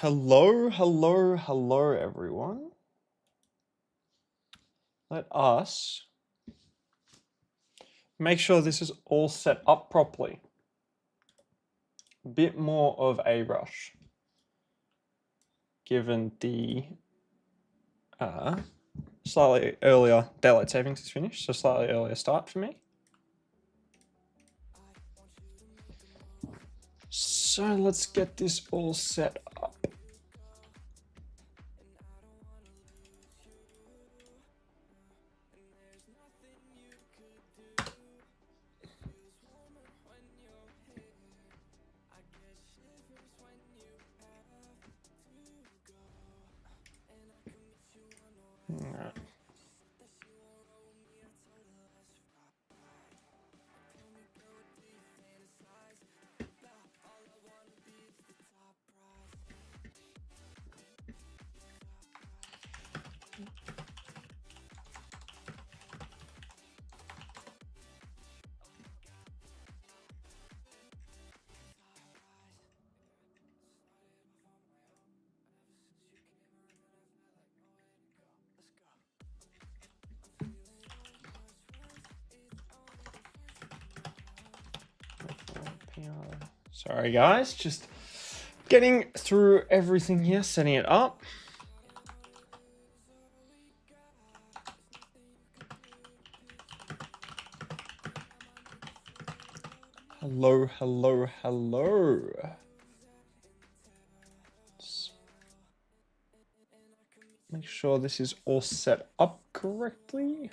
Hello, everyone. Let us make sure this is all set up properly. A bit more of a rush, given the slightly earlier daylight savings is finished, so slightly earlier start for me. So let's get this all set up. Alright. Sorry guys, just getting through everything here, setting it up. Hello. Let's make sure this is all set up correctly.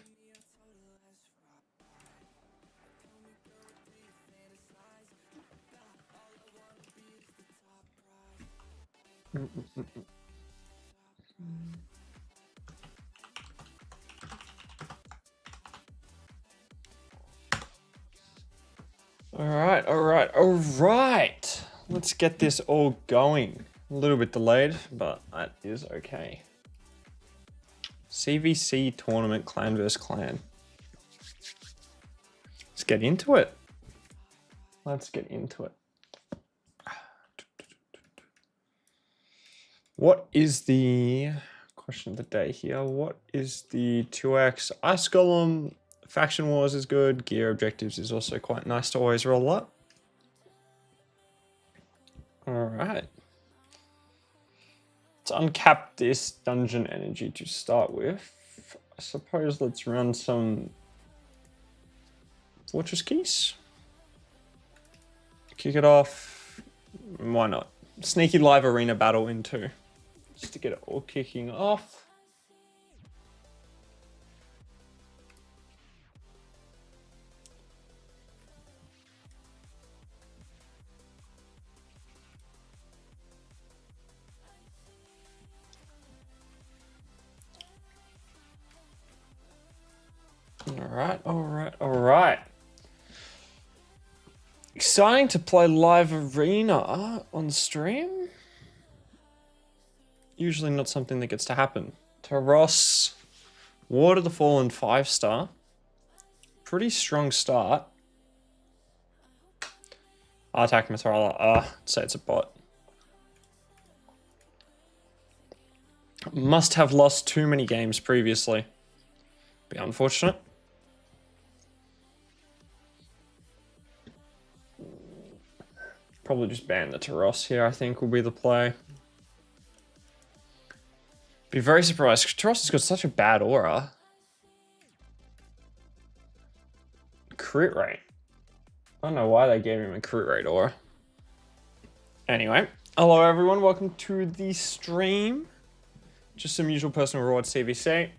All right. Let's get this all going. A little bit delayed, but that is okay. CvC tournament, clan versus clan. Let's get into it. What is the question of the day here? What is the 2x? Ice Golem, Faction Wars is good. Gear Objectives is also quite nice to always roll up. All right. Let's uncap this dungeon energy to start with. I suppose let's run some Fortress Keys. Kick it off. Why not? Sneaky live arena battle in too. Just to get it all kicking off. All right. Exciting to play live arena on stream. Usually not something that gets to happen. Taros, Ward of the Fallen 5-star. Pretty strong start. Attack Mithrala. Say it's a bot. Must have lost too many games previously. Be unfortunate. Probably just ban the Taros here, I think, will be the play. Be very surprised. Taros has got such a bad aura. Crit rate. I don't know why they gave him a crit rate aura. Anyway, hello everyone. Welcome to the stream. Just some usual personal rewards CvC.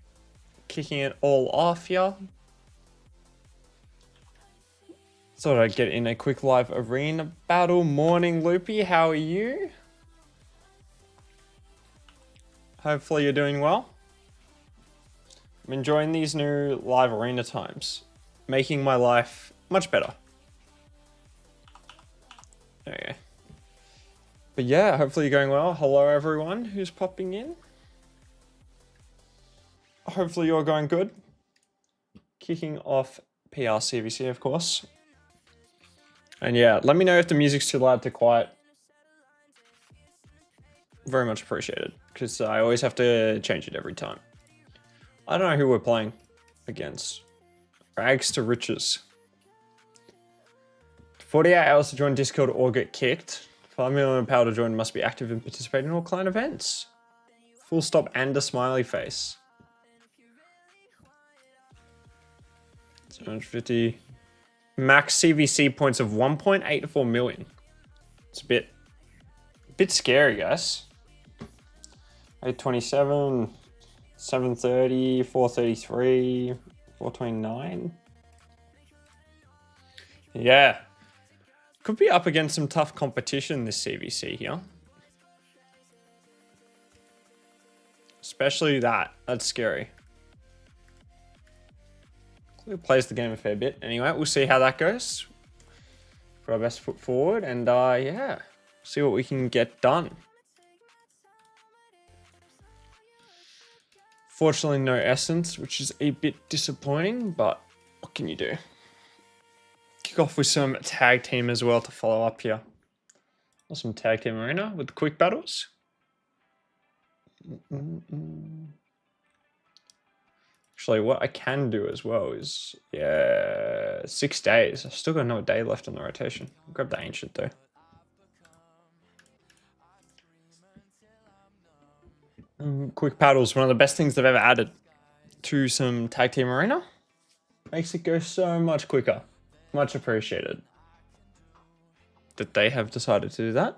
Kicking it all off here. Thought I'd get in a quick live arena battle. Morning, Loopy. How are you? Hopefully you're doing well. I'm enjoying these new live arena times. Making my life much better. There you go. But yeah, hopefully you're going well. Hello everyone who's popping in. Hopefully you're going good. Kicking off PR CvC, of course. And yeah, let me know if the music's too loud, too quiet. very much appreciated, because I always have to change it every time. I don't know who we're playing against. Rags to riches. 48 hours to join Discord or get kicked. 5 million power to join, must be active and participate in all client events. Full stop and a smiley face. 750. Max CvC points of 1.84 million. It's a bit scary, guys. 827, 730, 433, 429. Yeah. Could be up against some tough competition this CvC here. Especially that. That's scary. Clearly plays the game a fair bit. Anyway, we'll see how that goes. Put our best foot forward and yeah, see what we can get done. Fortunately, no essence, which is a bit disappointing, but what can you do? Kick off with some tag team as well to follow up here. Some tag team arena with the quick battles. Actually, what I can do as well is, yeah, 6 days. I've still got another day left on the rotation. I'll grab the ancient though. Quick paddles, one of the best things they've ever added to some tag team arena. Makes it go so much quicker. Much appreciated that they have decided to do that.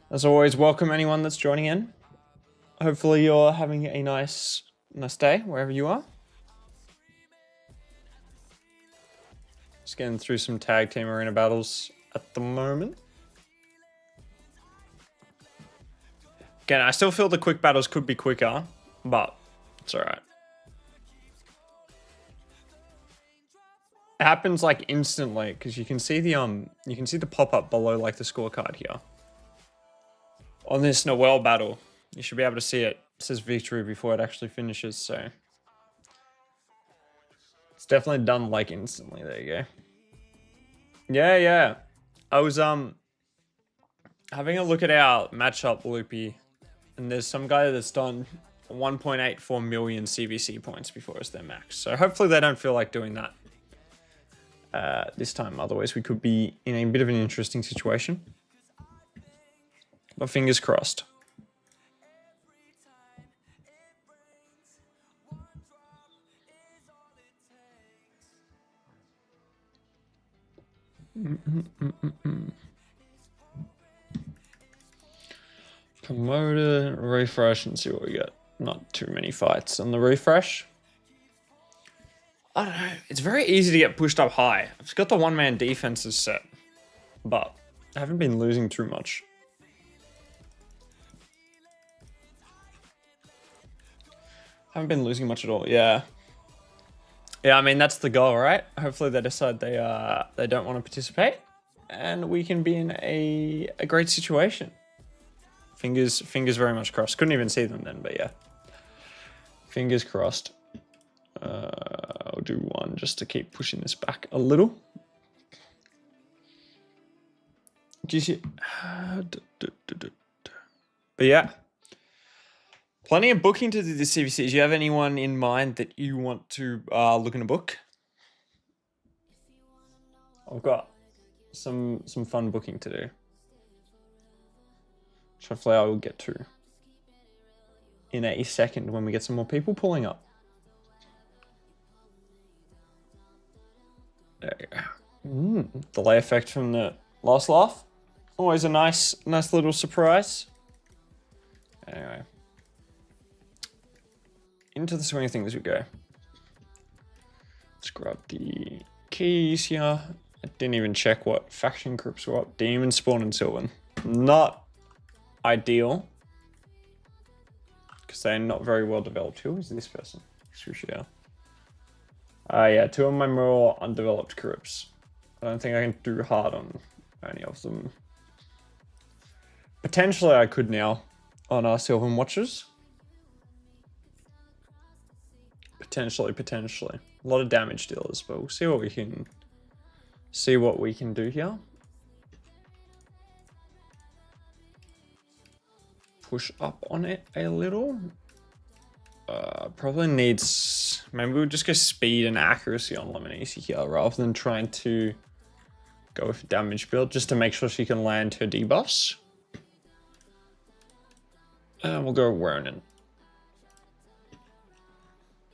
As always, welcome anyone that's joining in. Hopefully you're having a nice day wherever you are. Just getting through some tag team arena battles at the moment. Again, I still feel the quick battles could be quicker, but it's all right. It happens like instantly because you can see the pop-up below like the scorecard here. On this Noel battle, you should be able to see it. It says victory before it actually finishes, so it's definitely done like instantly. There you go. Yeah. I was having a look at our matchup, Loopy, and there's some guy that's done 1.84 million CvC points before it's their max. So hopefully they don't feel like doing that this time. Otherwise, we could be in a bit of an interesting situation. But fingers crossed. Promoted, refresh, and see what we get. Not too many fights on the refresh. I don't know. It's very easy to get pushed up high. I've got the one-man defenses set, but I haven't been losing too much. Haven't been losing much at all. Yeah. I mean, that's the goal, right? Hopefully they decide they don't want to participate, and we can be in a great situation. Fingers very much crossed. Couldn't even see them then, but yeah. Fingers crossed. I'll do one just to keep pushing this back a little. Do you see? But yeah. Plenty of booking to do this CvC. Do you have anyone in mind that you want to look in a book? I've got some fun booking to do. Which hopefully I will get to in a second when we get some more people pulling up. There you go. Delay effect from the last laugh. Always a nice little surprise. Anyway. Into the swing of things we go. Let's grab the keys here. I didn't even check what faction groups were up. Demon, Spawn, and Sylvan. Not ideal. Because they're not very well developed. Who is this person? Yeah, two of my more undeveloped groups. I don't think I can do hard on any of them. Potentially I could now on our Sylvan Watchers. Potentially. A lot of damage dealers, but we'll see what we can do here. push up on it a little. Probably needs, maybe we'll just go speed and accuracy on Lemonisi here rather than trying to go with damage build just to make sure she can land her debuffs. And we'll go Ronin.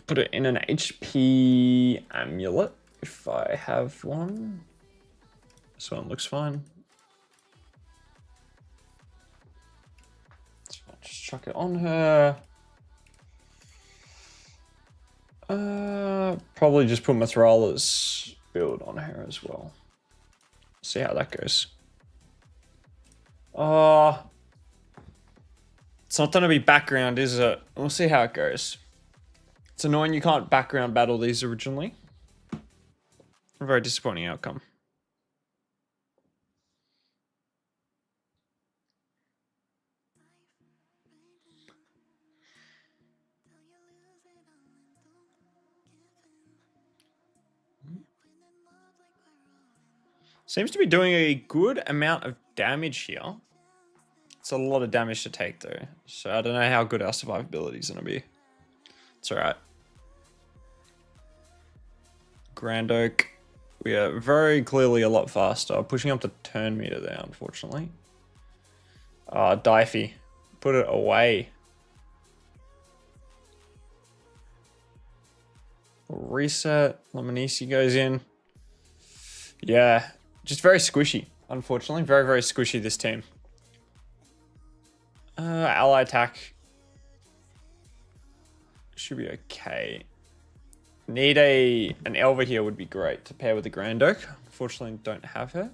Put it in an HP amulet if I have one. This one looks fine. So I'll just chuck it on her. Probably just put Mithrala's build on her as well. See how that goes. It's not gonna be background, is it? We'll see how it goes. It's annoying you can't background battle these originally. A very disappointing outcome. Seems to be doing a good amount of damage here. It's a lot of damage to take though. So I don't know how good our survivability is going to be. It's alright. Grand Oak. We are very clearly a lot faster. Pushing up the turn meter there, unfortunately. Difey. Put it away. Reset. Lemonisi goes in. Yeah. Just very squishy, unfortunately. Very, very squishy, this team. Ally attack. Should be okay. Need an Elva here would be great to pair with the Grand Oak. Unfortunately, don't have her.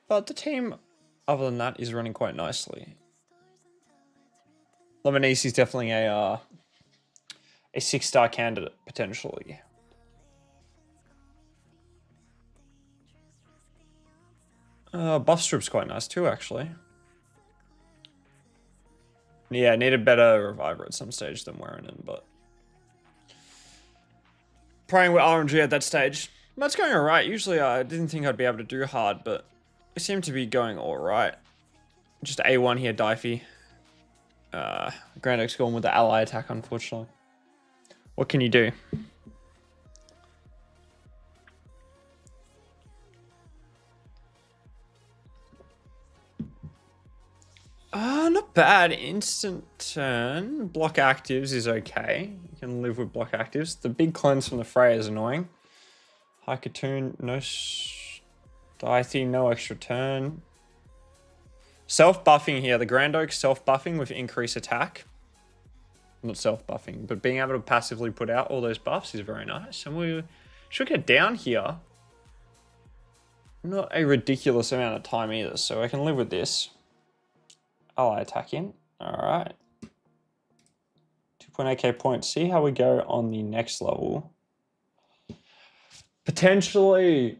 But the team, other than that, is running quite nicely. Lemonisi is definitely a 6-star candidate, potentially. Buff strip's quite nice too, actually. Yeah, need a better reviver at some stage than Warrenin, but praying with RNG at that stage. That's going alright. Usually I didn't think I'd be able to do hard, but it seemed to be going alright. Just A1 here, Difey. Grand Oak's going with the ally attack, unfortunately. What can you do? Not bad. Instant turn. Block actives is okay. You can live with block actives. The big cleanse from the Freya is annoying. High Katoon, no Dithey, no extra turn. Self-buffing here. The Grand Oak self-buffing with increased attack. Not self-buffing, but being able to passively put out all those buffs is very nice. And we should get down here. Not a ridiculous amount of time either, so I can live with this. Ally attack in. Alright. 2.8k points. See how we go on the next level. Potentially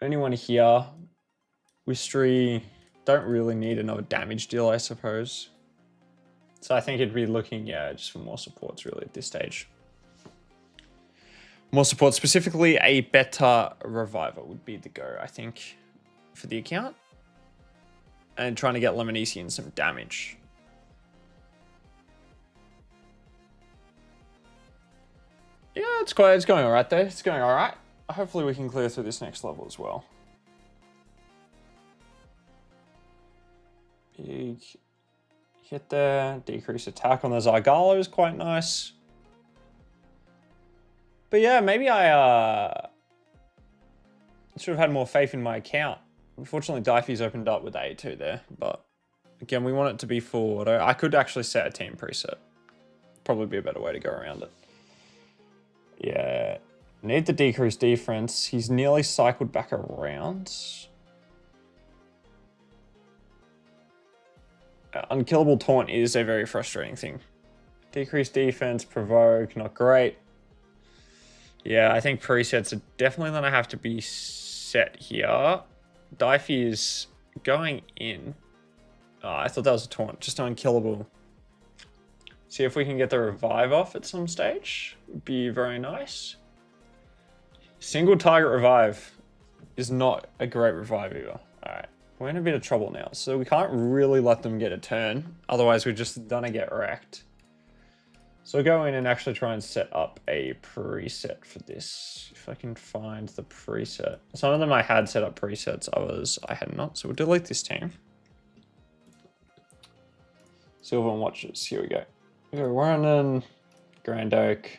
anyone here. Wistry don't really need another damage deal, I suppose. So I think it'd be looking, yeah, just for more supports really at this stage. More support, specifically a better reviver would be the go, I think, for the account. And trying to get Lemonisi in some damage. Yeah, it's going alright though. It's going alright. Hopefully we can clear through this next level as well. Big hit there. Decrease attack on the Zargalo is quite nice. But yeah, maybe I should have had more faith in my account. Unfortunately, Difey's opened up with A2 there, but again, we want it to be full auto. I could actually set a team preset. Probably be a better way to go around it. Yeah, need the decreased defense. He's nearly cycled back around. Unkillable taunt is a very frustrating thing. Decreased defense, provoke, not great. Yeah, I think presets are definitely going to have to be set here. Difey is going in. Oh, I thought that was a taunt. Just unkillable. See if we can get the revive off at some stage. Would be very nice. Single target revive is not a great revive either. Alright. we're in a bit of trouble now. So we can't really let them get a turn. Otherwise, we're just gonna get wrecked. So I'll go in and actually try and set up a preset for this. If I can find the preset. Some of them I had set up presets, others I had not. So we'll delete this team. Silver and Watches, here we go. We're running Grand Oak.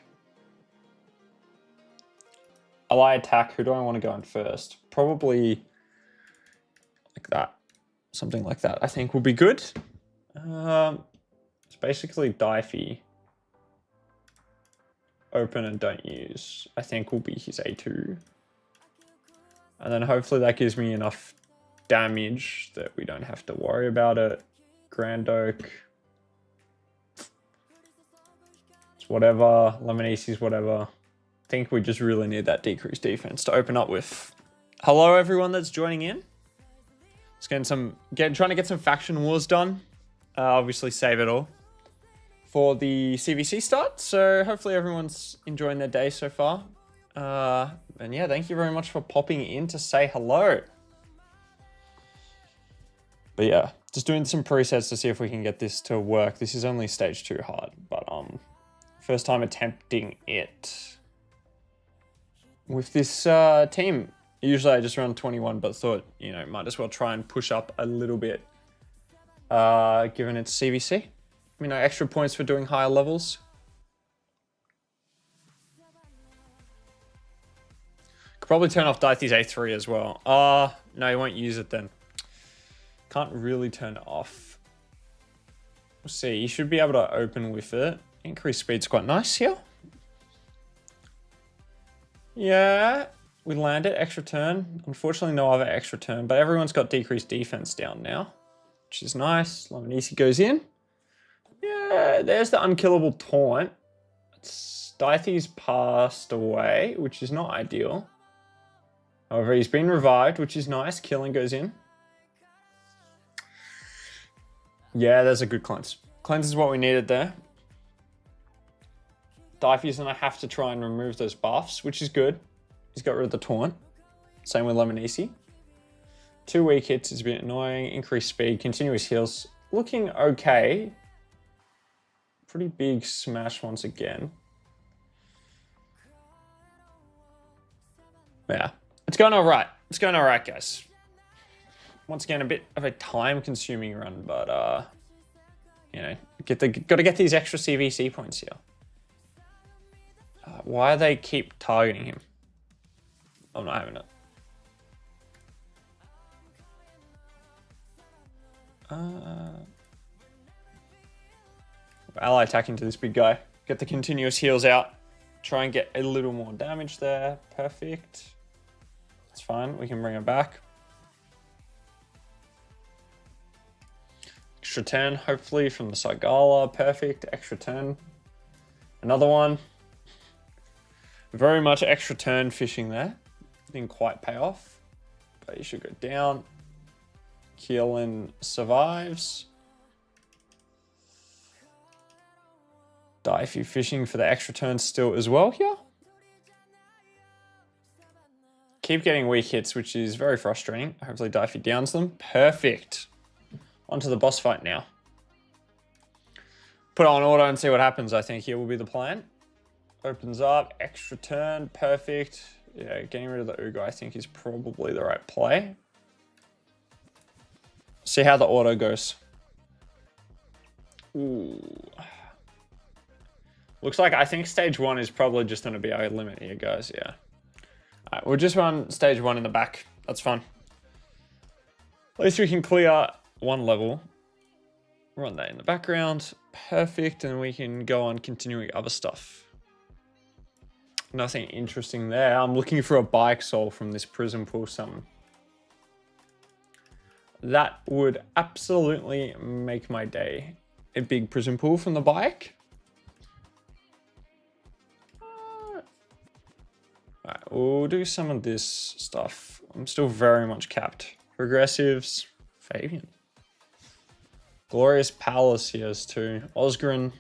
Ally attack, who do I want to go in first? Probably like that. Something like that I think will be good. It's basically Difey. Open and don't use, I think will be his A2. And then hopefully that gives me enough damage that we don't have to worry about it. Grand Oak. It's whatever, Lemonesi's whatever. I think we just really need that decreased defense to open up with. Hello everyone that's joining in. Just trying to get some faction wars done. Obviously save it all for the CvC start. So hopefully everyone's enjoying their day so far. And yeah, thank you very much for popping in to say hello. But yeah, just doing some presets to see if we can get this to work. This is only stage 2 hard, but first time attempting it with this team. Usually I just run 21, but thought, you know, might as well try and push up a little bit, given it's CvC. You know, extra points for doing higher levels. Could probably turn off Dithey's A3 as well. No, you won't use it then. Can't really turn it off. We'll see. You should be able to open with it. Increased speed's quite nice here. Yeah, we landed extra turn. Unfortunately, no other extra turn, but everyone's got decreased defense down now, which is nice. Lemonesi goes in. Yeah, there's the unkillable taunt. Dithey's passed away, which is not ideal. However, he's been revived, which is nice. Killing goes in. Yeah, there's a good cleanse. Cleanse is what we needed there. Dithey's gonna have to try and remove those buffs, which is good. He's got rid of the taunt. Same with Lemonesi. 2 weak hits is a bit annoying. Increased speed, continuous heals. Looking okay. Pretty big smash once again. Yeah, it's going all right. It's going all right, guys. Once again, a bit of a time-consuming run, but you know, got to get these extra CvC points here. Why they keep targeting him? I'm not having it. Ally attack into this big guy. Get the continuous heals out. Try and get a little more damage there. Perfect. That's fine. We can bring it back. Extra turn, hopefully, from the Sigala. Perfect. Extra turn. Another one. Very much extra turn fishing there. Didn't quite pay off. But you should go down. Keelan survives. Difey fishing for the extra turn still as well here. Keep getting weak hits, which is very frustrating. Hopefully Difey downs them. Perfect. On to the boss fight now. Put on auto and see what happens, I think here will be the plan. Opens up, extra turn, perfect. Yeah, getting rid of the Ugo I think is probably the right play. See how the auto goes. Ooh. Looks like I think stage 1 is probably just going to be our limit here, guys. Yeah. All right, we'll just run stage 1 in the back. That's fine. At least we can clear 1 level. Run that in the background. Perfect. And we can go on continuing other stuff. Nothing interesting there. I'm looking for a bike soul from this prison pool something. That would absolutely make my day. A big prison pool from the bike. Alright, we'll do some of this stuff. I'm still very much capped. Progressives, Fabian. Glorious Palace he has too. Osgrin.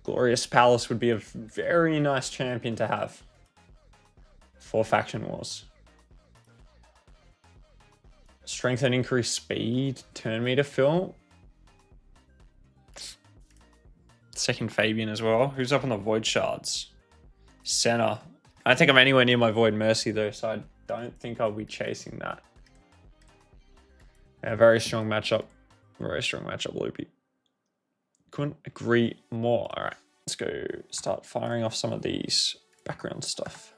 Glorious Palace would be a very nice champion to have for Faction Wars. Strength and increased speed. Turn meter fill. Second Fabian as well. Who's up on the Void Shards? Senna. I don't think I'm anywhere near my Void Mercy though, so I don't think I'll be chasing that. Yeah, very strong matchup. Very strong matchup, Loopy. Couldn't agree more. All right, let's go start firing off some of these background stuff.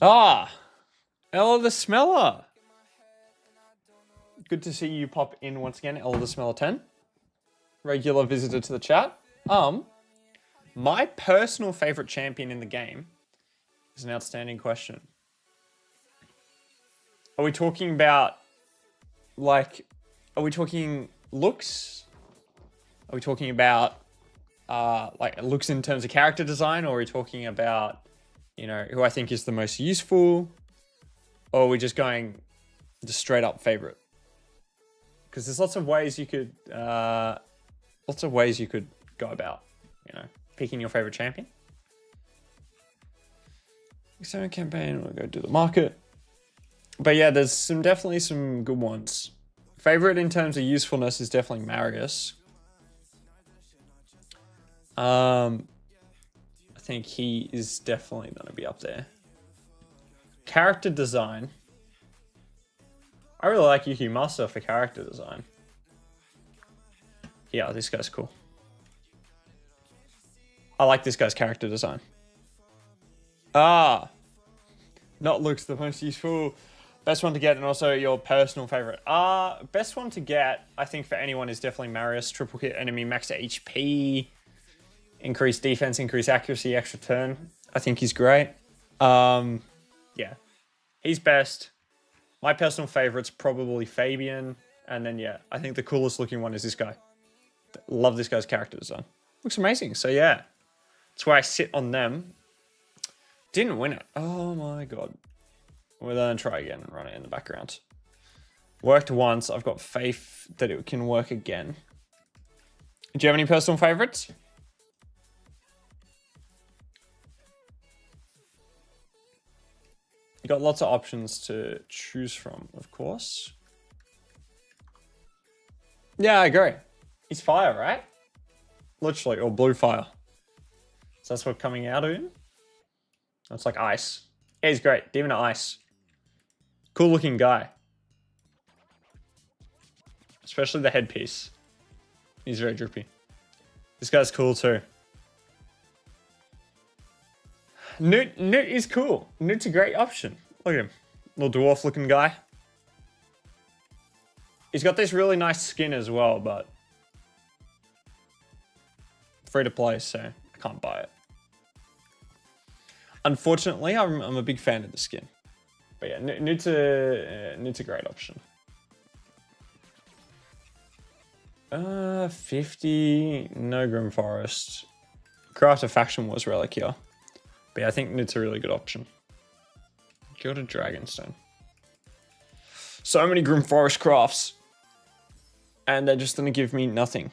Ah, Ella the Smeller. Good to see you pop in once again, Ella the Smeller 10. Regular visitor to the chat. My personal favorite champion in the game is an outstanding question. Are we talking about, like, are we talking looks? Are we talking about, like, looks in terms of character design? Or are we talking about, you know, who I think is the most useful? Or are we just going the straight up favorite? Because there's lots of ways you could, go about, you know, picking your favorite champion. Experiment campaign, we'll go do the market. But yeah, there's definitely some good ones. Favorite in terms of usefulness is definitely Marius. I think he is definitely going to be up there. Character design. I really like Yuki Master for character design. Yeah, this guy's cool. I like this guy's character design. Not looks the most useful. Best one to get, and also your personal favorite. Best one to get, I think for anyone, is definitely Marius. Triple hit enemy, max HP, increased defense, increased accuracy, extra turn. I think he's great. Yeah, he's best. My personal favorite's probably Fabian. And then, yeah, I think the coolest looking one is this guy. Love this guy's character design. Looks amazing. So, yeah, that's where I sit on them. Didn't win it. Oh, my God. We'll then try again and run it in the background. Worked once. I've got faith that it can work again. Do you have any personal favorites? You got lots of options to choose from, of course. Yeah, I agree. He's fire, right? Literally, or blue fire. So that's what's coming out of him. That's like ice. Yeah, he's great. Demon of Ice. Cool looking guy. Especially the headpiece. He's very droopy. This guy's cool too. Newt is cool. Newt's a great option. Look at him. Little dwarf looking guy. He's got this really nice skin as well, but free to play, so I can't buy it. Unfortunately, I'm a big fan of the skin. But yeah, Newt's a great option. 50, no Grim Forest. Craft a Faction Wars Relic here. But yeah, I think Newt's a really good option. Gilded Dragonstone. So many Grim Forest crafts. And they're just going to give me nothing.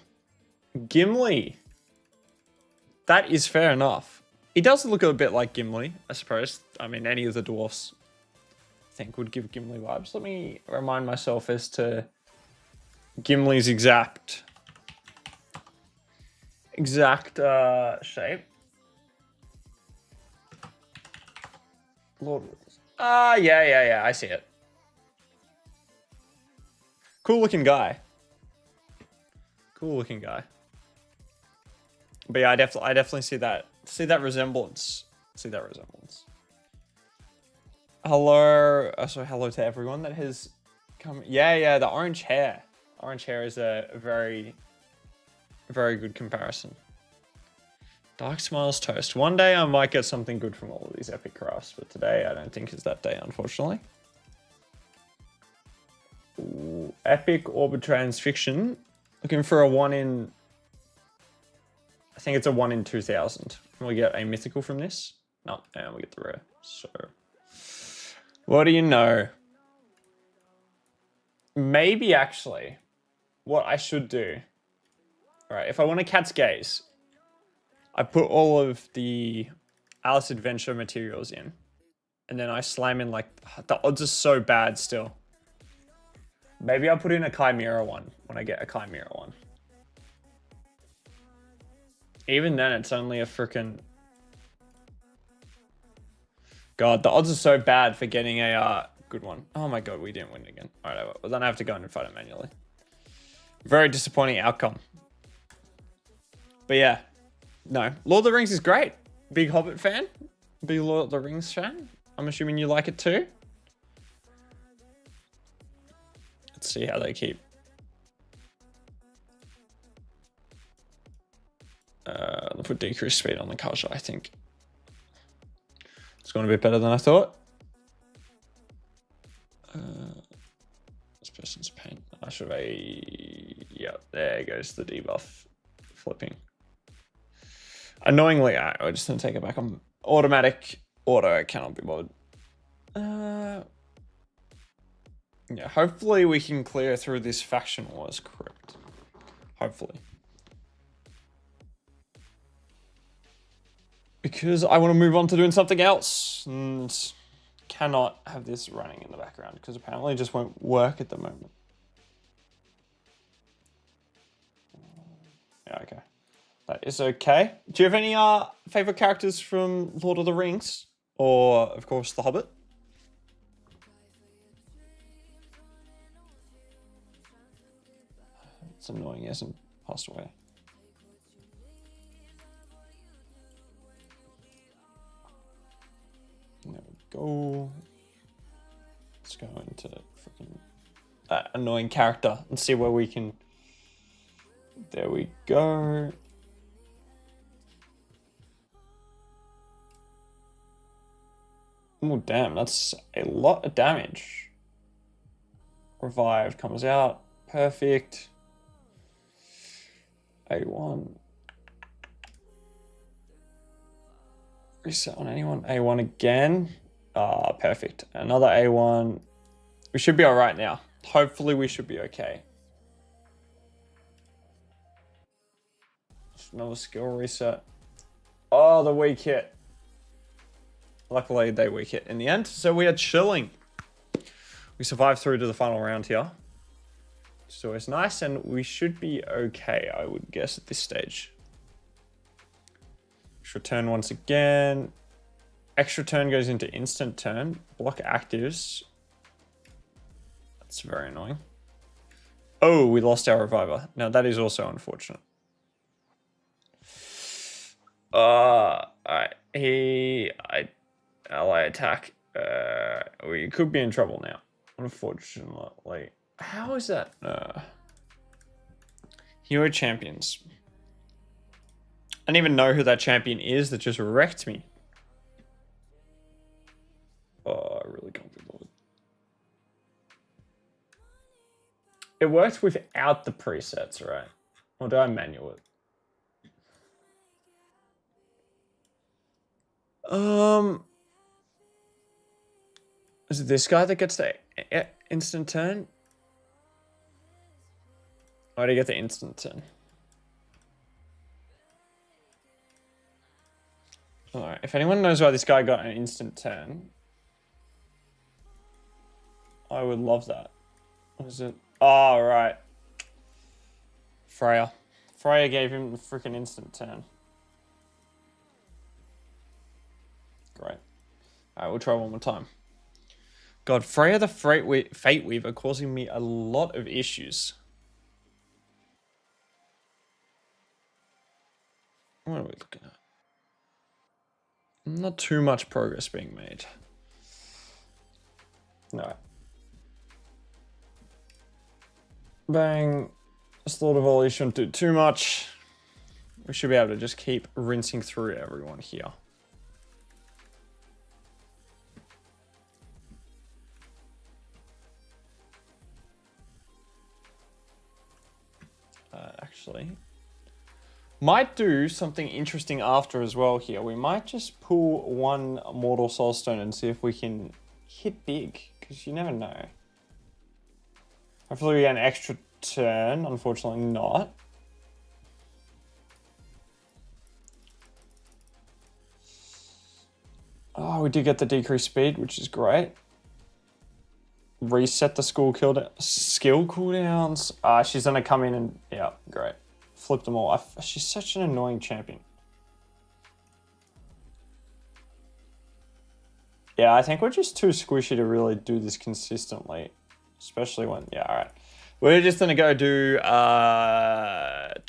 Gimli. That is fair enough. He does look a bit like Gimli, I suppose. I mean, any of the dwarfs, I think, would give Gimli vibes. Let me remind myself as to Gimli's exact shape. Lord. Yeah, I see it. Cool looking guy. Cool looking guy. But yeah, I definitely see that resemblance. Hello, hello to everyone that has come. Yeah, the orange hair. Orange hair is a very, very good comparison. Dark Smiles Toast. One day I might get something good from all of these epic crafts, but today I don't think is that day, unfortunately. Ooh, epic Orbit Transfixion. Looking for a 1 in... I think it's a 1 in 2,000. Can we get a mythical from this? No, and we get the rare. So, what do you know? Maybe actually, what I should do. All right, if I want a Cat's Gaze, I put all of the Alice Adventure materials in. and then I slam in like, the odds are so bad still. Maybe I'll put in a Chimera one when I get a Chimera one. Even then, it's only a freaking... God, the odds are so bad for getting a good one. Oh my God, we didn't win again. All right, well, then I have to go in and fight it manually. Very disappointing outcome. But yeah, no. Lord of the Rings is great. Big Hobbit fan. Big Lord of the Rings fan. I'm assuming you like it too. Let's see how they keep. They'll put decreased speed on the Kasha, I think. It's going a bit better than I thought. This person's pain. I should have yeah, there goes the debuff flipping. Annoyingly, I just didn't take it back on automatic. Auto, I cannot be bothered. Yeah, hopefully we can clear through this faction wars crypt. Hopefully. Because I want to move on to doing something else. And cannot have this running in the background because apparently it just won't work at the moment. Yeah, okay. That is okay. Do you have any favorite characters from Lord of the Rings? Or, of course, The Hobbit? It's annoying he hasn't passed away. There we go. Let's go into freaking annoying character and see where we can... There we go. Oh, damn, that's a lot of damage. Revive comes out. Perfect. A1. Reset on anyone. A1 again. Ah, perfect. Another A1. We should be all right now. Hopefully we should be okay. Another skill reset. Oh, the weak hit. Luckily, they weak hit in the end. So we are chilling. We survived through to the final round here. Which is always nice. And we should be okay, I would guess, at this stage. Extra turn once again. Extra turn goes into instant turn. Block actives. That's very annoying. Oh, we lost our reviver. Now, that is also unfortunate. Alright. Ally attack. We could be in trouble now. Unfortunately. How is that? Hero champions. I don't even know who that champion is that just wrecked me. Oh, I really can't be bothered. It works without the presets, right? Or do I manual it? Is it this guy that gets the instant turn? Why do you get the instant turn? Alright, if anyone knows why this guy got an instant turn, I would love that. What is it? Oh, right. Freya. Freya gave him the freaking instant turn. Great. Alright, we'll try one more time. God, Freya the Fate Weaver causing me a lot of issues. What are we looking at? Not too much progress being made. No. Bang. Slaughter volley shouldn't do too much. We should be able to just keep rinsing through everyone here. Actually, might do something interesting after as well here. We might just pull one Mortal Soulstone and see if we can hit big, because you never know. Hopefully we get an extra turn. Unfortunately not. Oh, we did get the decreased speed, which is great. Reset the skill cooldowns. She's gonna come in and yeah, great. Flip them all. She's such an annoying champion. Yeah, I think we're just too squishy to really do this consistently, especially when all right. We're just gonna go do 21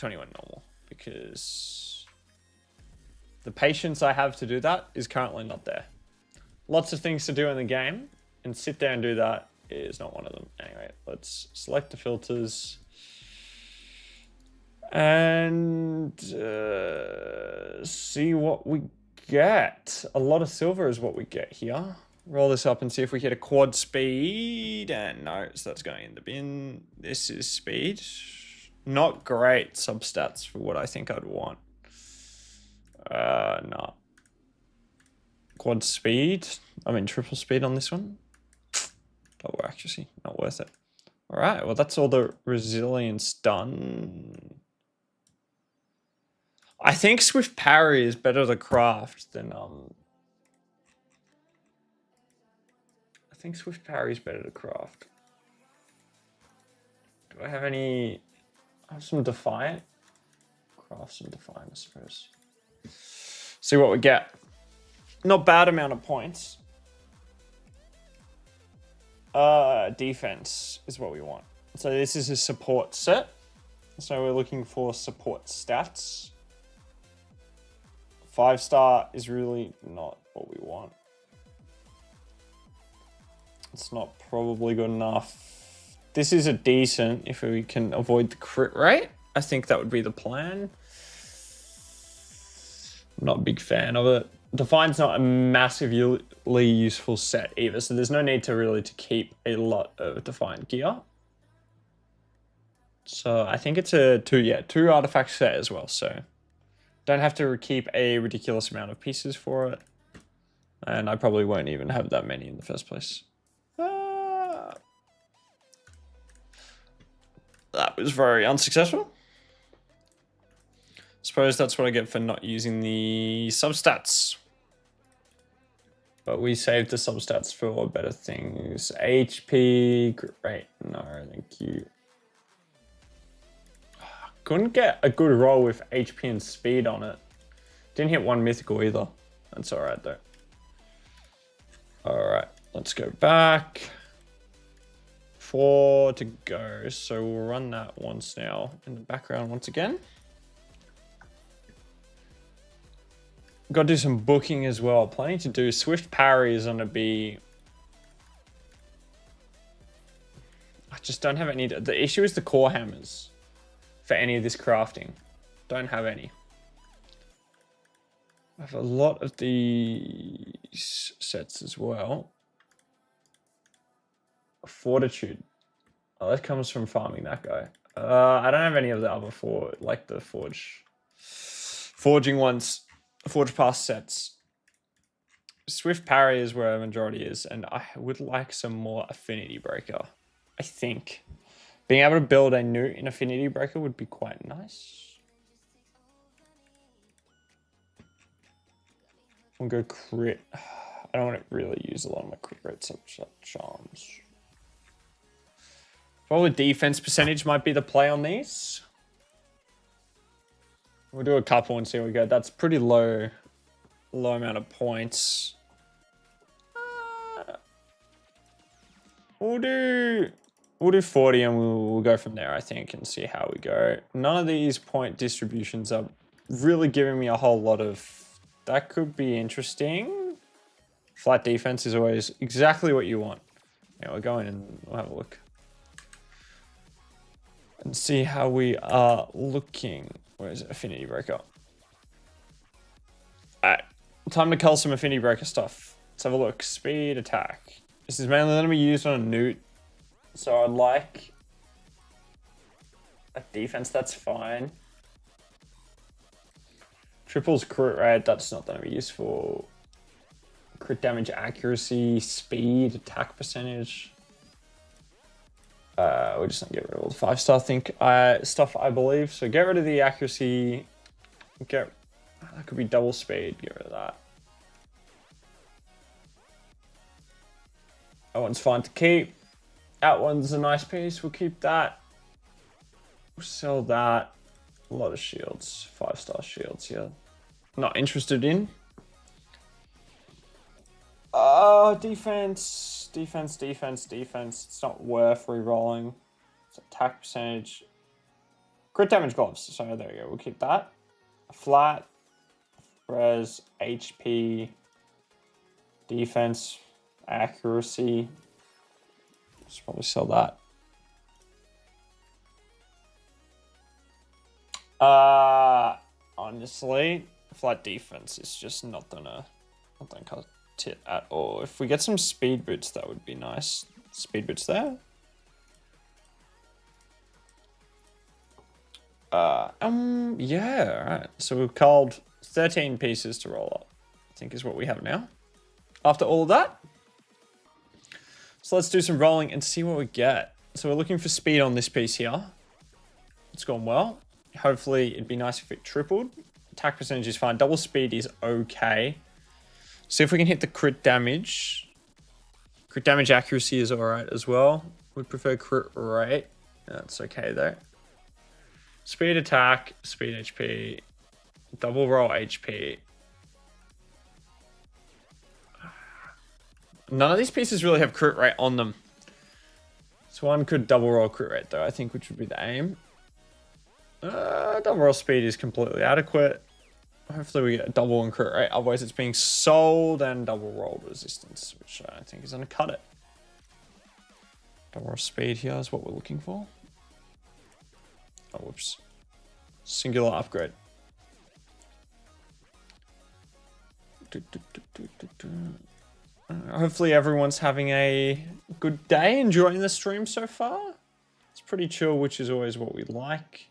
normal because the patience I have to do that is currently not there. Lots of things to do in the game, and sit there and do that is not one of them. Anyway, let's select the filters and see what we get. A lot of silver is what we get here. Roll this up and see if we hit a quad speed. And no, so that's going in the bin. This is speed. Not great substats for what I think I'd want. No. Quad speed. I mean, triple speed on this one. Double accuracy. Not worth it. All right. Well, that's all the resilience done. I think Swift Parry is better to craft than I think Swift Parry is better to craft. Do I have any? I have some Defiant. Craft some Defiant, I suppose. See what we get. Not bad amount of points. Defense is what we want. So this is a support set. So we're looking for support stats. 5-star is really not what we want. It's not probably good enough. This is a decent, if we can avoid the crit rate. I think that would be the plan. I'm not a big fan of it. Defiant's not a massively useful set either, so there's no need to keep a lot of Defiant gear. So I think it's a two artifact set as well, so don't have to keep a ridiculous amount of pieces for it. And I probably won't even have that many in the first place. That was very unsuccessful. Suppose that's what I get for not using the substats. But we saved the substats for better things. HP, great, no, thank you. Couldn't get a good roll with HP and speed on it. Didn't hit one mythical either. That's all right though. All right, let's go back. 4 to go, so we'll run that once now in the background once again. Got to do some booking as well. Planning to do Swift Parry is going to be... I just don't have any... The issue is the core hammers for any of this crafting. Don't have any. I have a lot of these sets as well. Fortitude. Oh, that comes from farming that guy. I don't have any of the other like the forging ones. Forge Pass sets. Swift Parry is where a majority is, and I would like some more Affinity Breaker. I think being able to build a new Affinity Breaker would be quite nice. I'll go crit. I don't want to really use a lot of my crit rates such charms. Probably defense percentage might be the play on these. We'll do a couple and see where we go. That's pretty low amount of points. We'll do 40 and we'll go from there, I think, and see how we go. None of these point distributions are really giving me a whole lot of... That could be interesting. Flat defense is always exactly what you want. Yeah, we'll go in and we'll have a look. And see how we are looking. Where is it? Affinity Breaker. Alright, time to cull some Affinity Breaker stuff. Let's have a look. Speed, attack. This is mainly going to be used on a newt. So I'd like a defense, that's fine. Triples crit rate, that's not going to be useful. Crit damage accuracy, speed, attack percentage. We're just gonna get rid of all the 5-star stuff, I believe. So get rid of the accuracy. That could be double speed. Get rid of that. That one's fine to keep. That one's a nice piece. We'll keep that. We'll sell that. A lot of shields. 5-star shields here. Not interested in. Defense. It's not worth re-rolling. It's attack percentage. Crit damage gloves. So there we go. We'll keep that. Flat. Res. HP. Defense. Accuracy. Let's probably sell that. Honestly, flat defense is just not gonna cut it at all. If we get some speed boots, that would be nice. Speed boots there. Yeah, alright. So we've culled 13 pieces to roll up, I think is what we have now. After all of that. So let's do some rolling and see what we get. So we're looking for speed on this piece here. It's gone well. Hopefully it'd be nice if it tripled. Attack percentage is fine. Double speed is okay. See if we can hit the crit damage. Crit damage accuracy is alright as well. We prefer crit rate. That's okay though. Speed attack, speed HP, double roll HP. None of these pieces really have crit rate on them. So one could double roll crit rate though, I think, which would be the aim. Double roll speed is completely adequate. Hopefully we get a double and crit rate. Otherwise it's being sold and double roll resistance, which I think is going to cut it. Double roll speed here is what we're looking for. Oh, whoops. Singular upgrade. Hopefully everyone's having a good day, enjoying the stream so far. It's pretty chill, which is always what we like.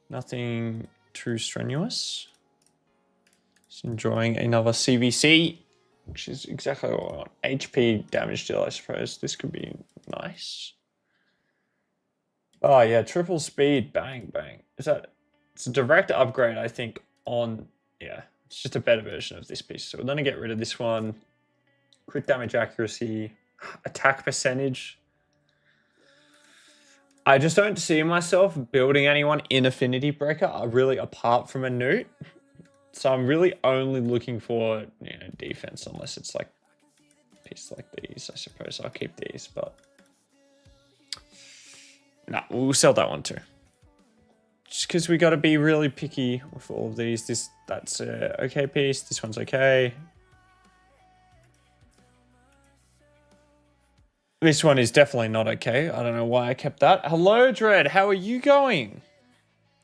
Nothing too strenuous. Just enjoying another CvC, which is exactly what I want. HP damage deal, I suppose. This could be nice. Oh yeah, triple speed, bang, bang. It's a direct upgrade, I think, on, yeah, it's just a better version of this piece. So we're gonna get rid of this one. Crit damage accuracy, attack percentage. I just don't see myself building anyone in Affinity Breaker, really apart from a Newt. So I'm really only looking for, you know, defense, unless it's like a piece like these, I suppose. I'll keep these, but nah, we'll sell that one too. Just because we got to be really picky with all of these. That's a okay piece. This one's okay. This one is definitely not okay. I don't know why I kept that. Hello, Dread. How are you going?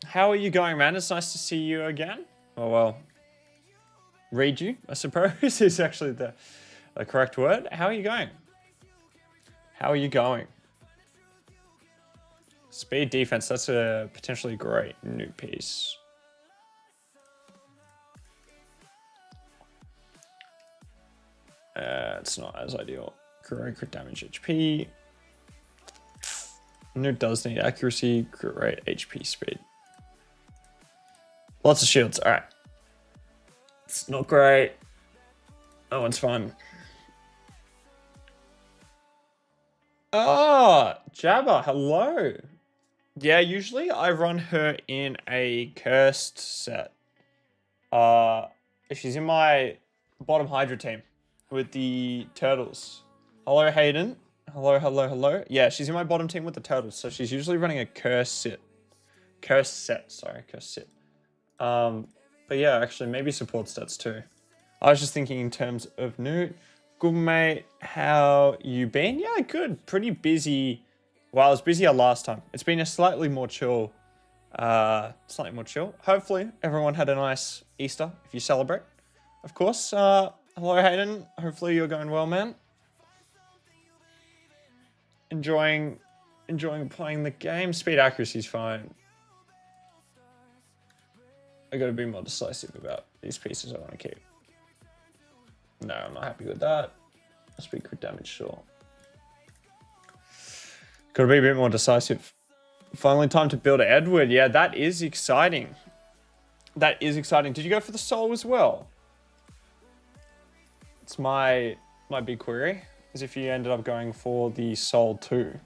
How are you going, man? It's nice to see you again. Oh, well. Read you, I suppose, is actually the correct word. How are you going? How are you going? Speed defense. That's a potentially great new piece. It's not as ideal. Crit damage, HP. Newt does need accuracy, crit rate, HP, speed. Lots of shields. All right. It's not great. That one's fun. Ah, Jabba, hello. Yeah, usually I run her in a cursed set. If she's in my bottom Hydra team with the turtles. Hello, Hayden. Hello, hello, hello. Yeah, she's in my bottom team with the turtles, so she's usually running a cursed set. Cursed set. But yeah, actually, maybe support stats too. I was just thinking in terms of Newt. Good, mate. How you been? Yeah, good. Pretty busy. Well, I was busier last time. It's been a slightly more chill. Hopefully, everyone had a nice Easter, if you celebrate. Of course. Hello, Hayden. Hopefully, you're going well, man. Enjoying playing the game. Speed accuracy is fine. I gotta be more decisive about these pieces I want to keep. No, I'm not happy with that. Speed crit damage, sure. Gotta be a bit more decisive. Finally time to build Edward. Yeah, that is exciting. That is exciting. Did you go for the soul as well? It's my big query. is if you ended up going for the Soul 2.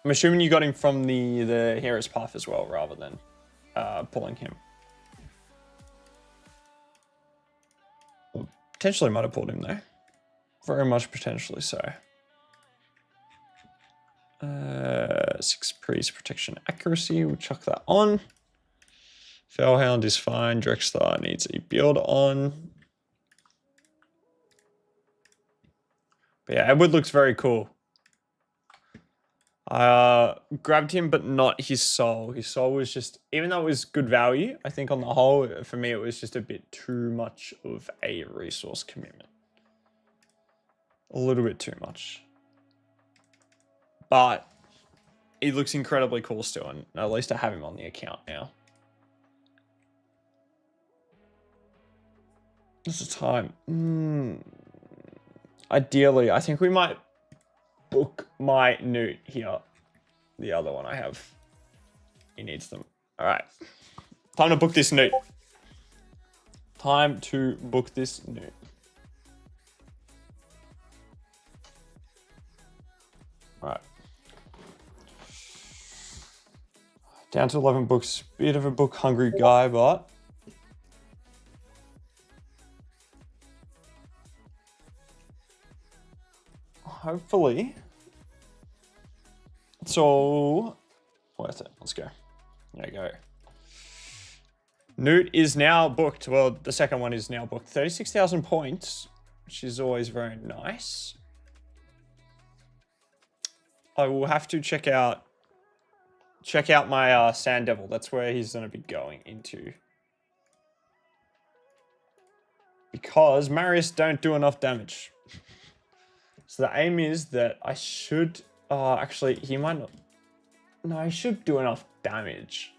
I'm assuming you got him from the Hero's Path as well, rather than pulling him. Potentially might have pulled him though. Very much potentially so. 6 Priest Protection Accuracy, we'll chuck that on. Fellhound is fine. Drexler needs a build on. But yeah, Edward looks very cool. I grabbed him, but not his soul. His soul was just, even though it was good value, I think on the whole, for me, it was just a bit too much of a resource commitment. A little bit too much. But he looks incredibly cool still, and at least I have him on the account now. What's the time? Ideally, I think we might book my Newt here. The other one I have. He needs them. All right. Time to book this Newt. Time to book this Newt. All right. Down to 11 books. Bit of a book hungry guy, but hopefully it's all worth it. Let's go. There you go. Newt is now booked. Well, the second one is now booked. 36,000 points, which is always very nice. I will have to check out my Sand Devil. That's where he's going to be going into. Because Marius don't do enough damage. So the aim is that I should... actually, he might not... No, he should do enough damage.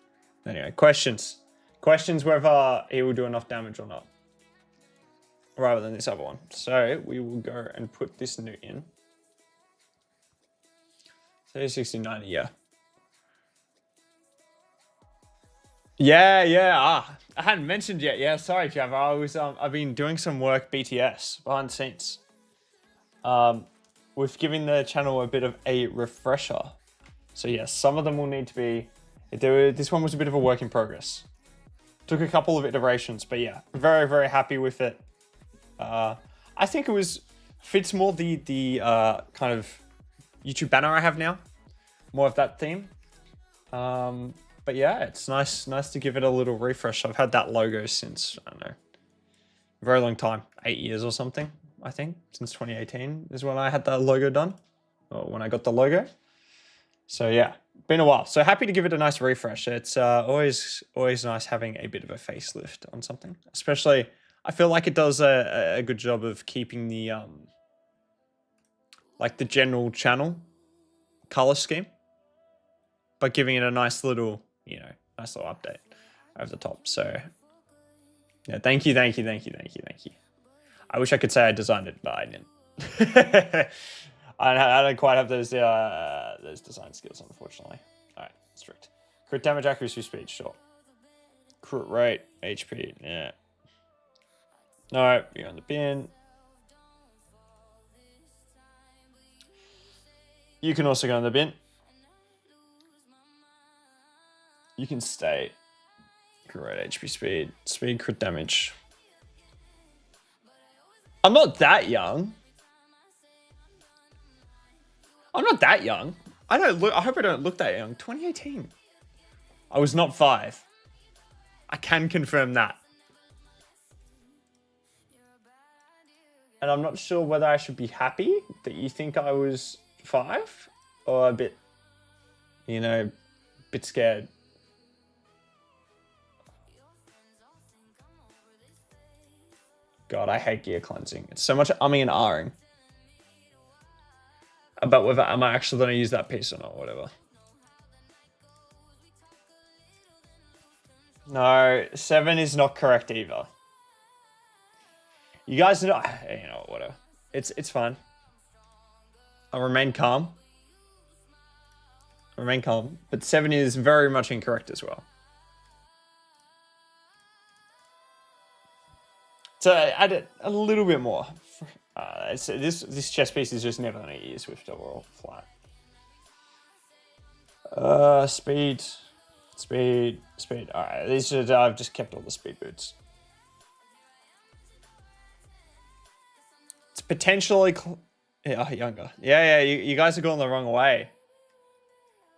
Anyway, questions. Questions whether he will do enough damage or not. Rather than this other one. So we will go and put this Newt in. 30, 60, 90, yeah. Yeah. I hadn't mentioned yet. Yeah, sorry, Java. I've been doing some work BTS behind the scenes. We've given the channel a bit of a refresher. So yes, some of them will need to be. This one was a bit of a work in progress. Took a couple of iterations, but yeah, very, very happy with it. I think it fits more the kind of YouTube banner I have now, more of that theme. But yeah, it's nice to give it a little refresh. I've had that logo since, I don't know, a very long time, 8 years or something, I think. Since 2018 is when I had that logo done, or when I got the logo. So yeah, been a while. So happy to give it a nice refresh. It's always nice having a bit of a facelift on something. Especially, I feel like it does a good job of keeping the like the general channel color scheme, but giving it a nice little, nice little update over the top. So yeah, thank you. I wish I could say I designed it, but I didn't. I don't quite have those design skills, unfortunately. All right, strict. Crit damage, accuracy, speed, sure. Crit rate, HP, yeah. No, you're on the bin. You can also go in the bin. You can stay. Crit rate, HP, speed, crit damage. I'm not that young. I'm not that young. I hope I don't look that young. 2018. I was not 5. I can confirm that. And I'm not sure whether I should be happy that you think I was 5 or a bit, bit scared. God, I hate gear cleansing. It's so much umming and ahhing about whether am I actually going to use that piece or not, whatever. No, 7 is not correct either. You guys know, whatever. It's fine. I'll remain calm. But 7 is very much incorrect as well. So add it a little bit more. This chess piece is just never going to use Swift overall flat. Speed. All right, these are, I've just kept all the speed boots. It's potentially younger. Yeah, you guys are going the wrong way.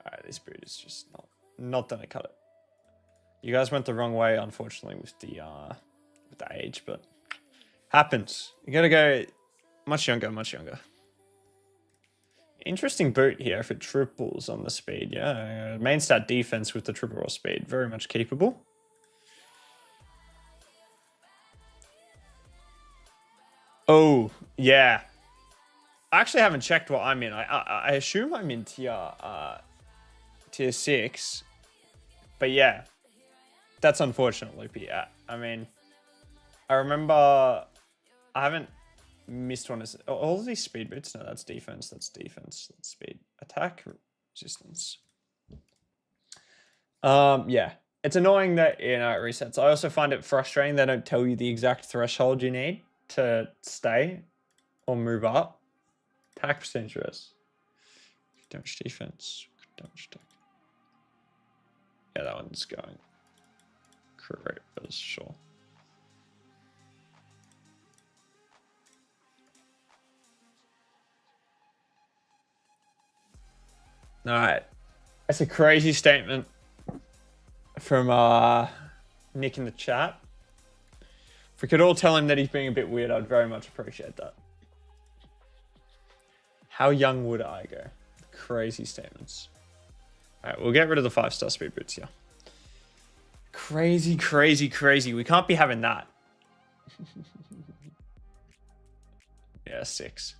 All right, this boot is just not gonna cut it. You guys went the wrong way, unfortunately, with the age, but happens. You gotta go much younger. Interesting boot here if it triples on the speed. Yeah, main stat defense with the triple roll speed, very much capable. Oh yeah, I actually haven't checked what I'm in. I assume I'm in tier 6, but yeah, that's unfortunate, Loopy. Yeah, I mean, I remember I haven't missed one. Is all of these speed boots? No, that's defense. That's speed, attack, resistance. Yeah, it's annoying that it resets. I also find it frustrating they don't tell you the exact threshold you need to stay or move up. Attack percentage rest. Damage defense. Damage attack. Yeah, that one's going. Crit rate for sure. All right, that's a crazy statement from Nick in the chat. If we could all tell him that he's being a bit weird, I'd very much appreciate that. How young would I go? Crazy statements. All right, we'll get rid of the 5-star speed boots here. Crazy. We can't be having that. Yeah, 6.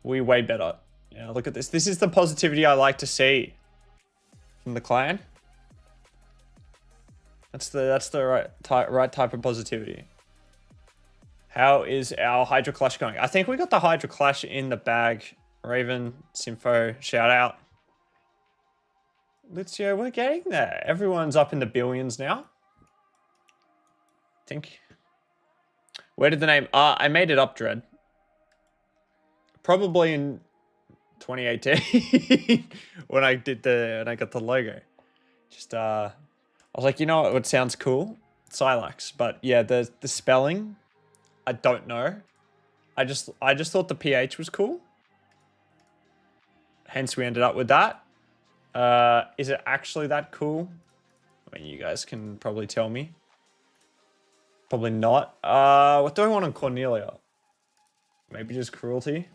We way better. Yeah, look at this. This is the positivity I like to see from the clan. That's the right type of positivity. How is our Hydra Clash going? I think we got the Hydra Clash in the bag. Raven, Sympho, shout out. Lucio, we're getting there. Everyone's up in the billions now. I think. Where did the name? I made it up, Dread. Probably in 2018 when I got the logo. Just I was like, you know what sounds cool? Phsylax. But yeah, the spelling, I don't know. I just thought the PH was cool. Hence we ended up with that. Is it actually that cool? I mean, you guys can probably tell me. Probably not. What do I want on Cornelia? Maybe just cruelty.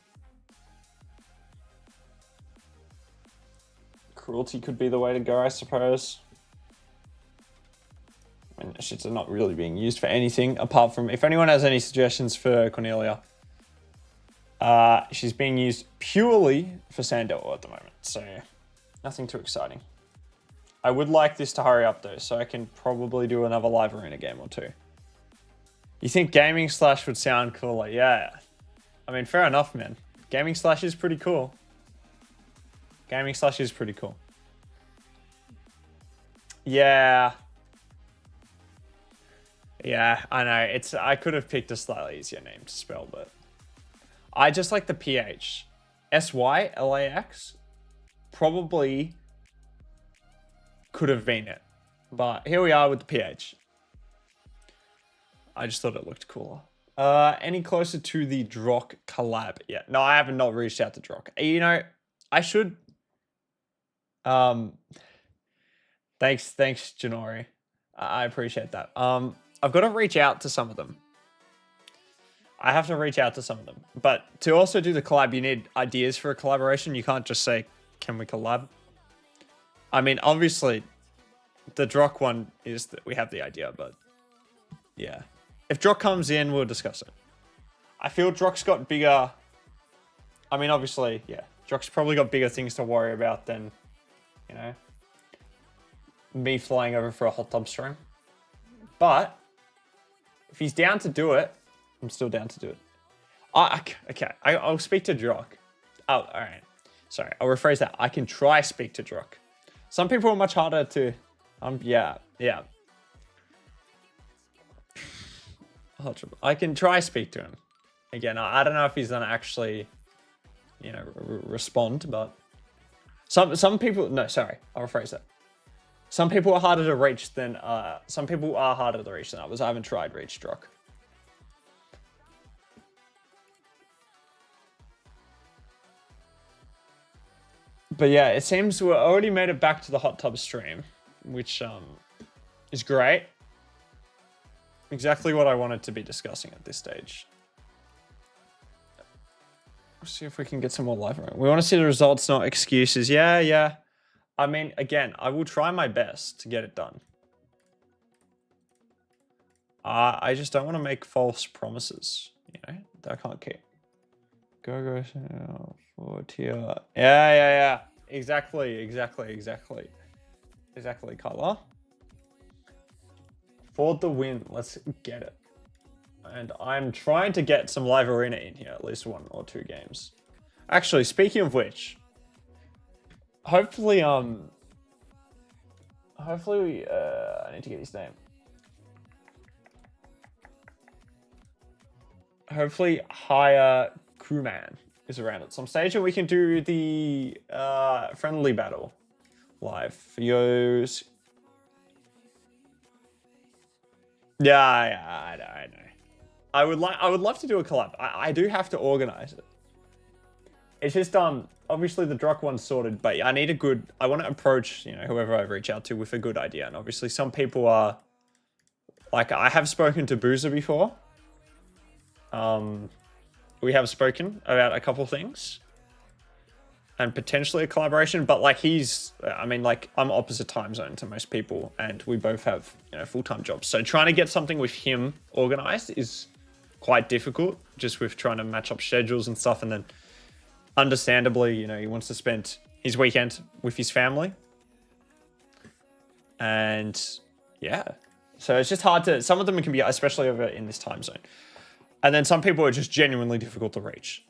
Cruelty could be the way to go, I suppose. I mean, shits are not really being used for anything apart from, if anyone has any suggestions for Cornelia, she's being used purely for Sandor at the moment, so nothing too exciting. I would like this to hurry up though, so I can probably do another live arena game or two. You think Gaming Slash would sound cooler? Yeah. I mean, fair enough, man. Gaming Slash is pretty cool. Gaming Slash is pretty cool. Yeah. Yeah, I know. I could have picked a slightly easier name to spell, but I just like the PH. Sylax probably could have been it. But here we are with the PH. I just thought it looked cooler. Any closer to the Drock collab yet? No, I haven't not reached out to Drock. You know, I should. Thanks, Janori. I appreciate that. I've got to reach out to some of them. I have to reach out to some of them. But to also do the collab, you need ideas for a collaboration. You can't just say, can we collab? I mean, obviously, the Drock one is that we have the idea, but yeah. If Drock comes in, we'll discuss it. I feel Drock's got bigger... I mean, obviously, yeah. Drock's probably got bigger things to worry about than, you know, me flying over for a hot tub stream. But if he's down to do it, I'm still down to do it. Okay, I'll speak to Drock. Oh, all right. Sorry, I'll rephrase that. I can try speak to Drock. Some people are much harder to... yeah. I can try speak to him. Again, I don't know if he's gonna actually, you know, respond, but some people. No, sorry, I'll rephrase that. Some people are harder to reach than some people are harder to reach than others. I haven't tried reach Drock. But yeah, it seems we already made it back to the hot tub stream, which is great. Exactly what I wanted to be discussing at this stage. Let's see if we can get some more live. We want to see the results, not excuses. Yeah. I mean, again, I will try my best to get it done. I just don't want to make false promises, you know, that I can't keep. Go, 4 tier. Yeah. Exactly, Carla. For the win, let's get it. And I'm trying to get some live arena in here, at least 1 or 2 games. Actually, speaking of which, hopefully, I need to get his name. Hopefully, higher crewman is around at some stage, and we can do the friendly battle live for yours. Yeah, I know. I would love to do a collab. I do have to organize it. It's just obviously the Drock one's sorted, but I need I want to approach, you know, whoever I reach out to with a good idea. And obviously some people are like, I have spoken to Boozer before. We have spoken about a couple things and potentially a collaboration, but like I'm opposite time zone to most people and we both have, you know, full-time jobs. So trying to get something with him organized is quite difficult, just with trying to match up schedules and stuff. And then understandably, you know, he wants to spend his weekend with his family. And yeah, so it's just hard to, some of them can be, especially over in this time zone. And then some people are just genuinely difficult to reach.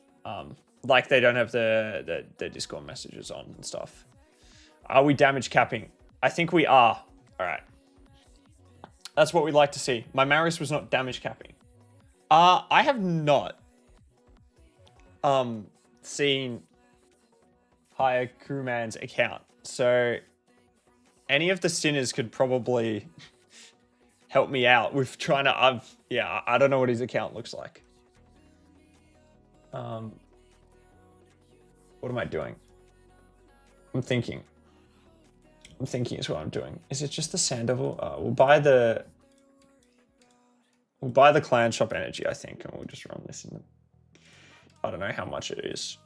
Like they don't have the Discord messages on and stuff. Are we damage capping? I think we are. All right. That's what we'd like to see. My Marius was not damage capping. I have not seen higher crewman's account. So any of the sinners could probably help me out with trying to, I don't know what his account looks like. What am I doing? I'm thinking is what I'm doing. Is it just the Sandoval? We'll buy the clan shop energy, I think, and we'll just run this in the, I don't know how much it is.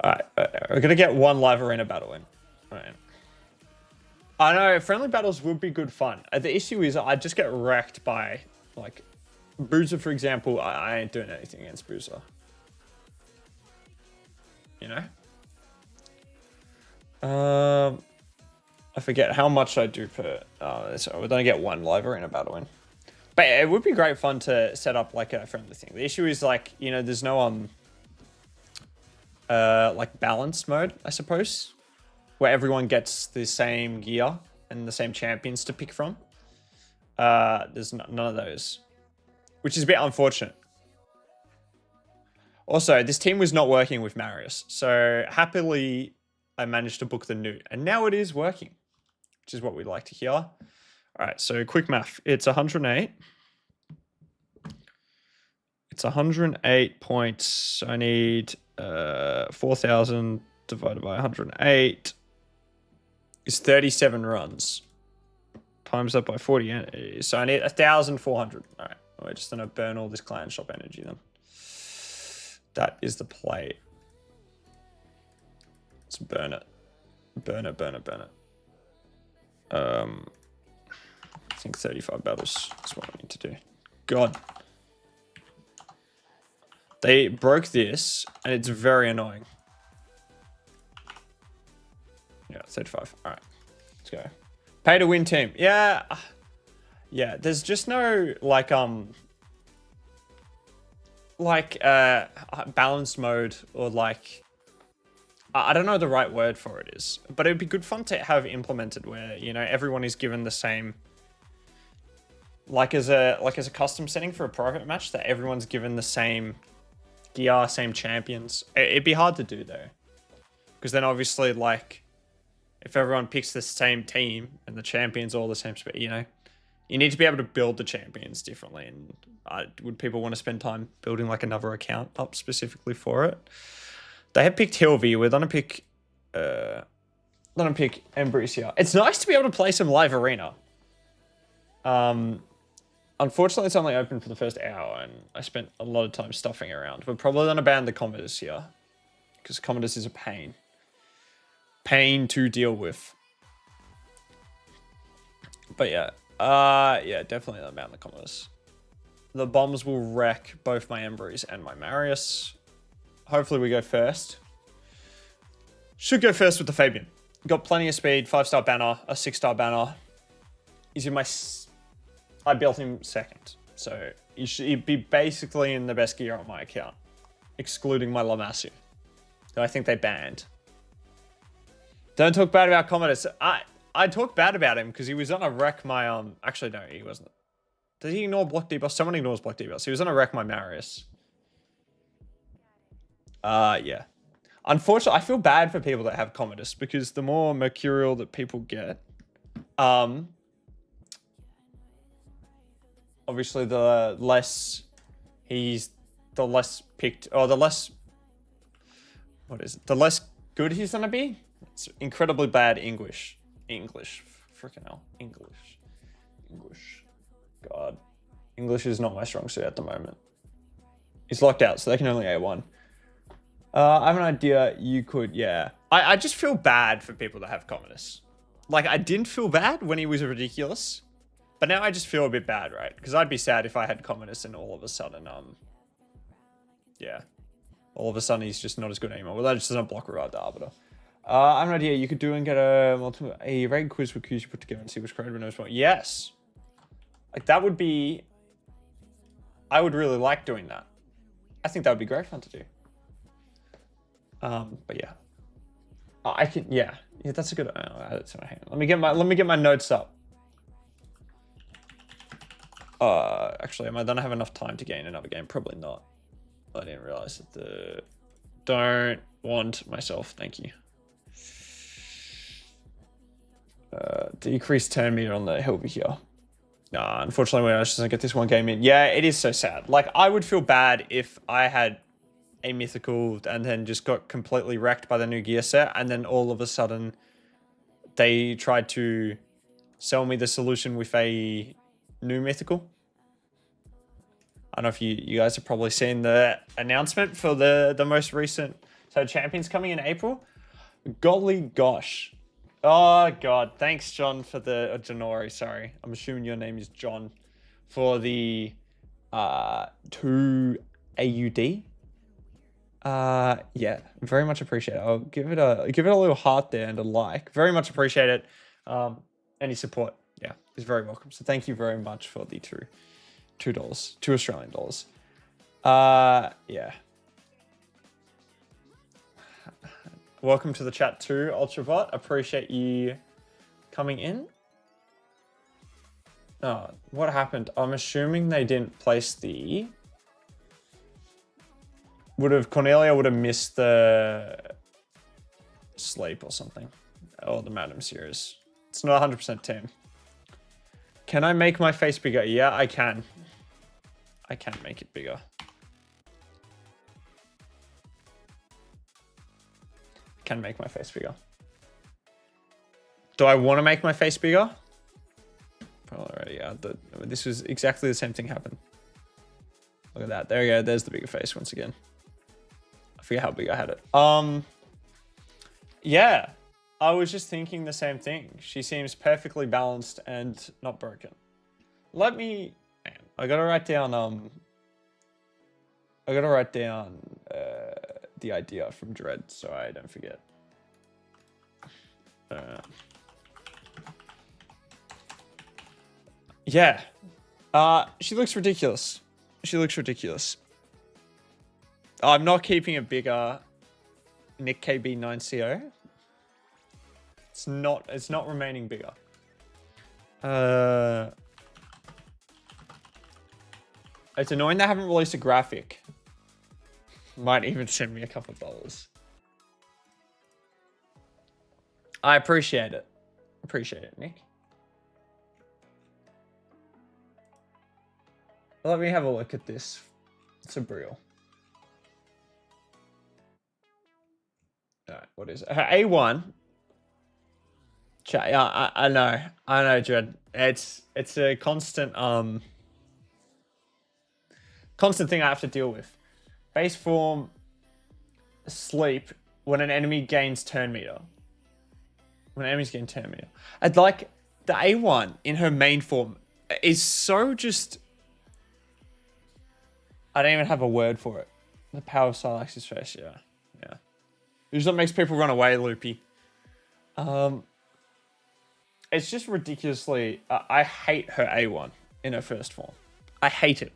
All right, we're gonna get 1 live arena battle in. All right. I know friendly battles would be good fun. The issue is I just get wrecked by like Boozer, for example. I ain't doing anything against Boozer. You know? I forget how much I do per. So we're gonna get 1 live arena battle in. But it would be great fun to set up like a friendly thing. The issue is like, you know, there's no like balanced mode, I suppose, where everyone gets the same gear and the same champions to pick from. There's none of those, which is a bit unfortunate. Also, this team was not working with Marius, so happily I managed to book the Newt, and now it is working, which is what we'd like to hear. All right, so quick math. It's 108. It's 108 points. I need 4,000 divided by 108 is 37 runs. Times that by 40. So I need 1,400. All right, we're just going to burn all this clan shop energy then. That is the play. Let's burn it. Burn it. I think 35 battles is what I need to do. God. They broke this, and it's very annoying. Yeah, 35. All right, let's go. Pay to win team. Yeah. There's just no balanced mode or like, I don't know the right word for it is, but it'd be good fun to have implemented where, you know, everyone is given the same like as a custom setting for a private match that everyone's given the same gear, same champions. It'd be hard to do though, because then obviously like if everyone picks the same team and the champions all the same speed, you know, you need to be able to build the champions differently. And would people want to spend time building like another account up specifically for it? They have picked Hilvi. We're gonna pick Embrace here. It's nice to be able to play some live arena. Unfortunately, it's only open for the first hour, and I spent a lot of time stuffing around. We're probably gonna ban the Commodus here, because Commodus is a pain to deal with. But yeah, yeah, definitely gonna ban the Commodus. The bombs will wreck both my Embrys and my Marius. Hopefully we go first. Should go first with the Fabian. Got plenty of speed, 5-star banner, a 6-star banner. He's in my... I built him second. So he'd be basically in the best gear on my account. Excluding my Lamassu, who I think they banned. Don't talk bad about Commodus. I talk bad about him because he was on a wreck my... Actually, no, he wasn't. Did he ignore block debuffs? Someone ignores block debuffs. He was on a wreck my Marius. Yeah. Unfortunately, I feel bad for people that have Commodus because the more Mercurial that people get, obviously the less the less picked, or the less, what is it? The less good he's gonna be. It's incredibly bad English. Freaking hell. English. God. English is not my strong suit at the moment. He's locked out, so they can only A1. I have an idea you could, yeah. I just feel bad for people that have Commodus. Like, I didn't feel bad when he was ridiculous, but now I just feel a bit bad, right? Because I'd be sad if I had Commodus and all of a sudden, yeah. All of a sudden he's just not as good anymore. Well, that just doesn't block Rod the Arbiter. I have an idea you could do and get a raid quiz with Qs you put together and see which crowd knows what. Yes. Like, that would be... I would really like doing that. I think that would be great fun to do. But yeah, I can, yeah, that's a good, I'll add it to my hand. Let me get my notes up. Actually, am I gonna have enough time to gain another game? Probably not. I didn't realize that don't want myself, thank you. Decrease turn meter on the Hilvi here. Nah, unfortunately, I just don't get this one game in. Yeah, it is so sad. Like, I would feel bad if I had a mythical and then just got completely wrecked by the new gear set, and then all of a sudden they tried to sell me the solution with a new mythical. I don't know if you guys have probably seen the announcement for the most recent champions coming in April. Golly gosh. Oh god, thanks John for the Janori, sorry. I'm assuming your name is John, for the 2 AUD. Yeah, very much appreciate it. I'll give it a little heart there and a like. Very much appreciate it. Any support, yeah, is very welcome. So thank you very much for the $2 Australian dollars. Yeah. Welcome to the chat too, Ultrabot. Appreciate you coming in. Oh, what happened? I'm assuming they didn't place the... Cornelia would have missed the sleep or something. Oh, the Madam Series. It's not 100% team. Can I make my face bigger? Yeah, I can. I can make it bigger. I can make my face bigger. Do I want to make my face bigger? Already, yeah. This was exactly the same thing happened. Look at that. There we go. There's the bigger face once again. I forget how big I had it. Yeah, I was just thinking the same thing. She seems perfectly balanced and not broken. Let me, man, I gotta write down the idea from Dread so I don't forget. Yeah, she looks ridiculous. She looks ridiculous. I'm not keeping it bigger. Nick KB 9CO. It's not remaining bigger. It's annoying they haven't released a graphic. Might even send me a couple of dollars. I appreciate it. Appreciate it, Nick. Let me have a look at this. It's a real. Alright, what is it? Her A1. Yeah, I know, Jed. It's a constant constant thing I have to deal with. Base form, sleep when an enemy gains turn meter. When enemies gain turn meter. I'd like the A1 in her main form is so just. I don't even have a word for it. The power of Phsylax's face, yeah. It's what makes people run away, Loopy. It's just ridiculously. I hate her A1 in her first form. I hate it.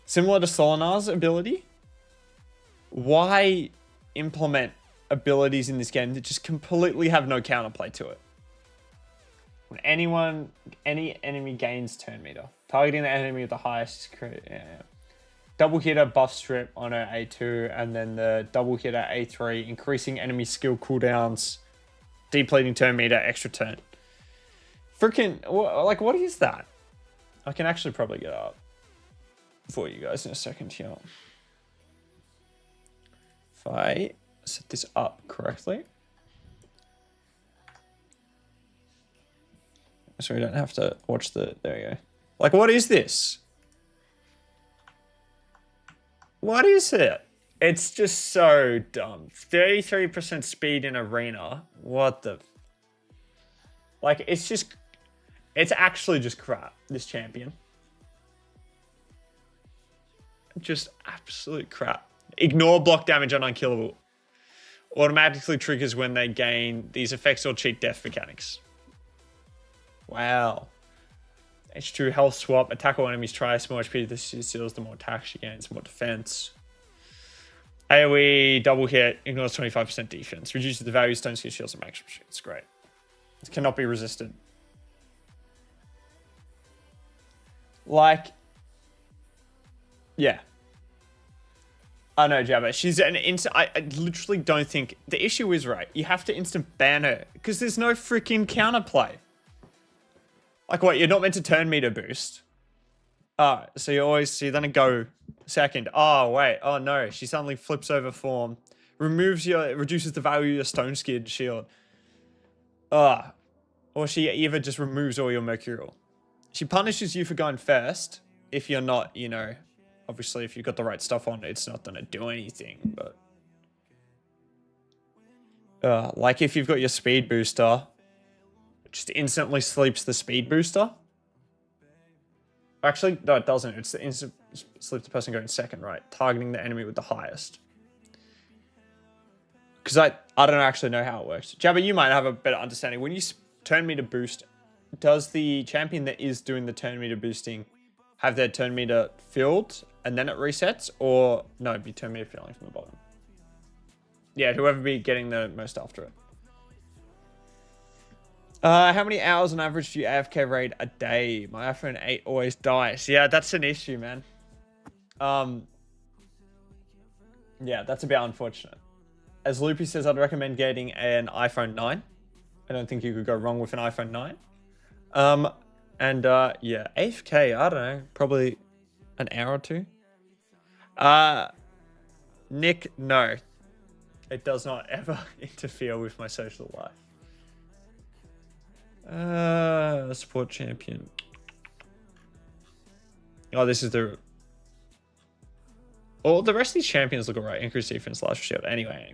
Similar to Solinar's ability. Why implement abilities in this game that just completely have no counterplay to it? When any enemy gains turn meter, targeting the enemy with the highest crit. Yeah. Double hitter buff strip on her A2, and then the double hitter A3, increasing enemy skill cooldowns, depleting turn meter, extra turn. Freaking, like, what is that? I can actually probably get up for you guys in a second here. If I set this up correctly. So we don't have to watch the, there we go. Like, what is this? What is it? It's just so dumb. 33% speed in arena. What the? Like, it's actually just crap, this champion. Just absolute crap. Ignore block damage on unkillable. Automatically triggers when they gain these effects or cheat death mechanics. Wow. H2 health swap. Attack all enemies twice. More HP this deals, the more attack she gains, more defense. AoE double hit. Ignores 25% defense. Reduces the value of stone skill shields and maximum shield. It's great. It cannot be resisted. Like, yeah. I know, Jabba. She's an instant. I literally don't think the issue is right. You have to instant ban her because there's no freaking counterplay. Like, what? You're not meant to turn meter boost. So you then go second. Oh wait. Oh no. She suddenly flips over form, reduces the value of your stone skid shield. Or she either just removes all your mercurial. She punishes you for going first if you're not, you know. Obviously, if you've got the right stuff on, it's not going to do anything, but... like if you've got your speed booster, it just instantly sleeps the speed booster. Actually, no, it doesn't. It's the instant sleep the person going second, right? Targeting the enemy with the highest. Because I don't actually know how it works. Jabba, you might have a better understanding. When you turn meter boost, does the champion that is doing the turn meter boosting have their turn meter filled and then it resets, or no, it'd be turn meter filling from the bottom? Yeah, whoever be getting the most after it. How many hours on average do you AFK raid a day? My iPhone 8 always dies. Yeah, that's an issue, man. Yeah, that's a bit unfortunate. As Loopy says, I'd recommend getting an iPhone 9. I don't think you could go wrong with an iPhone 9. Yeah, AFK, I don't know, probably an hour or two. Nick, no. It does not ever interfere with my social life. Support champion. Oh, this is the... Oh, the rest of these champions look alright. Increased defense, larger shield. Anyway.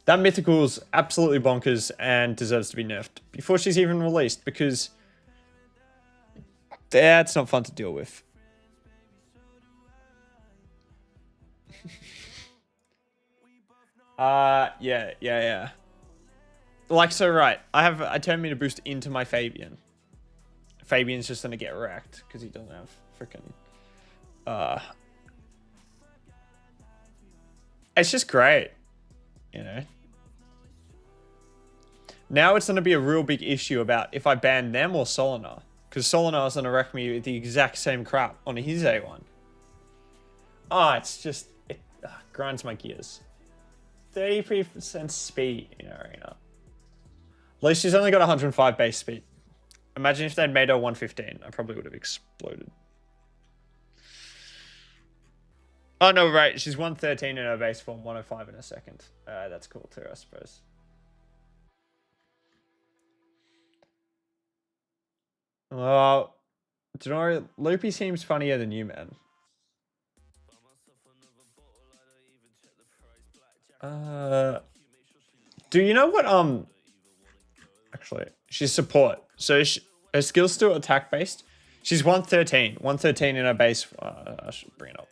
That mythical's absolutely bonkers and deserves to be nerfed before she's even released, because that's not fun to deal with. Yeah. Like, so right, I turn meter boost into my Fabian. Fabian's just gonna get wrecked because he doesn't have freaking it's just great, you know. Now it's gonna be a real big issue about if I ban them or Solinar, because Solinar's gonna wreck me with the exact same crap on his A1. Oh, it's just, it grinds my gears. 33% speed in Arena. At least she's only got 105 base speed. Imagine if they'd made her 115. I probably would have exploded. Oh, no, right. She's 113 in her base form, 105 in a second. That's cool too, I suppose. Well, do you know, Loopy seems funnier than you, man. Do you know what, actually, she's support. So her skill's still attack based. She's 113. 113 in her base. I should bring it up.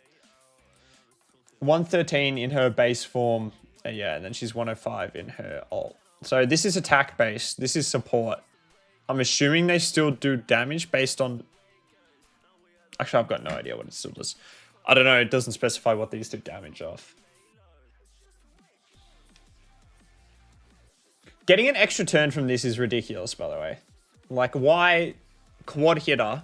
113 in her base form. Yeah, and then she's 105 in her ult. So this is attack based. This is support. I'm assuming they still do damage based on... Actually, I've got no idea what it still does. I don't know. It doesn't specify what these do damage off. Getting an extra turn from this is ridiculous, by the way. Like, why quad hitter?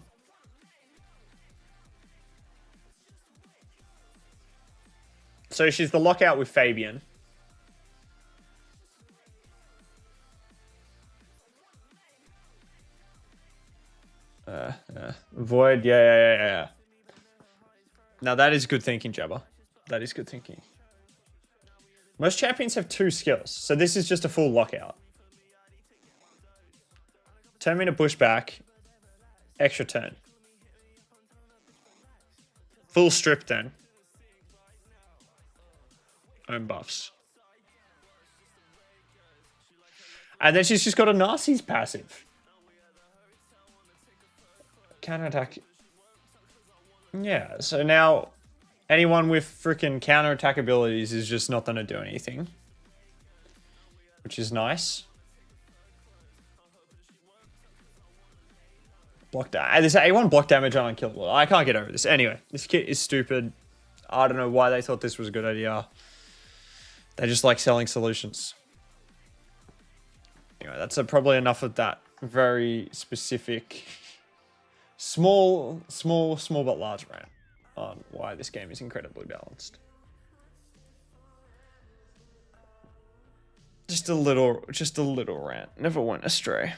So she's the lockout with Fabian. Void, yeah. Now that is good thinking, Jabba. That is good thinking. Most champions have 2 skills, so this is just a full lockout. Turn me to pushback. Extra turn. Full strip then. Own buffs. And then she's just got a Narcis's passive. Counterattack. Yeah, so now anyone with freaking counterattack abilities is just not going to do anything. Which is nice. Block damage. This A1 block damage on unkillable. I can't get over this. Anyway, this kit is stupid. I don't know why they thought this was a good idea. They just like selling solutions. Anyway, that's probably enough of that very specific, small but large rant on why this game is incredibly balanced. Just a little rant. Never went astray.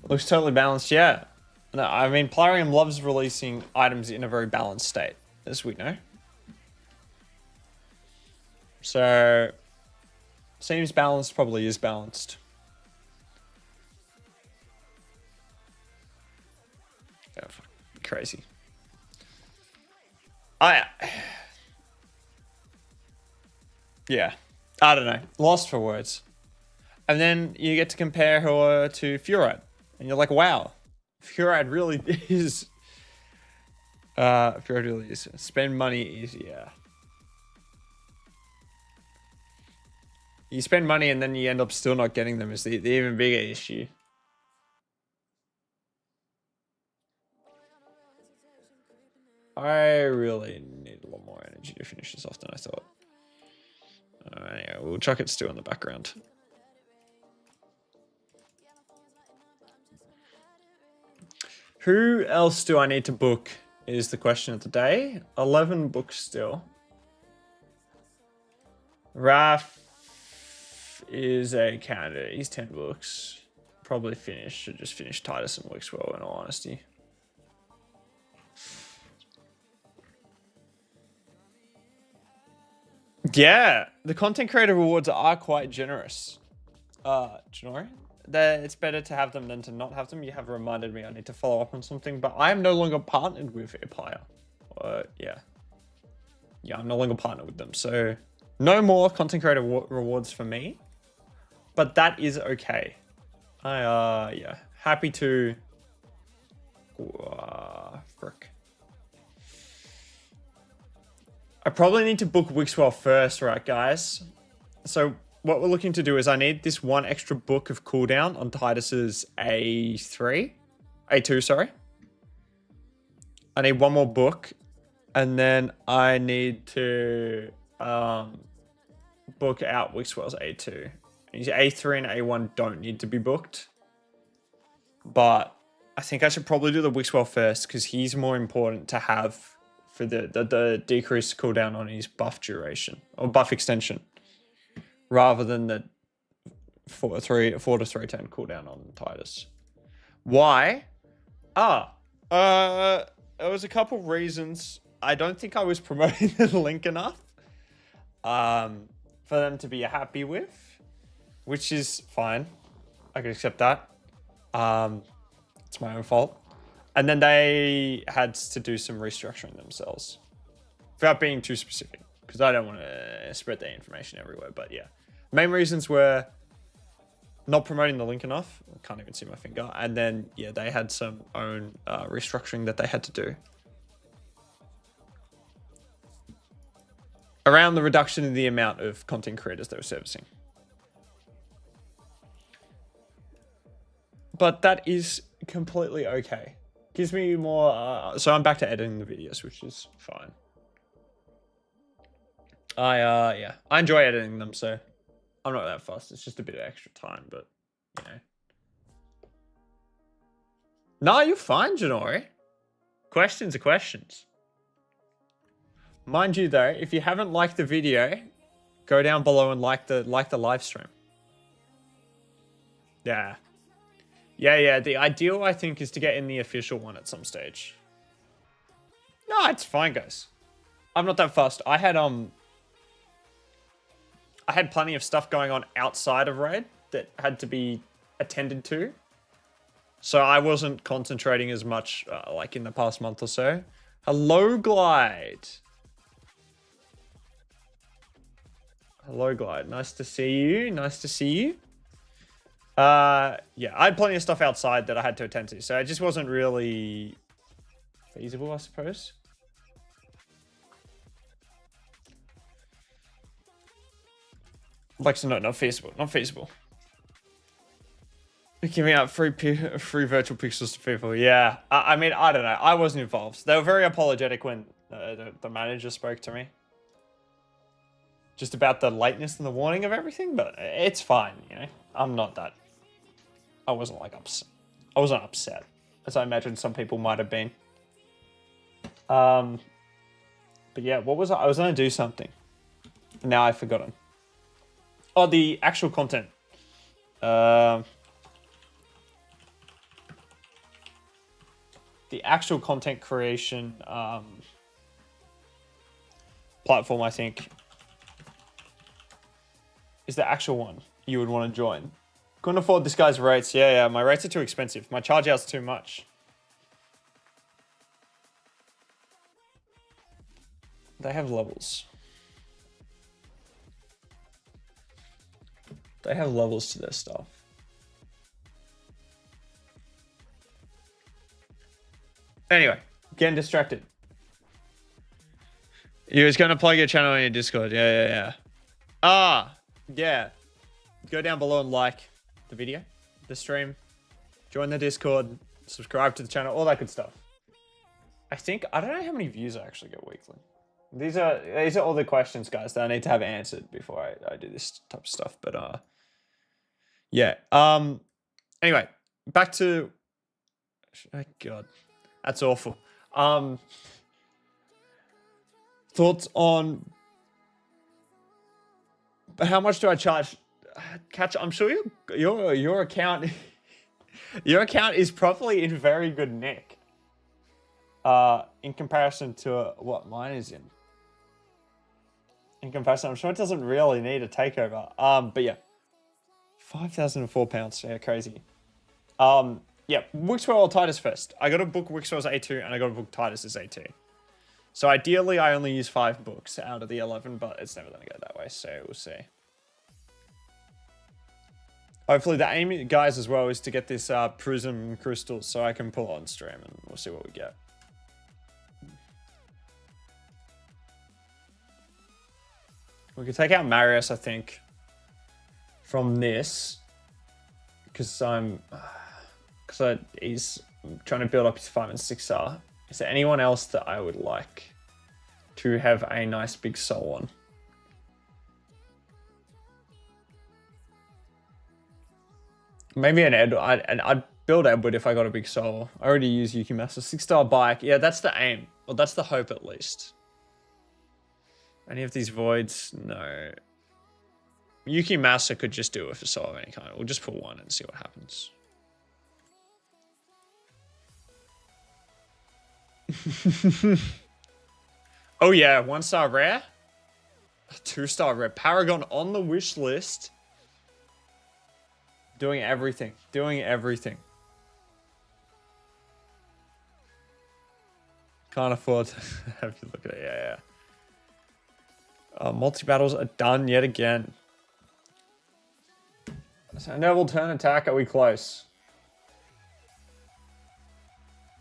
Looks totally balanced, yeah. No, I mean, Plarium loves releasing items in a very balanced state, as we know. So, seems balanced, probably is balanced. Oh, crazy. Yeah, I don't know. Lost for words. And then you get to compare her to Furide. And you're like, wow, Furide really is. Furide really is. Spend money is, yeah. You spend money and then you end up still not getting them is the even bigger issue. I really need a lot more energy to finish this off than I thought. Anyway, we'll chuck it still in the background. Who else do I need to book is the question of the day. 11 books still. Raph is a candidate. He's 10 books. Probably finish. Should just finish Titus and Wixwell in all honesty. Yeah, the content creator rewards are quite generous. Janori? It's better to have them than to not have them. You have reminded me I need to follow up on something, but I am no longer partnered with Empire. Yeah, I'm no longer partnered with them. So no more content creator rewards for me, but that is okay. Yeah, happy to. Frick. I probably need to book Wixwell first, right, guys? So what we're looking to do is I need this one extra book of cooldown on Titus's A2, sorry. I need one more book And then I need to book out Wixwell's A2. His A3 and A1 don't need to be booked. But I think I should probably do the Wixwell first because he's more important to have for the decreased cooldown on his buff duration or buff extension rather than the 4 to 310 cooldown on Titus. Why? There was a couple reasons. I don't think I was promoting the link enough for them to be happy with, which is fine. I can accept that. It's my own fault. And then they had to do some restructuring themselves without being too specific because I don't want to spread their information everywhere. But yeah, main reasons were not promoting the link enough. I can't even see my finger. And then, yeah, they had some own restructuring that they had to do around the reduction in the amount of content creators they were servicing. But that is completely okay. Gives me more... so I'm back to editing the videos, which is fine. Yeah, I enjoy editing them, so I'm not that fussed. It's just a bit of extra time, but, you know. No, you're fine, Janori. Questions are questions. Mind you, though, if you haven't liked the video, go down below and like the live stream. Yeah. Yeah. The ideal, I think, is to get in the official one at some stage. No, it's fine, guys. I'm not that fussed. I had plenty of stuff going on outside of Raid that had to be attended to. So I wasn't concentrating as much like in the past month or so. Hello, Glide. Hello, Glide. Nice to see you. Nice to see you. Yeah, I had plenty of stuff outside that I had to attend to. So it just wasn't really feasible, I suppose. Like, so no, not feasible. Not feasible. Giving out free virtual pixels to people. Yeah, I mean, I don't know. I wasn't involved. They were very apologetic when the manager spoke to me. Just about the lateness and the warning of everything, but it's fine, you know. I'm not that. I wasn't like upset. I wasn't upset, as I imagine some people might have been. But yeah, what was I was gonna do something. Now I've forgotten. Oh, the actual content. The actual content creation platform, I think, is the actual one you would want to join. Couldn't afford this guy's rates. Yeah, my rates are too expensive. My charge out's too much. They have levels. They have levels to their stuff. Anyway, getting distracted. You was gonna plug your channel on your Discord. Yeah. Yeah. Go down below and like the video, the stream, join the Discord, subscribe to the channel, all that good stuff. I don't know how many views I actually get weekly. These are all the questions, guys, that I need to have answered before I do this type of stuff. But yeah. Anyway, back to. Oh God, that's awful. Thoughts on how much do I charge? Catch, I'm sure your account your account is probably in very good nick. In comparison to what mine is in. In comparison, I'm sure it doesn't really need a takeover. But yeah, £5,004. Yeah, crazy. Yeah, Wixwell or Titus first. I got to book Wixwell's A2 and I got to book Titus's A2. So ideally, I only use 5 books out of the 11, but it's never going to go that way. So we'll see. Hopefully, the aim, guys, as well, is to get this Prism crystal so I can pull on stream and we'll see what we get. We can take out Marius, I think, from this, because he's trying to build up his 5 and 6R. Is there anyone else that I would like? to have a nice big soul on. Maybe an Ed. I'd build Edward if I got a big soul. I already use Yuki Master. 6-star bike. Yeah, that's the aim. Well, that's the hope at least. Any of these voids? No. Yuki Master could just do it for soul of any kind. We'll just put one and see what happens. Oh yeah, 1-star rare. 2-star rare. Paragon on the wish list. Doing everything. Doing everything. Can't afford to have you look at it. Yeah, yeah. Multi-battles are done yet again. So Neville turn attack. Are we close?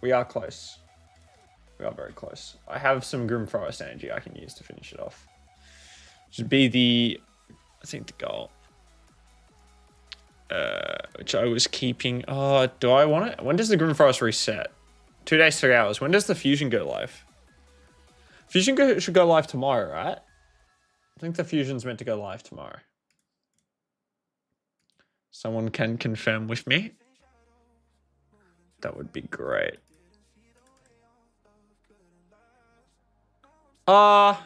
We are close. We are very close. I have some Grim Forest energy I can use to finish it off. Should be the, I think the goal. Which I was keeping. Oh, do I want it? When does the Grim Forest reset? 2 days, 3 hours. When does the fusion go live? Fusion should go live tomorrow, right? I think the fusion's meant to go live tomorrow. Someone can confirm with me. That would be great. Are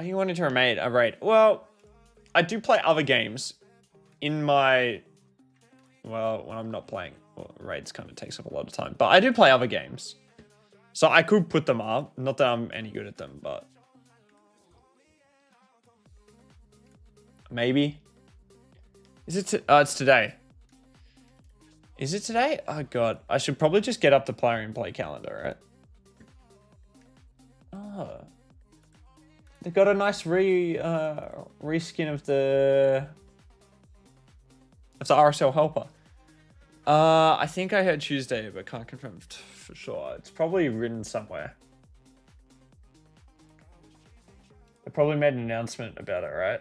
you wanting to remain a raid? Well, I do play other games in my, well, when I'm not playing. Well, raids kind of takes up a lot of time, but I do play other games. So I could put them up. Not that I'm any good at them, but maybe. Is it? It's today. Is it today? Oh god, I should probably just get up the player and play calendar, right? Oh, they got a nice reskin of the RSL helper. I think I heard Tuesday, but can't confirm for sure. It's probably written somewhere. They probably made an announcement about it, right?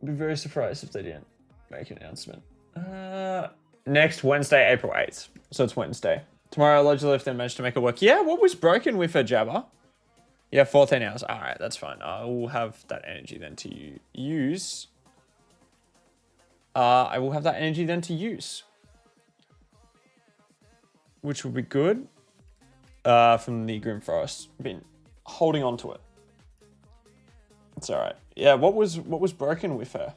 I'd be very surprised if they didn't make an announcement. Next Wednesday, April 8th. So it's Wednesday. Tomorrow, allegedly, if they managed to make it work. Yeah, what was broken with a Jabba? Yeah, 14 hours. All right, that's fine. I will have that energy then to use. I will have that energy then to use. Which will be good. From the Grim Forest. Been holding on to it. It's all right. Yeah, what was broken with her?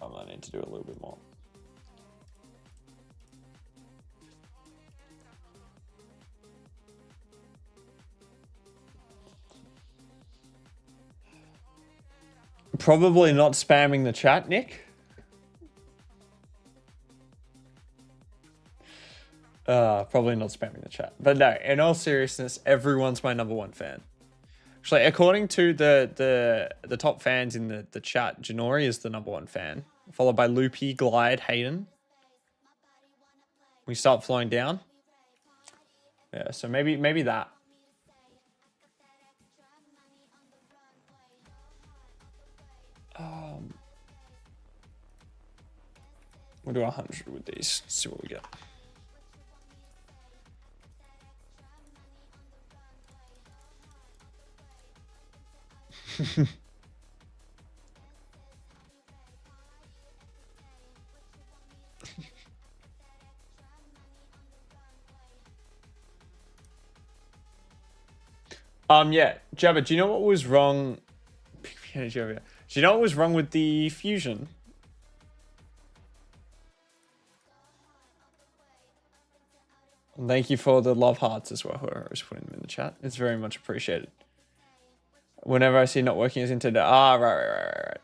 I might need to do a little bit more. Probably not spamming the chat, Nick. Probably not spamming the chat. But no, in all seriousness, everyone's my #1 fan. Actually, according to the top fans in the chat, Janori is the #1 fan, followed by Loopy, Glide, Hayden. We start flowing down. Yeah, so maybe that. We'll do 100 with these. Let's see what we get. Yeah, Jabba, do you know what was wrong? Do you know what was wrong with the fusion? And thank you for the love hearts as well, whoever was putting them in the chat. It's very much appreciated. Whenever I see not working as intended. Ah, right.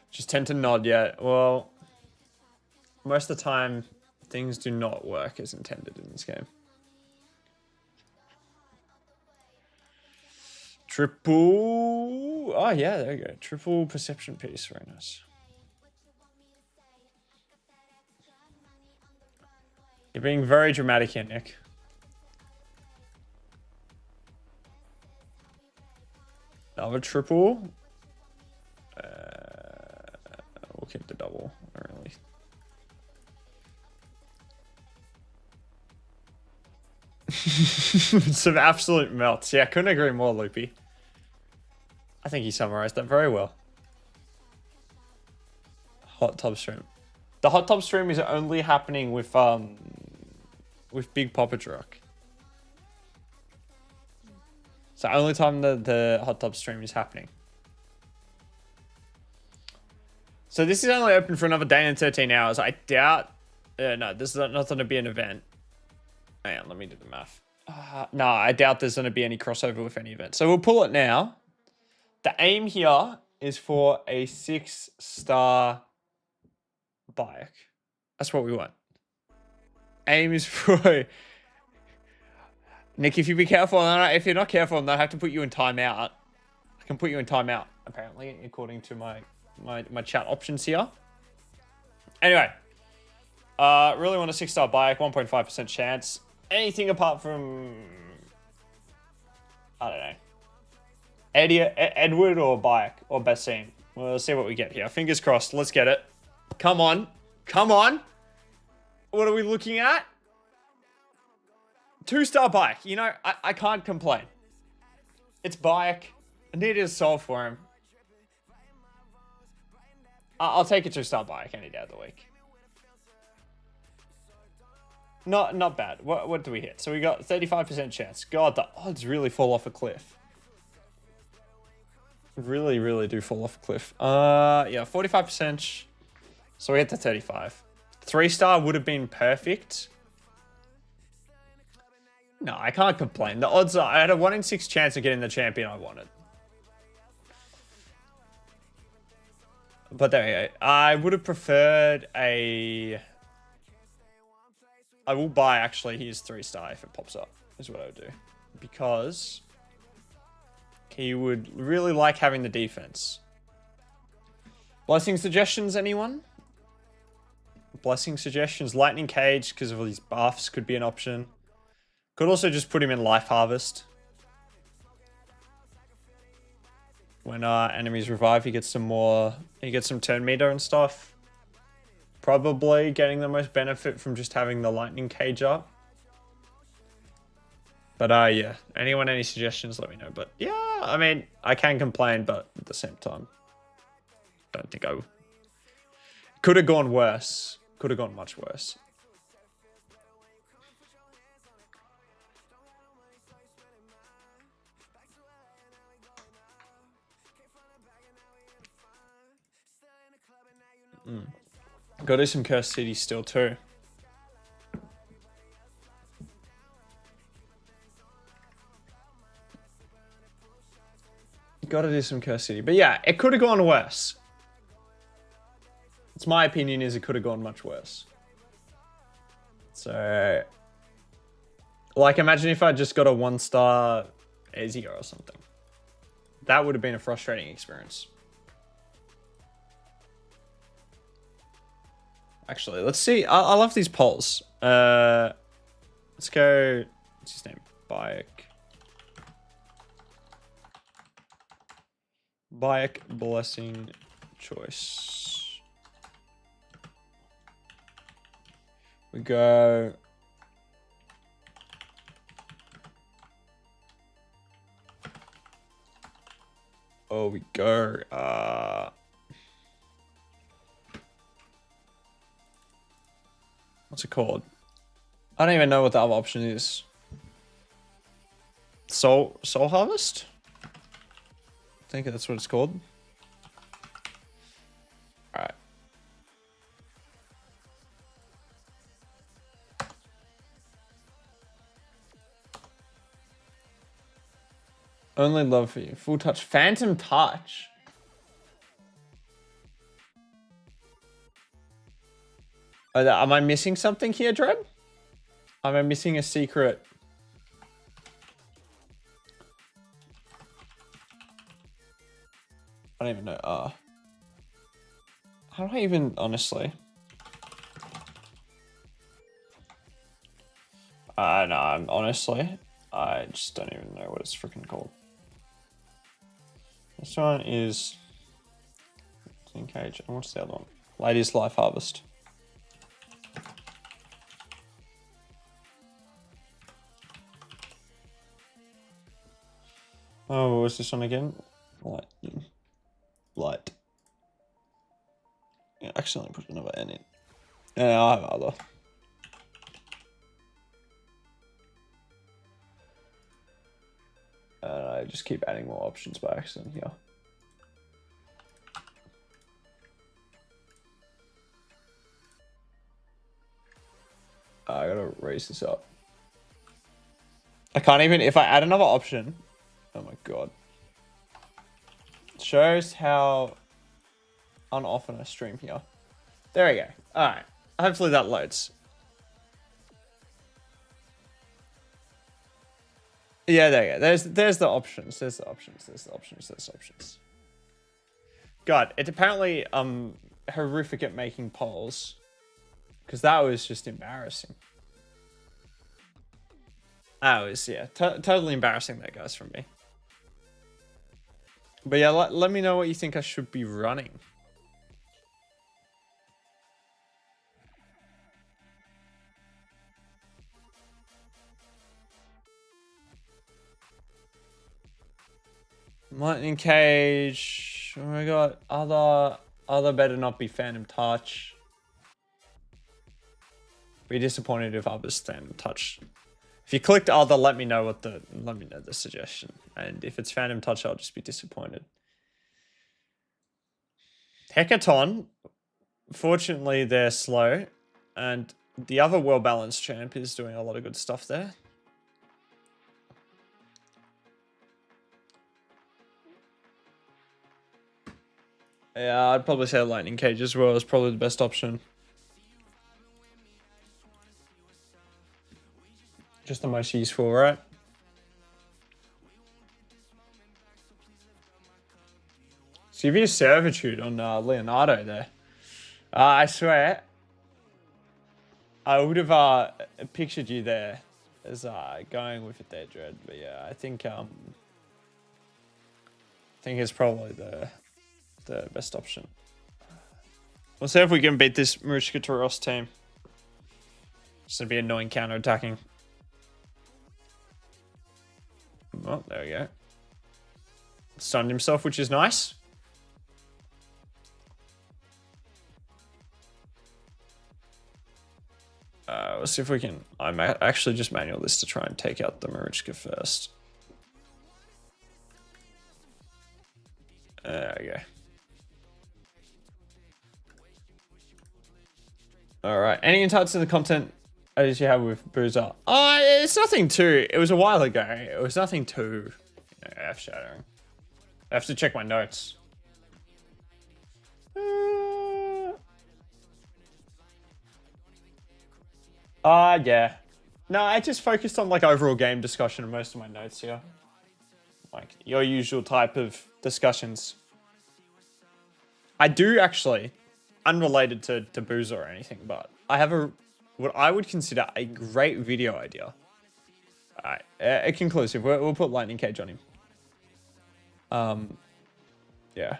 Just tend to nod, yeah. Well, most of the time, things do not work as intended in this game. Triple... Oh, yeah, there you go. Triple perception piece. Very nice. You're being very dramatic here, Nick. another triple. We'll keep the double. Not really. Some absolute melts. Yeah, couldn't agree more, Loopy. I think he summarized that very well. Hot tub stream. The hot tub stream is only happening with Big Papa Truck. So only time the hot tub stream is happening. So this is only open for another day and 13 hours. I doubt... no, this is not going to be an event. Hang on, let me do the math. No, I doubt there's going to be any crossover with any event. So we'll pull it now. The aim here is for a 6-star bayek. That's what we want. Aim is for... Nick, if you be careful, if you're not careful, I'm going to have to put you in timeout. I can put you in timeout, apparently, according to my chat options here. Anyway. Really want a 6-star bayek, 1.5% chance. Anything apart from... I don't know. Edward or bayek or Basim. Well, let's see what we get here. Fingers crossed. Let's get it. Come on. Come on. What are we looking at? 2-star bayek. You know, I can't complain. It's bayek. I needed a soul for him. I'll take a 2-star bayek any day of the week. Not bad. What do we hit? So we got 35% chance. God, the odds really fall off a cliff. Really, really do fall off a cliff. Yeah, 45%. So we hit to 35. 3-star would have been perfect. No, I can't complain. The odds are, I had a 1 in 6 chance of getting the champion I wanted. But there we go. I would have preferred a... I will buy, actually, his 3-star if it pops up, is what I would do. Because he would really like having the defense. Blessing suggestions, anyone? Blessing suggestions. Lightning Cage, because of all these buffs, could be an option. Could also just put him in Life Harvest. When enemies revive, he gets some more... He gets some turn meter and stuff. Probably getting the most benefit from just having the Lightning Cage up. But yeah, anyone, any suggestions, let me know. But yeah, I mean, I can complain, but at the same time, don't think I... Could have gone worse. Could have gone much worse. Got to do some Cursed City still too. Got to do some Cursed City. But yeah, it could have gone worse. It's my opinion is it could have gone much worse. So, like, imagine if I just got a 1-star Ezio or something. That would have been a frustrating experience. Actually, let's see. I love these polls. Let's go. What's his name? Bayek. Bayek blessing choice. We go. Oh, we go. What's it called? I don't even know what the other option is. Soul Harvest? I think that's what it's called. Alright. Only love for you. Full touch. Phantom touch. Am I missing something here, Dread? Am I missing a secret? I don't even know. How do I even, honestly? No, honestly, I just don't even know what it's freaking called. This one is in cage. And what's the other one? Ladies Life Harvest. Oh, what was this one again? Lightning. Light. Yeah, accidentally put another N in. Yeah, I'll have other. I just keep adding more options by accident here. I gotta raise this up. I can't even, if I add another option, oh my god. It shows how unoften I stream here. There we go. Alright. Hopefully that loads. Yeah, there you go. There's the options. There's the options. There's the options. There's the options. God, it's apparently horrific at making polls. Because that was just embarrassing. That was, yeah, totally embarrassing that, guys, from me. But yeah, let me know what you think I should be running. Lightning Cage. Oh my god. Other better not be Phantom Touch. Be disappointed if others Phantom Touch. If you clicked other, let me know the suggestion. And if it's Phantom Touch, I'll just be disappointed. Hecaton. Fortunately, they're slow. And the other well-balanced champ is doing a lot of good stuff there. Yeah, I'd probably say Lightning Cage as well is probably the best option. Just the most useful, right? Severe Servitude on Leonardo there. I swear, I would have pictured you there as going with it there, Dread. But yeah, I think it's probably the best option. We'll see if we can beat this Marushka Taros team. It's gonna be annoying counter-attacking. Oh, there we go. Stunned himself, which is nice. Let's see if we can... I might actually just manual this to try and take out the Marushka first. There we go. Alright, any insights in the content as you have with Boozer? It's nothing too... It was a while ago. It was nothing too... F-shattering. I have to check my notes. Yeah. No, I just focused on like overall game discussion in most of my notes here. Like your usual type of discussions. I do actually, unrelated to Boozer or anything, but I have what I would consider a great video idea. Alright, a conclusive. We'll put Lightning Cage on him. Yeah.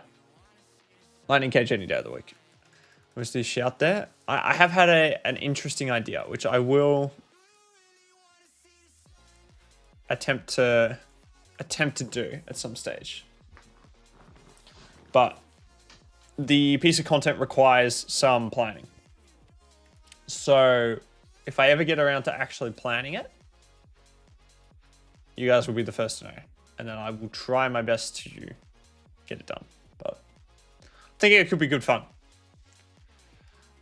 Lightning Cage any day of the week. Was this shout there? I have had an interesting idea, which I will attempt to do at some stage. But the piece of content requires some planning. So if I ever get around to actually planning it, you guys will be the first to know. And then I will try my best to get it done. But I think it could be good fun.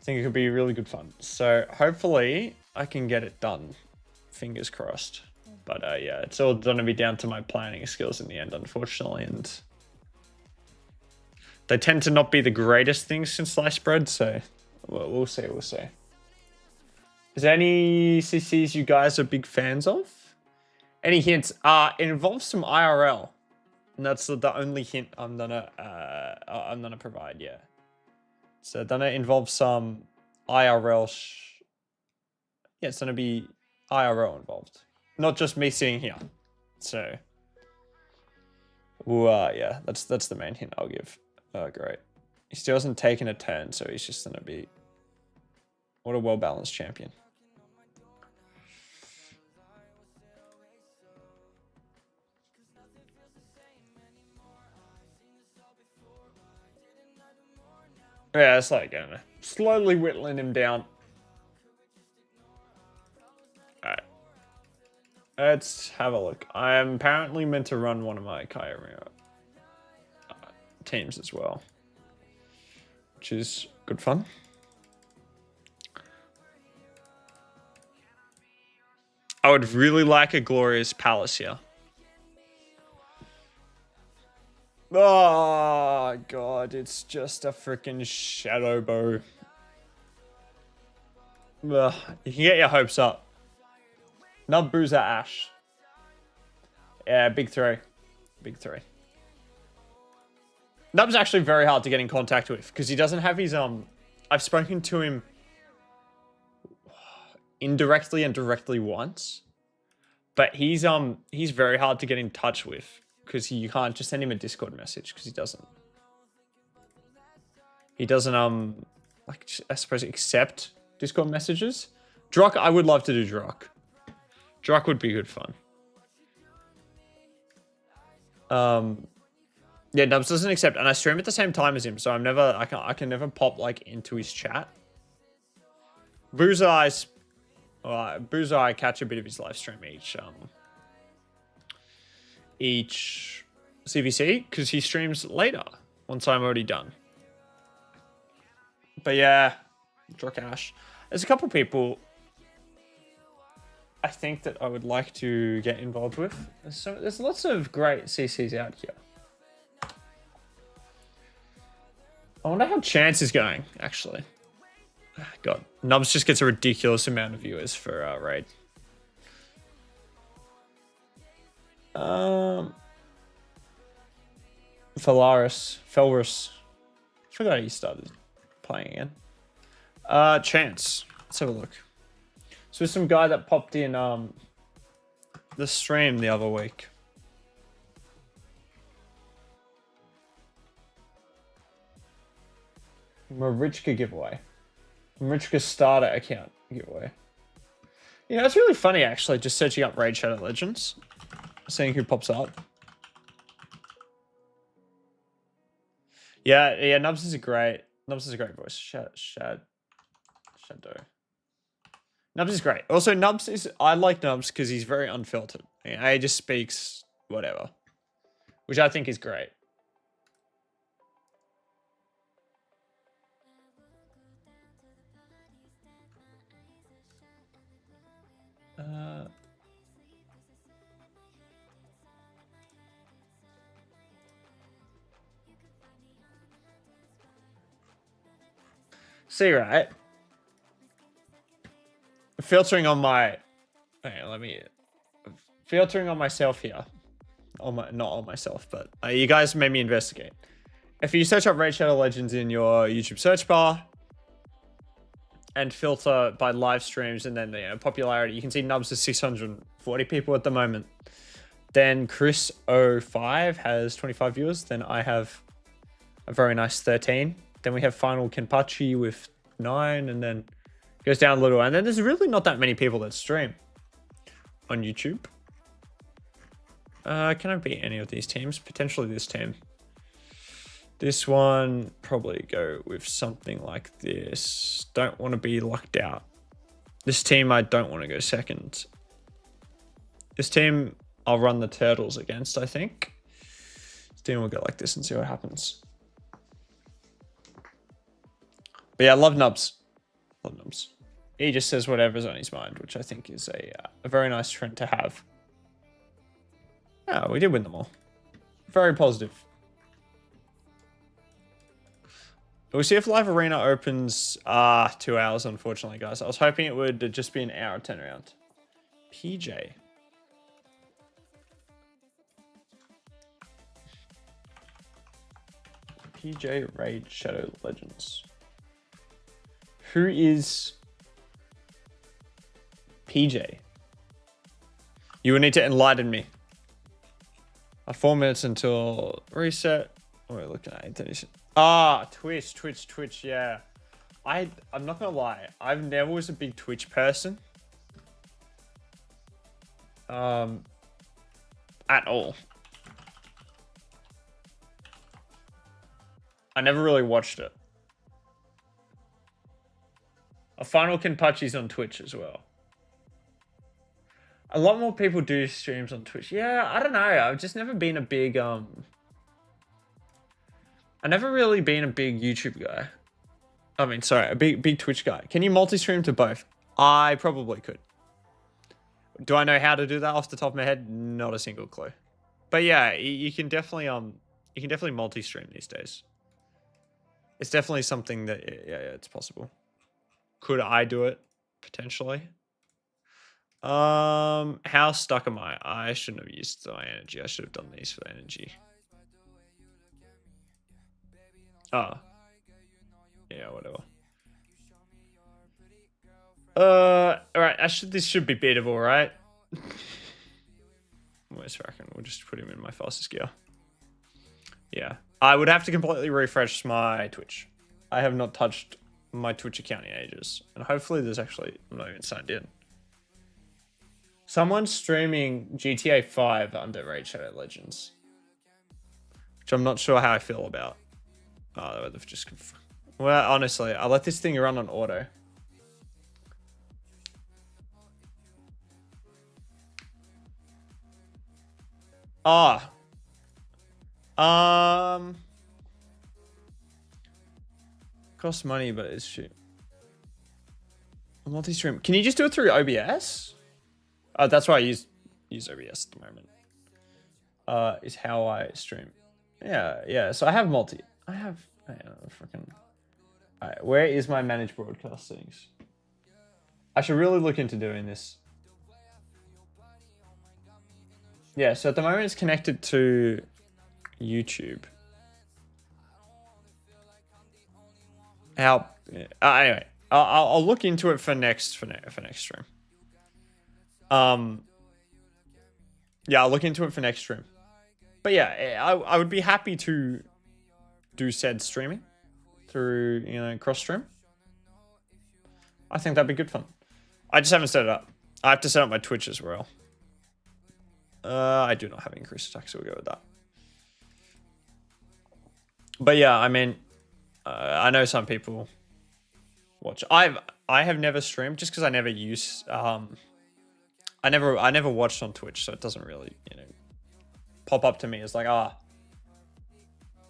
I think it could be really good fun. So hopefully I can get it done. Fingers crossed. But yeah, it's all going to be down to my planning skills in the end, unfortunately. And they tend to not be the greatest things since sliced bread. So we'll see. We'll see. Is there any CCs you guys are big fans of? Any hints? It involves some IRL. And that's the only hint I'm gonna provide, yeah. So then it involves some IRL. Yeah, it's gonna be IRL involved, not just me sitting here. So Ooh, yeah, that's the main hint I'll give. Oh, great. He still hasn't taken a turn, so he's just gonna be... What a well-balanced champion. Yeah, it's like slowly whittling him down. Alright. Let's have a look. I am apparently meant to run one of my Kyomia teams as well, which is good fun. I would really like a Glorious Palace here. Oh, God, it's just a freaking Shadow Bow. Ugh, you can get your hopes up. Nub Boozer Ash. Yeah, big three. Big three. Nub's actually very hard to get in contact with because he doesn't have his I've spoken to him indirectly and directly once, but he's very hard to get in touch with because you can't just send him a Discord message because he doesn't like, I suppose, accept Discord messages. Drock, I would love to do Drock. Drock would be good fun. Yeah, Nubs doesn't accept, and I stream at the same time as him, so I can never pop like into his chat. Boozer, I catch a bit of his live stream each CvC because he streams later once I'm already done. But yeah, Drakash. There's a couple people I think that I would like to get involved with. There's lots of great CCs out here. I wonder how Chance is going, actually. God, Nubs just gets a ridiculous amount of viewers for Raid. Felrus. I forgot he started playing again. Chance. Let's have a look. So some guy that popped in the stream the other week. Marichka giveaway. Marichka starter account giveaway. You know, it's really funny actually, just searching up Raid Shadow Legends, seeing who pops up. Yeah, Nubs is a great voice. Shadow. Nubs is great. Also, I like Nubs because he's very unfiltered. He just speaks whatever, which I think is great. See, right? Filtering on my... Filtering on myself here. Not on myself, but you guys made me investigate. If you search up Raid Shadow Legends in your YouTube search bar and filter by live streams and then the popularity, you can see Nubs is 640 people at the moment. Then Chris05 has 25 viewers. Then I have a very nice 13. Then we have Final Kenpachi with 9, and then it goes down a little. And then there's really not that many people that stream on YouTube. Can I beat any of these teams? Potentially this team. This one, probably go with something like this. Don't want to be locked out. This team, I don't want to go second. This team, I'll run the Turtles against, I think. This team will go like this and see what happens. But yeah, I love Nubs. Love Nubs. He just says whatever's on his mind, which I think is a very nice trend to have. Oh, we did win them all. Very positive. We'll see if Live Arena opens 2 hours, unfortunately, guys. I was hoping it would just be an hour turnaround. PJ. PJ Raid Shadow Legends. Who is PJ? You will need to enlighten me. 4 minutes until reset. We're looking at 8:30. Ah, Twitch, yeah. I'm not gonna lie, I've never was a big Twitch person. At all. I never really watched it. A Final Kenpachi's on Twitch as well. A lot more people do streams on Twitch. Yeah, I don't know. I've just never been a big I've never really been a big YouTube guy. I mean, sorry, a big Twitch guy. Can you multi-stream to both? I probably could. Do I know how to do that off the top of my head? Not a single clue. But yeah, you can definitely multi-stream these days. It's definitely something that yeah, it's possible. Could I do it? Potentially. How stuck am I? I shouldn't have used my energy. I should have done these for the energy. Oh. Yeah, whatever. Alright, this should be beatable, right? Where's Rackin? We'll just put him in my fastest gear. Yeah. I would have to completely refresh my Twitch. I have not touched my Twitch account in ages. And hopefully there's actually... I'm not even signed in. Someone's streaming GTA 5 under Raid Shadow Legends. Which I'm not sure how I feel about. Oh, they've just... Well, honestly, I let this thing run on auto. Ah. Costs money, but it's shit. Multi-stream. Can you just do it through OBS? Oh, that's why I use OBS at the moment. Is how I stream. Yeah. So I have multi. I don't know, freaking. Alright, where is my manage broadcast settings? I should really look into doing this. Yeah, so at the moment it's connected to YouTube. Anyway, I'll look into it for next stream. Yeah, I'll look into it for next stream. But yeah, I would be happy to do said streaming through, cross stream. I think that'd be good fun. I just haven't set it up. I have to set up my Twitch as well. I do not have increased attack, so we'll go with that. But yeah, I mean, I know some people watch. I have never streamed just because I never use. I never watched on Twitch, so it doesn't really pop up to me as like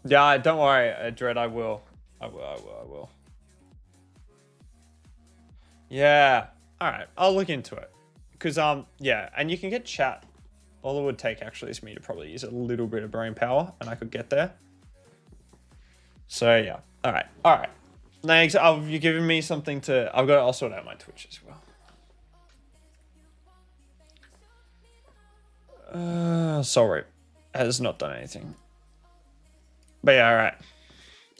Yeah, don't worry, Dread. I will. Yeah. All right. I'll look into it. Because yeah, and you can get chat. All it would take actually is me to probably use a little bit of brain power, and I could get there. So yeah. All right. Thanks. You've given me something to. I'll sort out my Twitch as well. Sorry, has not done anything. But yeah,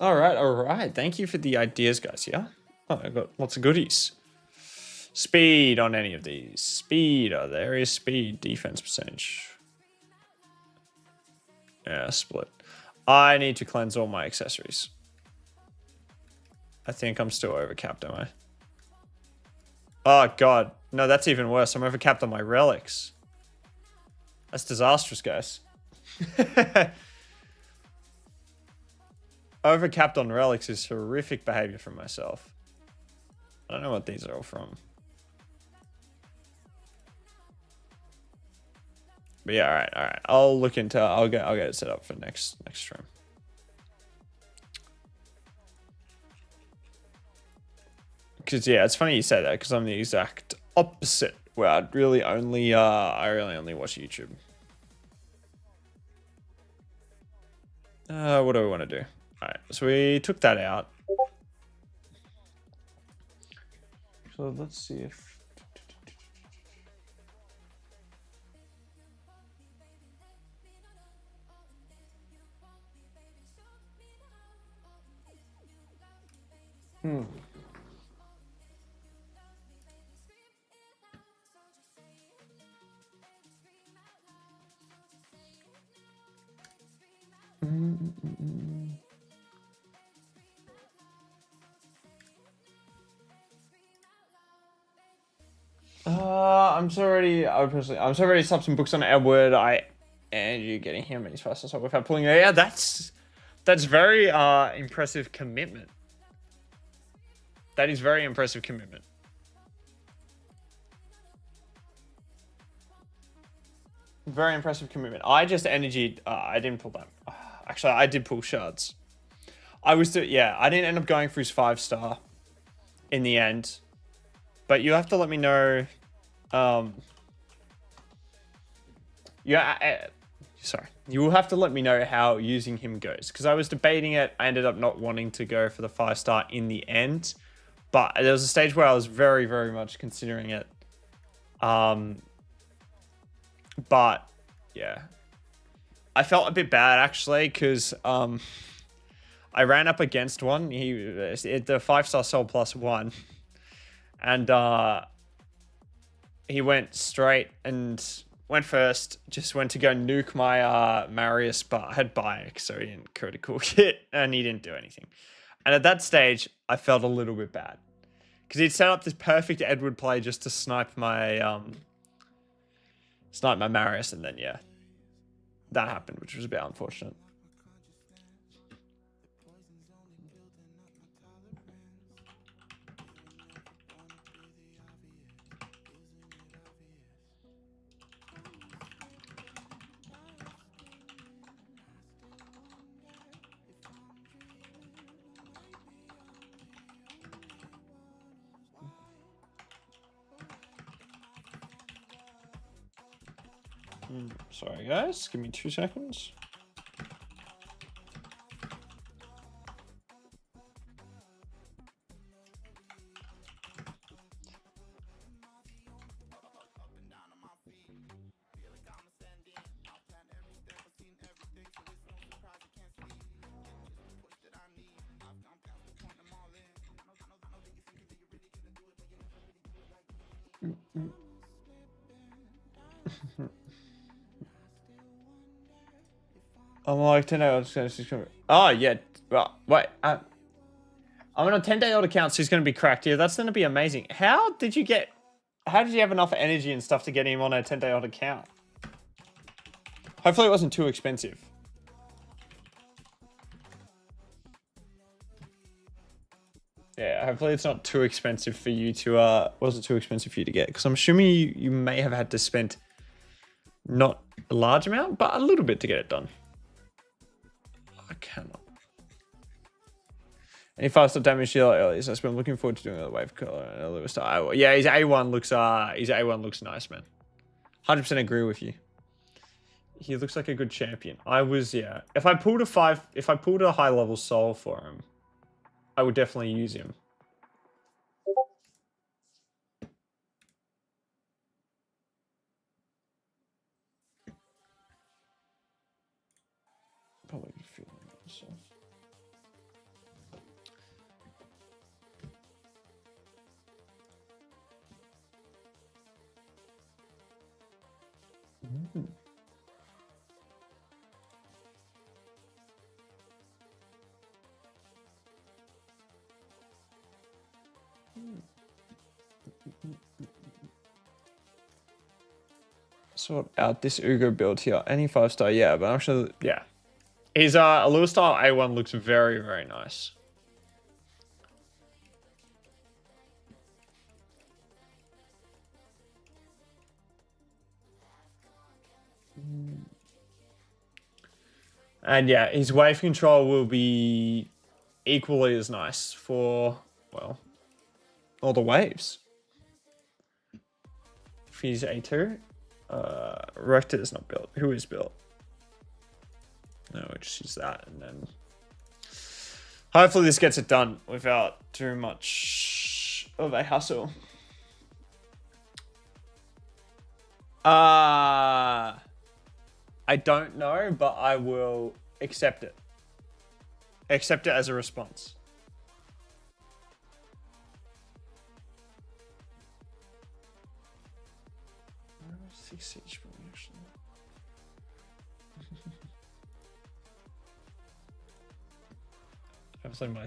all right. Thank you for the ideas, guys. Yeah. Oh, I got lots of goodies. Speed on any of these. Speed. Oh, there is speed. Defense percentage. Yeah, split. I need to cleanse all my accessories. I think I'm still overcapped, am I? Oh, God. No, that's even worse. I'm overcapped on my relics. That's disastrous, guys. Overcapped on relics is horrific behavior from myself. I don't know what these are all from. But yeah, all right. I'll look into. I'll get it set up for next stream. Because yeah, it's funny you say that because I'm the exact opposite. Where I really only watch YouTube. What do we want to do? All right, so we took that out. So let's see if. I'm so ready. I'm so ready to stop some books on Edward. And you getting him and he's fast as without pulling it. Yeah, that's very impressive commitment. That is very impressive commitment. Very impressive commitment. I just energied. I didn't pull that. Actually, I did pull shards. I didn't end up going for his 5-star in the end. But you have to let me know. Sorry. You will have to let me know how using him goes. Because I was debating it. I ended up not wanting to go for the 5-star in the end. But there was a stage where I was very, very much considering it. But, yeah. I felt a bit bad, actually, because I ran up against one. The 5-star soul +1. And he went straight and went first. Just went to go nuke my Marius, but I had bayek, so he didn't critical hit, and he didn't do anything. And at that stage, I felt a little bit bad. Because he'd set up this perfect Edward play just to snipe my Marius, and then, yeah. That happened, which was a bit unfortunate. Sorry, guys. Give me 2 seconds. I'm like 10 day old. Oh, yeah. Well, wait. I'm on a 10-day old account, so he's going to be cracked here. That's going to be amazing. How did you have enough energy and stuff to get him on a 10-day old account? Hopefully it wasn't too expensive. Yeah, hopefully it's not too expensive for you to, wasn't too expensive for you to get. Because I'm assuming you may have had to spend not a large amount, but a little bit to get it done. I cannot. Any 5-star damage deal early, so I've been looking forward to doing the wave color. Yeah, his A1 looks nice, man. 100% agree with you. He looks like a good champion. Yeah. If I pulled a high level soul for him, I would definitely use him. Probably feel myself. Sort out this Ugo build here. Any 5-star, yeah, but I'm sure, yeah. His Allure style A1 looks very, very nice. And yeah, his wave control will be equally as nice for, well, all the waves. If he's A2, Rector is not built. Who is built? No, we'll just use that, and then hopefully this gets it done without too much of a hassle. I don't know, but I will accept it. Accept it as a response. Hopefully my...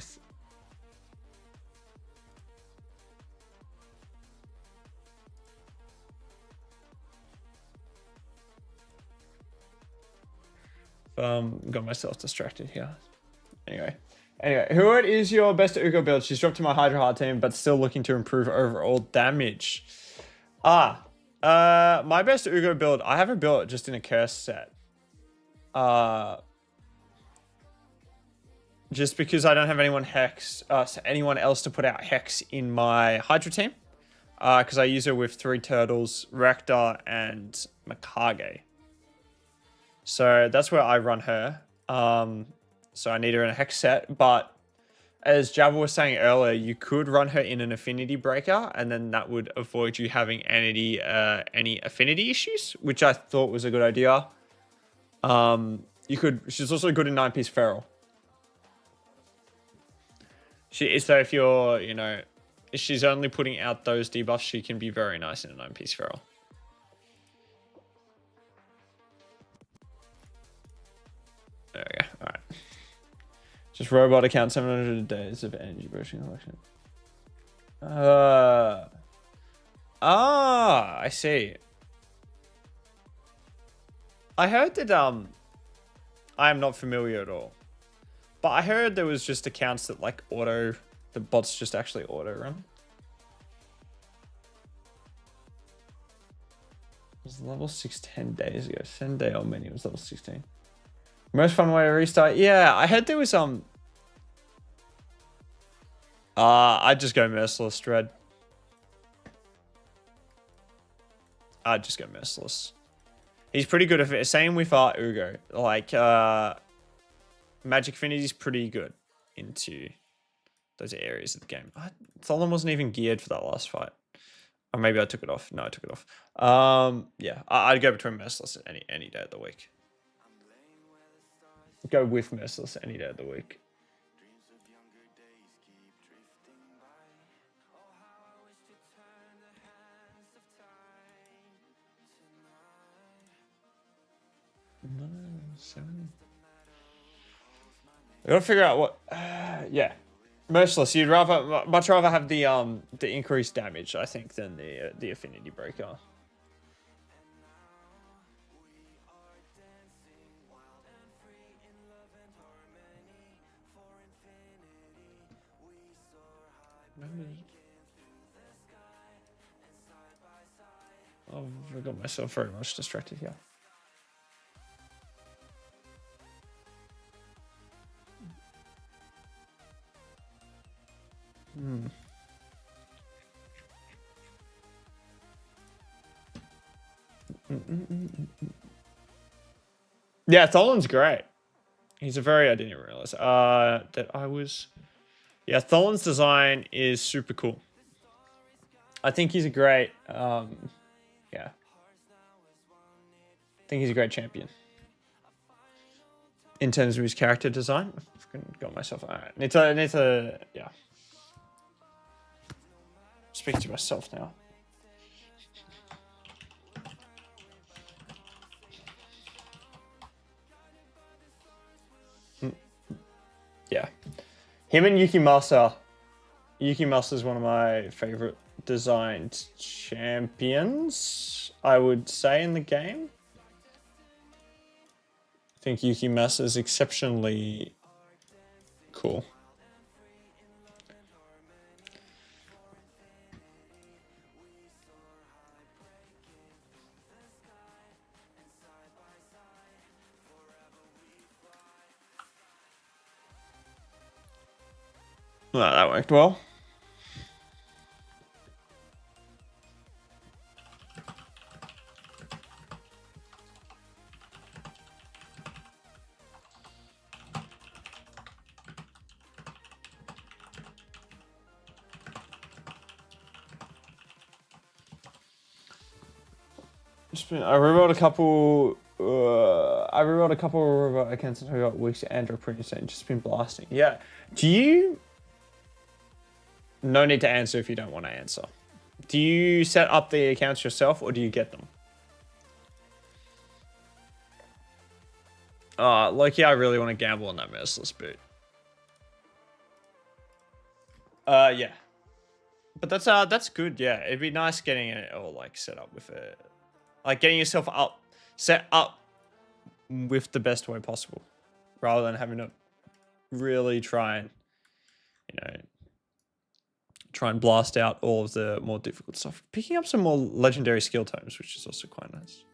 Got myself distracted here. Anyway, who is your best Ugo build? She's dropped to my Hydra Heart team, but still looking to improve overall damage. My best Ugo build, I haven't built it just in a curse set. Just because I don't have anyone else to put out Hex in my Hydra team. Because I use her with 3 turtles, Rector, and Mikage. So that's where I run her. So I need her in a Hex set. But as Jabba was saying earlier, you could run her in an Affinity Breaker, and then that would avoid you having any affinity issues, which I thought was a good idea. She's also good in 9-piece Feral. So if you're, if she's only putting out those debuffs, she can be very nice in a 9-piece Feral. There we go. All right. Just robot account 700 days of energy boosting collection. I see. I heard that I am not familiar at all. But I heard there was just accounts that like the bots just actually auto run. It was level 6 10 days ago. 10 day old menu was level 16. Most fun way to restart. Yeah, I heard there was I'd just go Merciless Dread. I'd just go Merciless. He's pretty good at it. Same with Ugo. Like Magic Affinity is pretty good into those areas of the game. Tholen wasn't even geared for that last fight. Or maybe I took it off. No, I took it off. Yeah, I'd go between Merciless any day of the week. Go with Merciless any day of the week. No, 7. I gotta figure out what. Yeah, Merciless. You'd much rather have the increased damage, I think, than the Affinity Breaker. I've got myself very much distracted here. Yeah, Tholen's great. He's a very... I didn't even realize that I was... Yeah, Tholen's design is super cool. I think he's a great... yeah. I think he's a great champion. In terms of his character design. I've got myself... Alright, need to... Yeah. Speak to myself now. Yeah. Him and Yukimasa. Yukimasa is one of my favorite designed champions, I would say, in the game. I think Yukimasa is exceptionally cool. Well, that worked well. I rerolled a couple. I rerolled a couple of robot accounts and I got weeks to Android pretty soon. Just been blasting. Yeah. Do you? No need to answer if you don't want to answer. Do you set up the accounts yourself or do you get them? Loki, I really want to gamble on that Merciless boot. Yeah. But that's good, yeah. It'd be nice getting it all like set up with it. Like getting yourself set up with the best way possible. Rather than having to really try and, try and blast out all of the more difficult stuff. Picking up some more legendary skill tomes, which is also quite nice.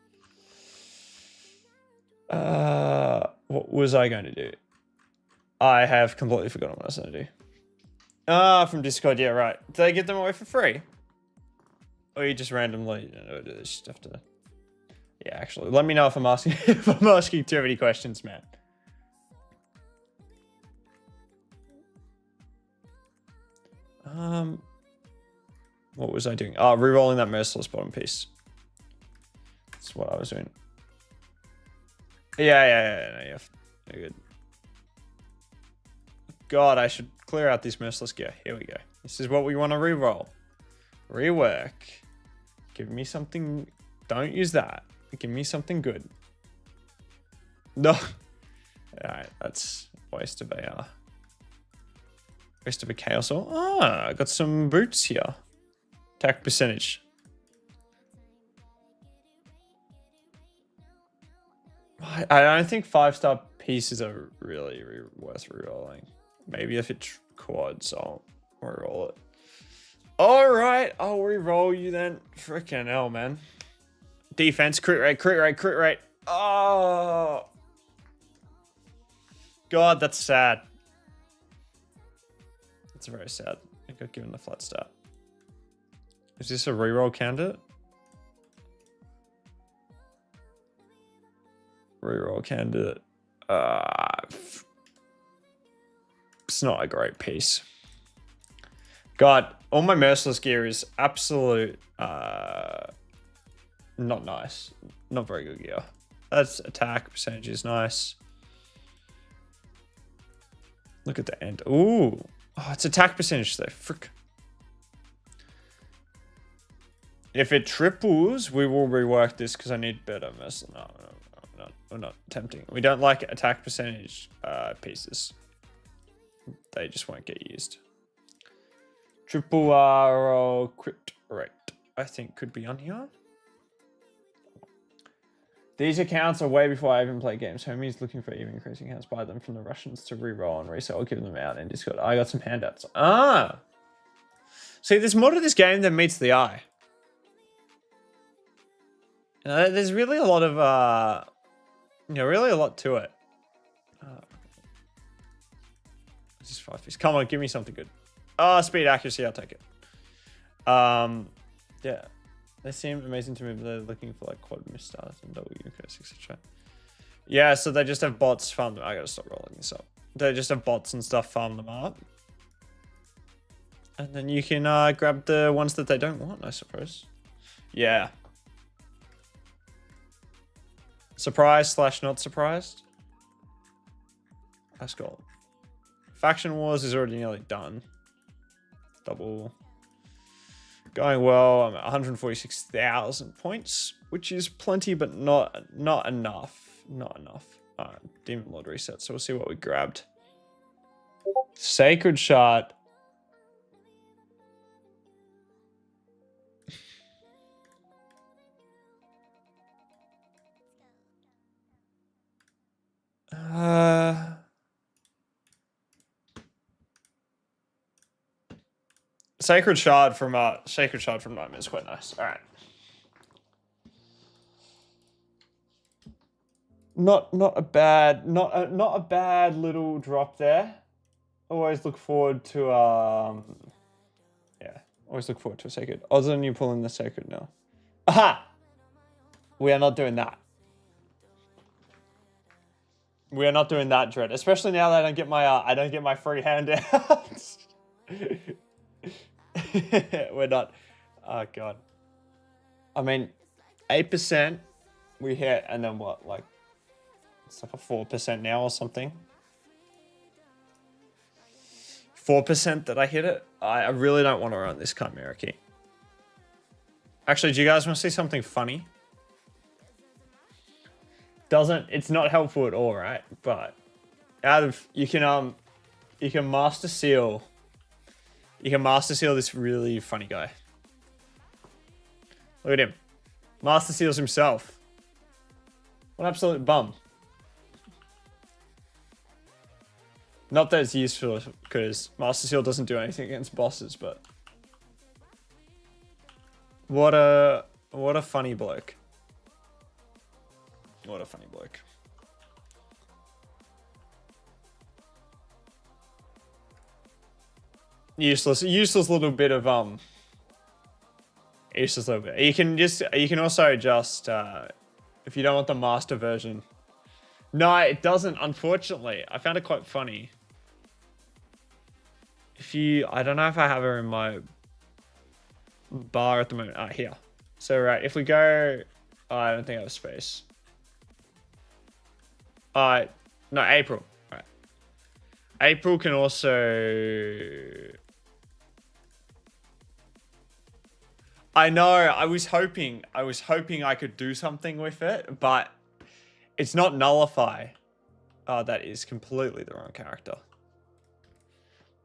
What was I going to do? I have completely forgotten what I was going to do. From Discord, yeah, right. Did they give them away for free? Or you just randomly, just have to... Yeah, actually, let me know if I'm asking if I'm asking too many questions, man. What was I doing? Oh, re-rolling that merciless bottom piece. That's what I was doing. Yeah, you're good. God, I should clear out this merciless gear. Here we go. This is what we want to re-roll. Rework. Give me something. Don't use that. Give me something good. No. Alright, that's waste of a chaos ore. I got some boots here. Attack percentage. I don't think 5-star pieces are really worth rerolling. Maybe if it quads, I'll reroll it. Alright, I'll reroll you then. Frickin' hell, man. Defense, crit rate. Oh! God, that's sad. That's very sad. I got given the flat start. Is this a reroll candidate? Reroll candidate. It's not a great piece. God, all my merciless gear is absolute not nice. Not very good gear. That's attack percentage is nice. Look at the end. Ooh. Oh, it's attack percentage though. Frick. If it triples, we will rework this because I need better merciless. No, we're not tempting. We don't like attack percentage pieces. They just won't get used. Triple R crit rate, I think, could be on here. These accounts are way before I even play games. Homie's looking for even increasing accounts. Buy them from the Russians to re-roll and resell. I'll give them out in Discord. I got some handouts. See, there's more to this game than meets the eye. There's really a lot of, really a lot to it. This is 5 piece. Come on, give me something good. Speed, accuracy, I'll take it. Yeah. They seem amazing to me, but they're looking for like quad misstars and double UCS, etc. Yeah, so they just have bots farm them. I gotta stop rolling this up. They just have bots and stuff farm them up. And then you can grab the ones that they don't want, I suppose. Yeah. Surprised / not surprised. Let's go. Faction Wars is already nearly done. Double. Going well. I'm at 146,000 points, which is plenty, but not enough. Not enough. Alright, Demon Lord reset. So we'll see what we grabbed. Sacred Shard. Sacred Shard from Nightmare is quite nice. All right. Not a bad little drop there. Always look forward to always look forward to a sacred. Other than you pulling the sacred now. Aha! We are not doing that. We are not doing that, Dread. Especially now that I don't get my free handouts. We're not. Oh god. I mean, 8% we hit, and then what? Like, it's like a 4% now or something. 4% that I hit it. I really don't want to run this Chimera key. Actually, do you guys want to see something funny? It's not helpful at all, right? But you can master seal You can Master Seal this really funny guy. Look at him. Master Seals himself. What an absolute bum. Not that it's useful, because Master Seal doesn't do anything against bosses, but... What a funny bloke. What a funny bloke. Useless little bit of useless little bit. You can also just if you don't want the master version. No, it doesn't, unfortunately. I found it quite funny. I don't know if I have her in my bar at the moment. Here. So right, if we go, I don't think I have space. No, April. Right. April can also. I know. I was hoping I could do something with it, but it's not nullify. Oh, that is completely the wrong character.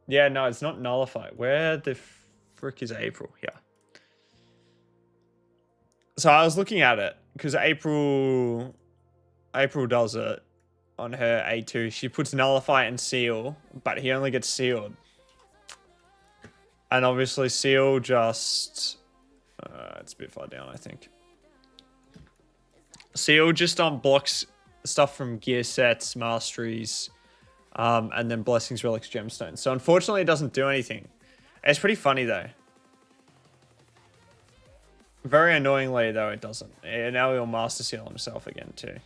Yeah, no, it's not nullify. Where the frick is April? Yeah. So I was looking at it because April does it on her A2. She puts nullify and seal, but he only gets sealed. And obviously seal just it's a bit far down, I think. Seal just blocks stuff from gear sets, masteries, and then blessings, relics, gemstones. So unfortunately it doesn't do anything. It's pretty funny though. Very annoyingly though it doesn't. And now he'll master seal himself again too.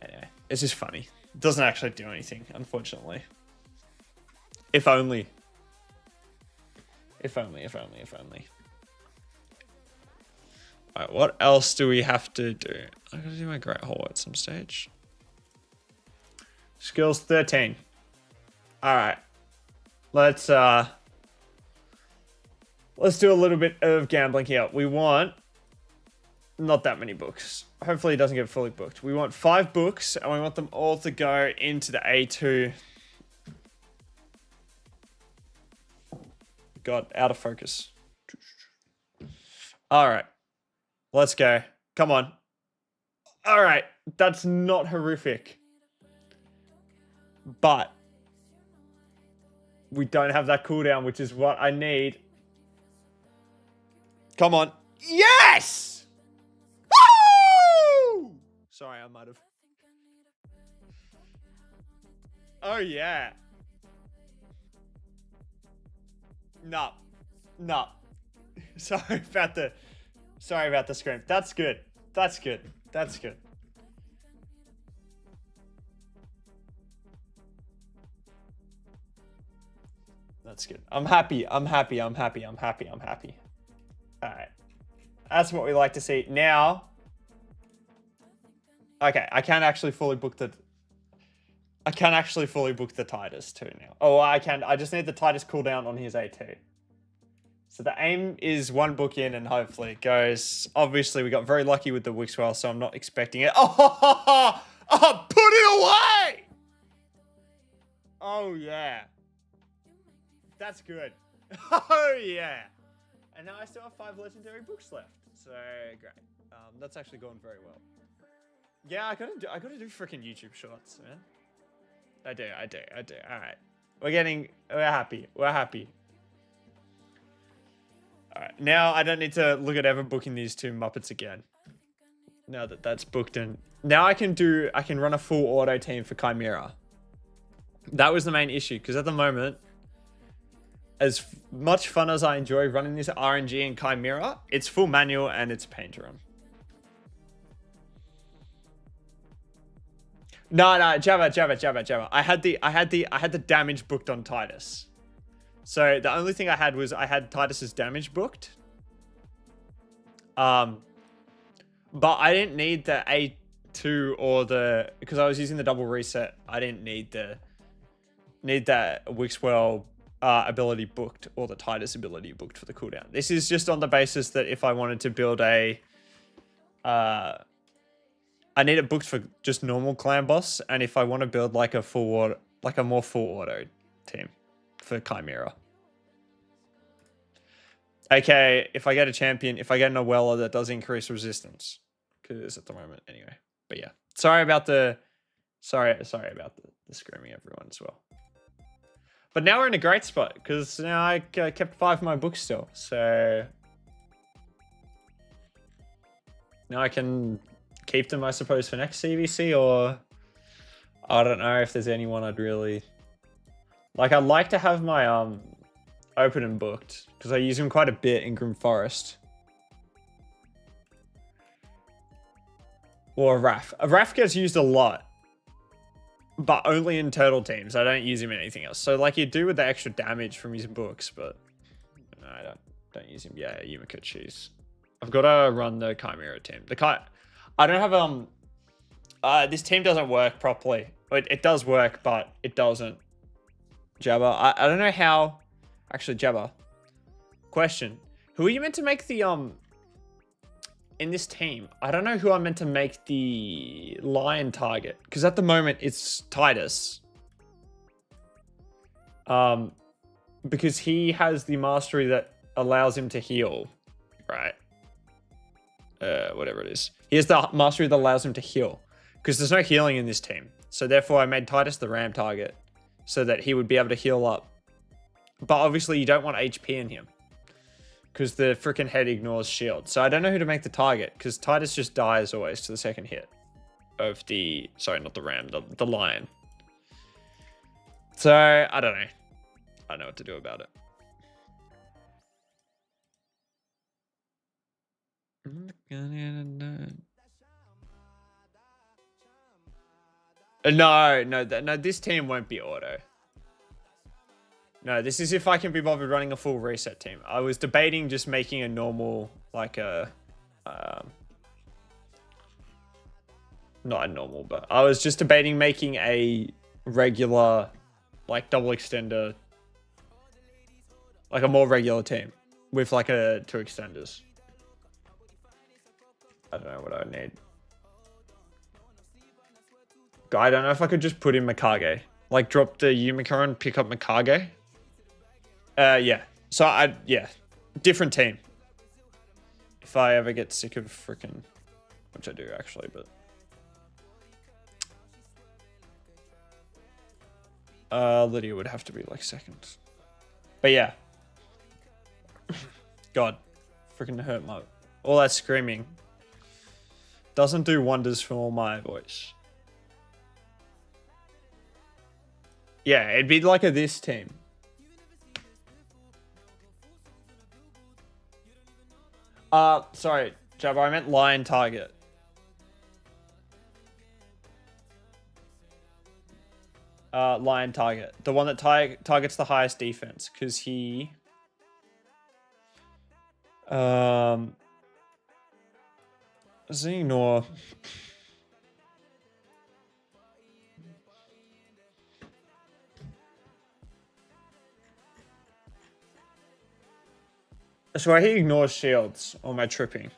Anyway, it's just funny. It doesn't actually do anything, unfortunately. If only. If only. Alright, what else do we have to do? I gotta do my Great Hall at some stage. Skills 13. Alright. Let's do a little bit of gambling here. We want not that many books. Hopefully it doesn't get fully booked. We want 5 books and we want them all to go into the A2. God, out of focus. Alright. Let's go. Come on. Alright. That's not horrific. But we don't have that cooldown, which is what I need. Come on. Yes! Woo! Sorry, I might have. Oh, yeah. No. Sorry about the scream. That's good. That's good. I'm happy. All right. That's what we like to see. Now, okay, I can actually fully book the Titus too now. Oh, I can. I just need the Titus cooldown on his A2. So the aim is 1 book in and hopefully it goes. Obviously, we got very lucky with the Wixwell, so I'm not expecting it. Oh, put it away! Oh, yeah. That's good. Oh, yeah. And now I still have 5 legendary books left. So, great. That's actually going very well. Yeah, I gotta do freaking YouTube shorts, man. I do. All right. We're happy. All right. Now I don't need to look at ever booking these 2 Muppets again. Now that that's booked in. Now I can run a full auto team for Chimera. That was the main issue, because at the moment, as much fun as I enjoy running this RNG in Chimera, it's full manual and it's a pain to run. No, Jabba. I had the damage booked on Titus. So the only thing I had Titus's damage booked. But I didn't need the A2 or because I was using the double reset. I didn't need that Wixwell ability booked or the Titus ability booked for the cooldown. This is just on the basis that if I wanted to build I need it booked for just normal clan boss, and if I want to build like a more full auto team for Chimera. Okay, if I get a champion, if I get an Awella, that does increase resistance. Because at the moment, anyway. But yeah, sorry about the screaming, everyone, as well. But now we're in a great spot because now I kept 5 of my books still, so now I can keep them, I suppose, for next CvC, or I don't know if there's anyone I'd really like. I'd like to have my open and booked because I use them quite a bit in Grim Forest. Or Raf. Raf gets used a lot, but only in turtle teams. I don't use him in anything else. So like you do with the extra damage from his books, but no, I don't use him. Yeah, Yumiko cheese. I've got to run the Chimera team. I don't have this team doesn't work properly. It does work, but it doesn't. Jabba. I don't know how. Actually, Jabba. Question: who are you meant to make the in this team? I don't know who I'm meant to make the lion target, because at the moment it's Titus. Because he has the mastery that allows him to heal, right? Whatever it is. He has the mastery that allows him to heal, because there's no healing in this team. So therefore I made Titus the ram target so that he would be able to heal up. But obviously you don't want HP in him, because the freaking head ignores shield. So I don't know who to make the target, because Titus just dies always to the second hit of the... Sorry, not the ram, the lion. So, I don't know. I don't know what to do about it. No, this team won't be auto. No, this is if I can be bothered running a full reset team. I was debating just making a normal, like a... not a normal, but I was just debating making a regular, like, double extender, like a more regular team with like 2 extenders. I don't know what I would need. I don't know if I could just put in Mikage, like drop the Yumiko and pick up Mikage. Yeah. So yeah, different team. If I ever get sick of freaking, which I do actually, but. Lydia would have to be like second. But yeah. God. Freaking hurt my... All that screaming doesn't do wonders for my voice. Yeah, it'd be like this team. Sorry, Jabba, I meant lion target. Lion target. The one that targets the highest defense, because he... Xenor. So he ignores shields on my tripping.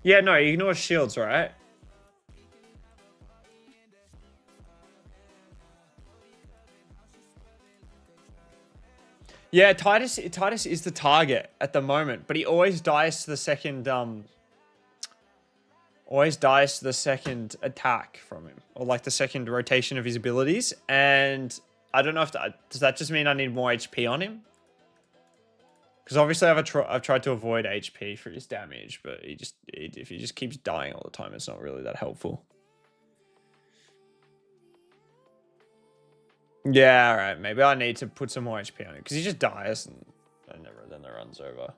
Yeah, no, he ignores shields, right? Yeah, Titus is the target at the moment, but he always dies to the second attack from him, or like the second rotation of his abilities. And I don't know if does that just mean I need more HP on him? Because obviously I've tried to avoid HP for his damage, but if he just keeps dying all the time, it's not really that helpful. Yeah, all right. Maybe I need to put some more HP on him, because he just dies and then the run's over.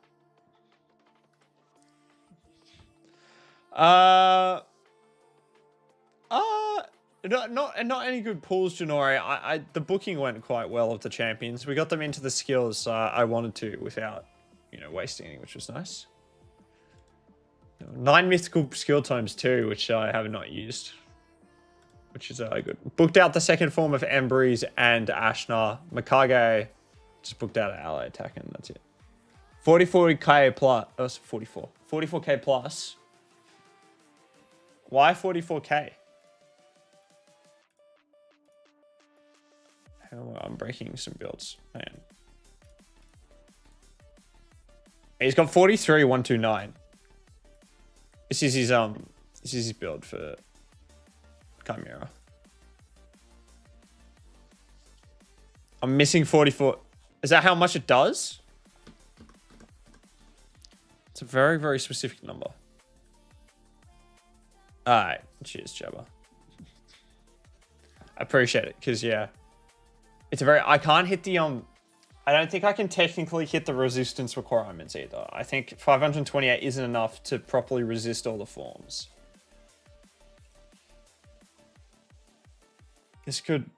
Not any good pulls, Janori. The booking went quite well of the champions. We got them into the skills I wanted to without, wasting any, which was nice. 9 mythical skill tomes too, which I have not used, which is good. Booked out the second form of Embreeze and Ashnar. Mikage just booked out an ally attack, and that's it. 44k plus. 44k plus. Why 44k? I'm breaking some builds. Man. He's got 43,129. This is his build for Chimera. I'm missing 44. Is that how much it does? It's a very, very specific number. Alright, cheers, Jabba. I appreciate it, because yeah. It's a very I can't hit the I don't think I can technically hit the resistance requirements either. I think 528 isn't enough to properly resist all the forms. This could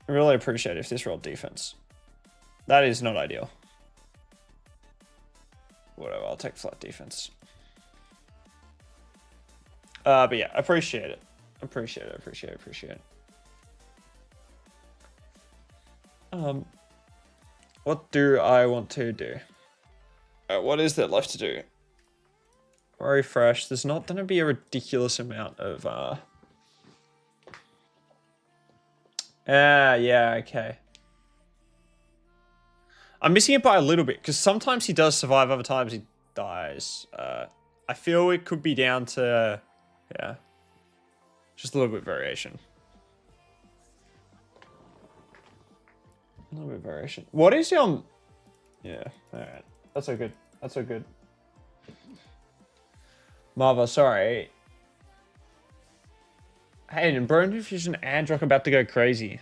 really appreciate if this rolled defense. That is not ideal. Whatever, I'll take flat defense. But yeah, appreciate it. Appreciate it. What do I want to do? What is there left to do? Refresh. There's not going to be a ridiculous amount of yeah, okay. I'm missing it by a little bit because sometimes he does survive, other times he dies. I feel it could be down to yeah, just a little bit of variation. A little bit of variation. What is yeah, all right. That's so good. That's so good. Marva, sorry. Hey, and Burn Diffusion and Rock about to go crazy.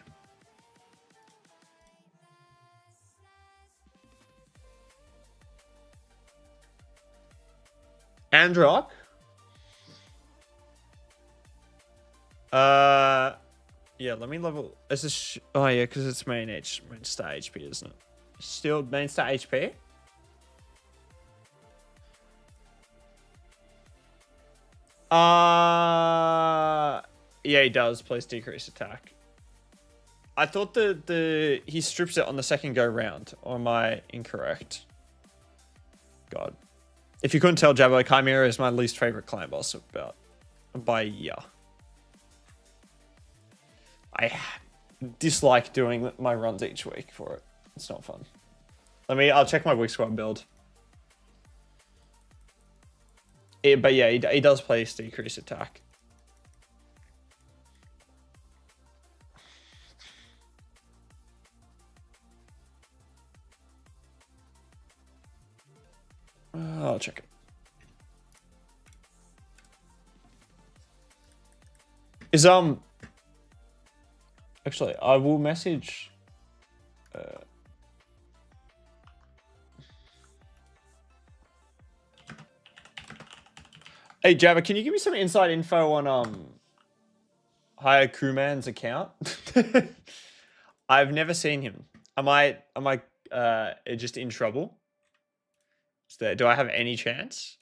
Androck? Yeah, let me level. Is this? Oh yeah, because it's main star HP, isn't it? Still main star HP. Yeah, he does. Please decrease attack. I thought he strips it on the second go round. Or am I incorrect? God, if you couldn't tell, Jabba, Chimera is my least favorite clan boss by a year. I dislike doing my runs each week for it. It's not fun. I'll check my weak squad build. But yeah, he does place decrease attack. I'll check it. Is actually, I will message. Hey Jabba, can you give me some inside info on Hayakuman's account? I've never seen him. Am I just in trouble? Do I have any chance?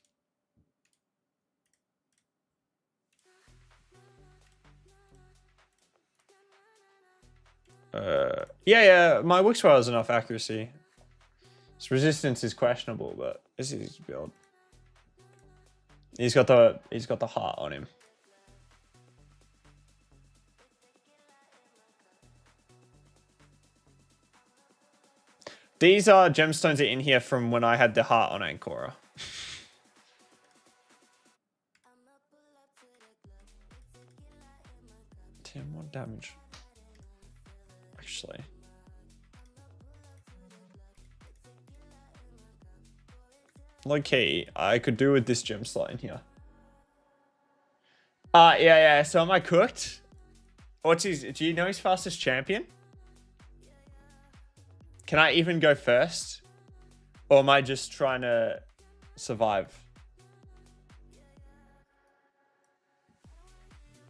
Yeah, my Wixwell has enough accuracy. His resistance is questionable, but this is his build. He's got the heart on him. These gemstones are in here from when I had the heart on Ankora. Damn, what damage? Actually. Low key, I could do with this gem slot in here. Yeah. So am I cooked? Do you know his fastest champion? Can I even go first? Or am I just trying to survive?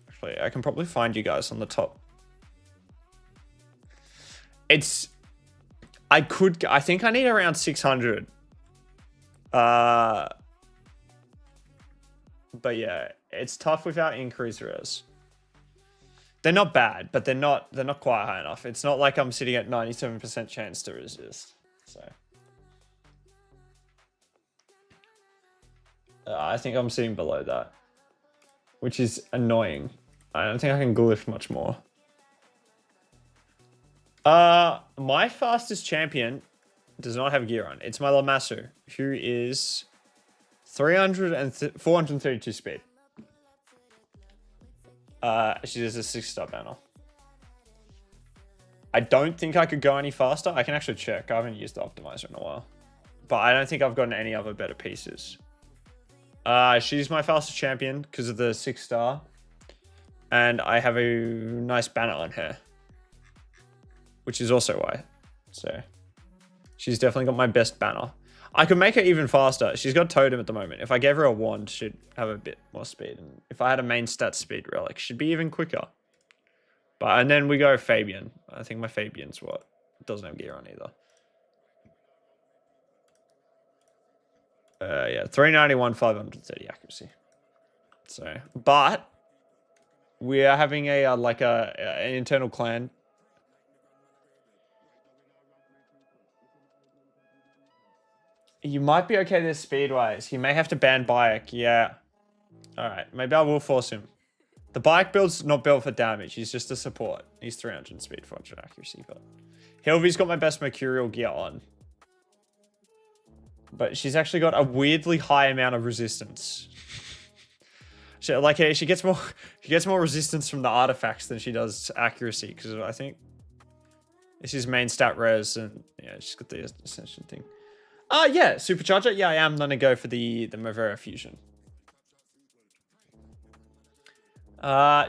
Actually, I can probably find you guys on the top. I think I need around 600. But yeah, it's tough without increased res. They're not bad, but they're not quite high enough. It's not like I'm sitting at 97% chance to resist. So I think I'm sitting below that, which is annoying. I don't think I can glyph much more. My fastest champion does not have gear on. It's my Lamasu, who is 432 speed. She has a 6-star banner. I don't think I could go any faster. I can actually check. I haven't used the optimizer in a while. But I don't think I've gotten any other better pieces. She's my fastest champion because of the 6-star. And I have a nice banner on her. Which is also why. So, she's definitely got my best banner. I could make her even faster. She's got totem at the moment. If I gave her a wand, she'd have a bit more speed. And if I had a main stat speed relic, she'd be even quicker. And then we go Fabian. I think my Fabian's what? Doesn't have gear on either. Yeah, 391, 530 accuracy. So, but we are having an internal clan. You might be okay this speed-wise. He may have to ban bayek. Yeah. All right. Maybe I will force him. The bayek build's not built for damage. He's just a support. He's 300 speed, 400 accuracy. But Hilvi's got my best mercurial gear on. But she's actually got a weirdly high amount of resistance. She gets more resistance from the artifacts than she does accuracy, because I think this is main stat res, and yeah, she's got the ascension thing. Yeah, supercharger. Yeah, I am gonna go for the Mavera fusion.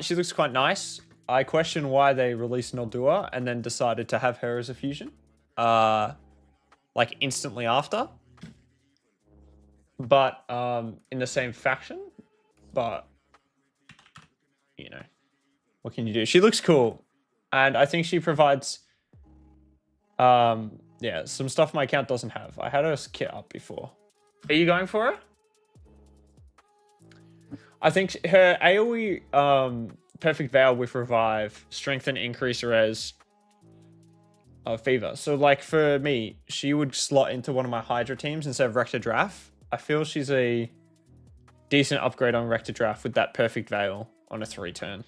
She looks quite nice. I question why they released Noldua and then decided to have her as a fusion. Like instantly after. But in the same faction. But you know, what can you do? She looks cool. And I think she provides yeah, some stuff my account doesn't have. I had her kit up before. Are you going for her? I think her AoE Perfect Veil with Revive, Strength and Increase Res, Fever. So like for me, she would slot into one of my Hydra teams instead of Rector Draft. I feel she's a decent upgrade on Rector Draft with that Perfect Veil on a 3-turn.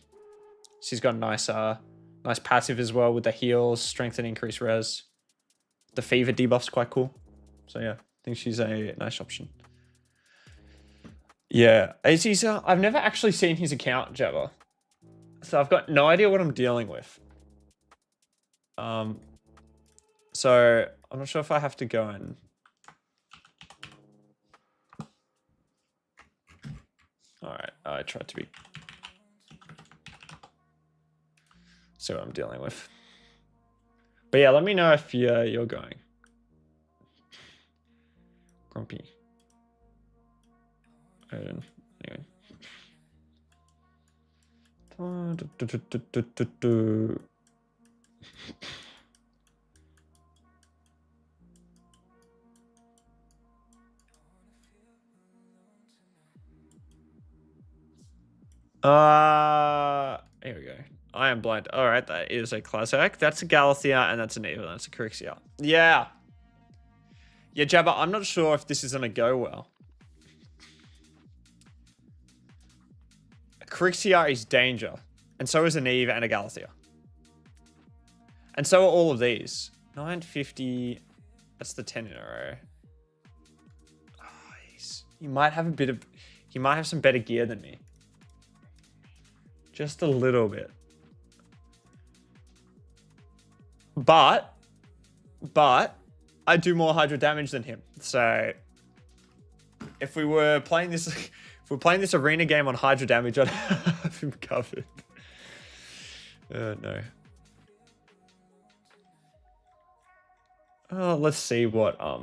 She's got a nice passive as well with the heals, Strength and Increase Res. The Fever debuff's quite cool. So yeah, I think she's a nice option. Yeah, I've never actually seen his account, Jabba. So I've got no idea what I'm dealing with. So I'm not sure if I have to go and... Alright, I tried to be... See what I'm dealing with. But yeah, let me know if you're going. Grumpy. Anyway. Here we go. I am blind. All right, that is a classic. That's a Galathea and that's an Eva. That's a Crixia. Yeah. Yeah, Jabba, I'm not sure if this is going to go well. Crixia is danger. And so is an Eve and a Galathea. And so are all of these. 950. That's the 10 in a row. Oh, he might have a bit of... He might have some better gear than me. Just a little bit. But I do more Hydra damage than him. So if we were playing this... If we're playing this arena game on Hydra damage, I'd have him covered. No. Oh, let's see what, yeah,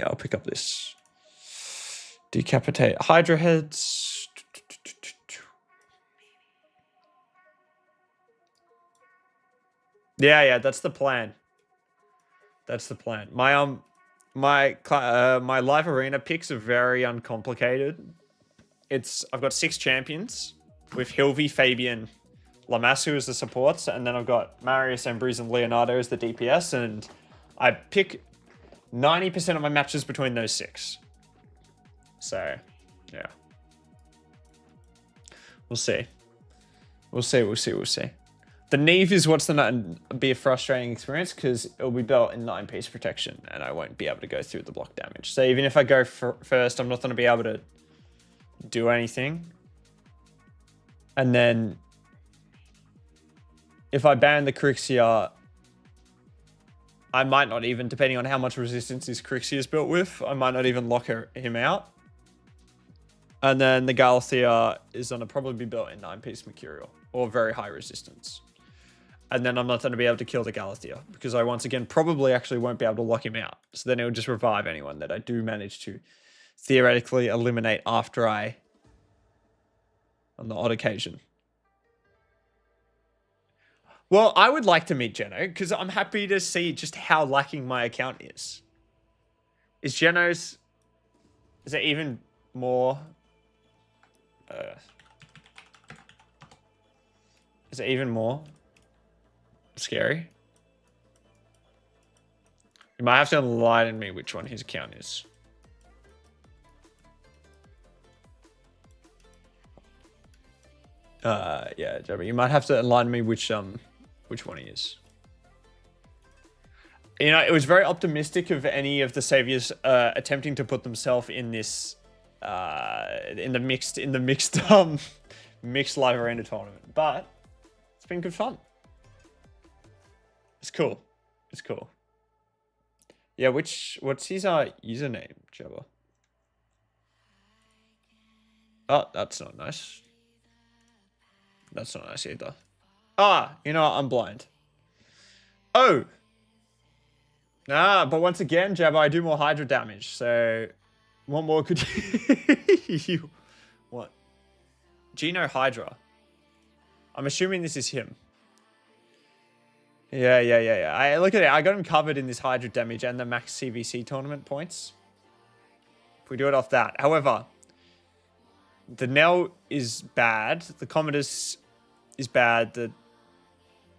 I'll pick up this. Decapitate Hydra heads. Yeah, that's the plan. That's the plan. My live arena picks are very uncomplicated. I've got 6 champions with Hilvi, Fabian, Lamasu as the supports, and then I've got Marius, Embrys, and Leonardo as the DPS, and I pick 90% of my matches between those 6. So, yeah. We'll see. We'll see, we'll see, we'll see. The Neve is what's going to be a frustrating experience because it'll be built in 9-piece protection and I won't be able to go through the block damage. So even if I go first, I'm not going to be able to do anything. And then if I ban the Crixia, I might not even, depending on how much resistance this Crixia is built with, I might not even lock him out. And then the Galathea is going to probably be built in 9-piece Mercurial or very high resistance. And then I'm not going to be able to kill the Galathea because I once again probably actually won't be able to lock him out. So then it will just revive anyone that I do manage to theoretically eliminate after on the odd occasion. Well, I would like to meet Geno because I'm happy to see just how lacking my account is. Is Geno's... Is it even more... is it even more scary? You might have to enlighten me which one his account is. Yeah, Jabba, you might have to enlighten me which one he is. You know, it was very optimistic of any of the saviors attempting to put themselves in this in the mixed live arena tournament, but it's been good fun. It's cool. It's cool. Yeah, what's his username, Jabba? Oh, that's not nice. That's not nice either. Ah, you know what? I'm blind. Oh. But once again, Jabba, I do more Hydra damage, so what more could you what? Geno Hydra. I'm assuming this is him. Yeah. I look at it. I got him covered in this Hydra damage and the max CvC tournament points. If we do it off that. However, the Nell is bad. The Commodus is bad. The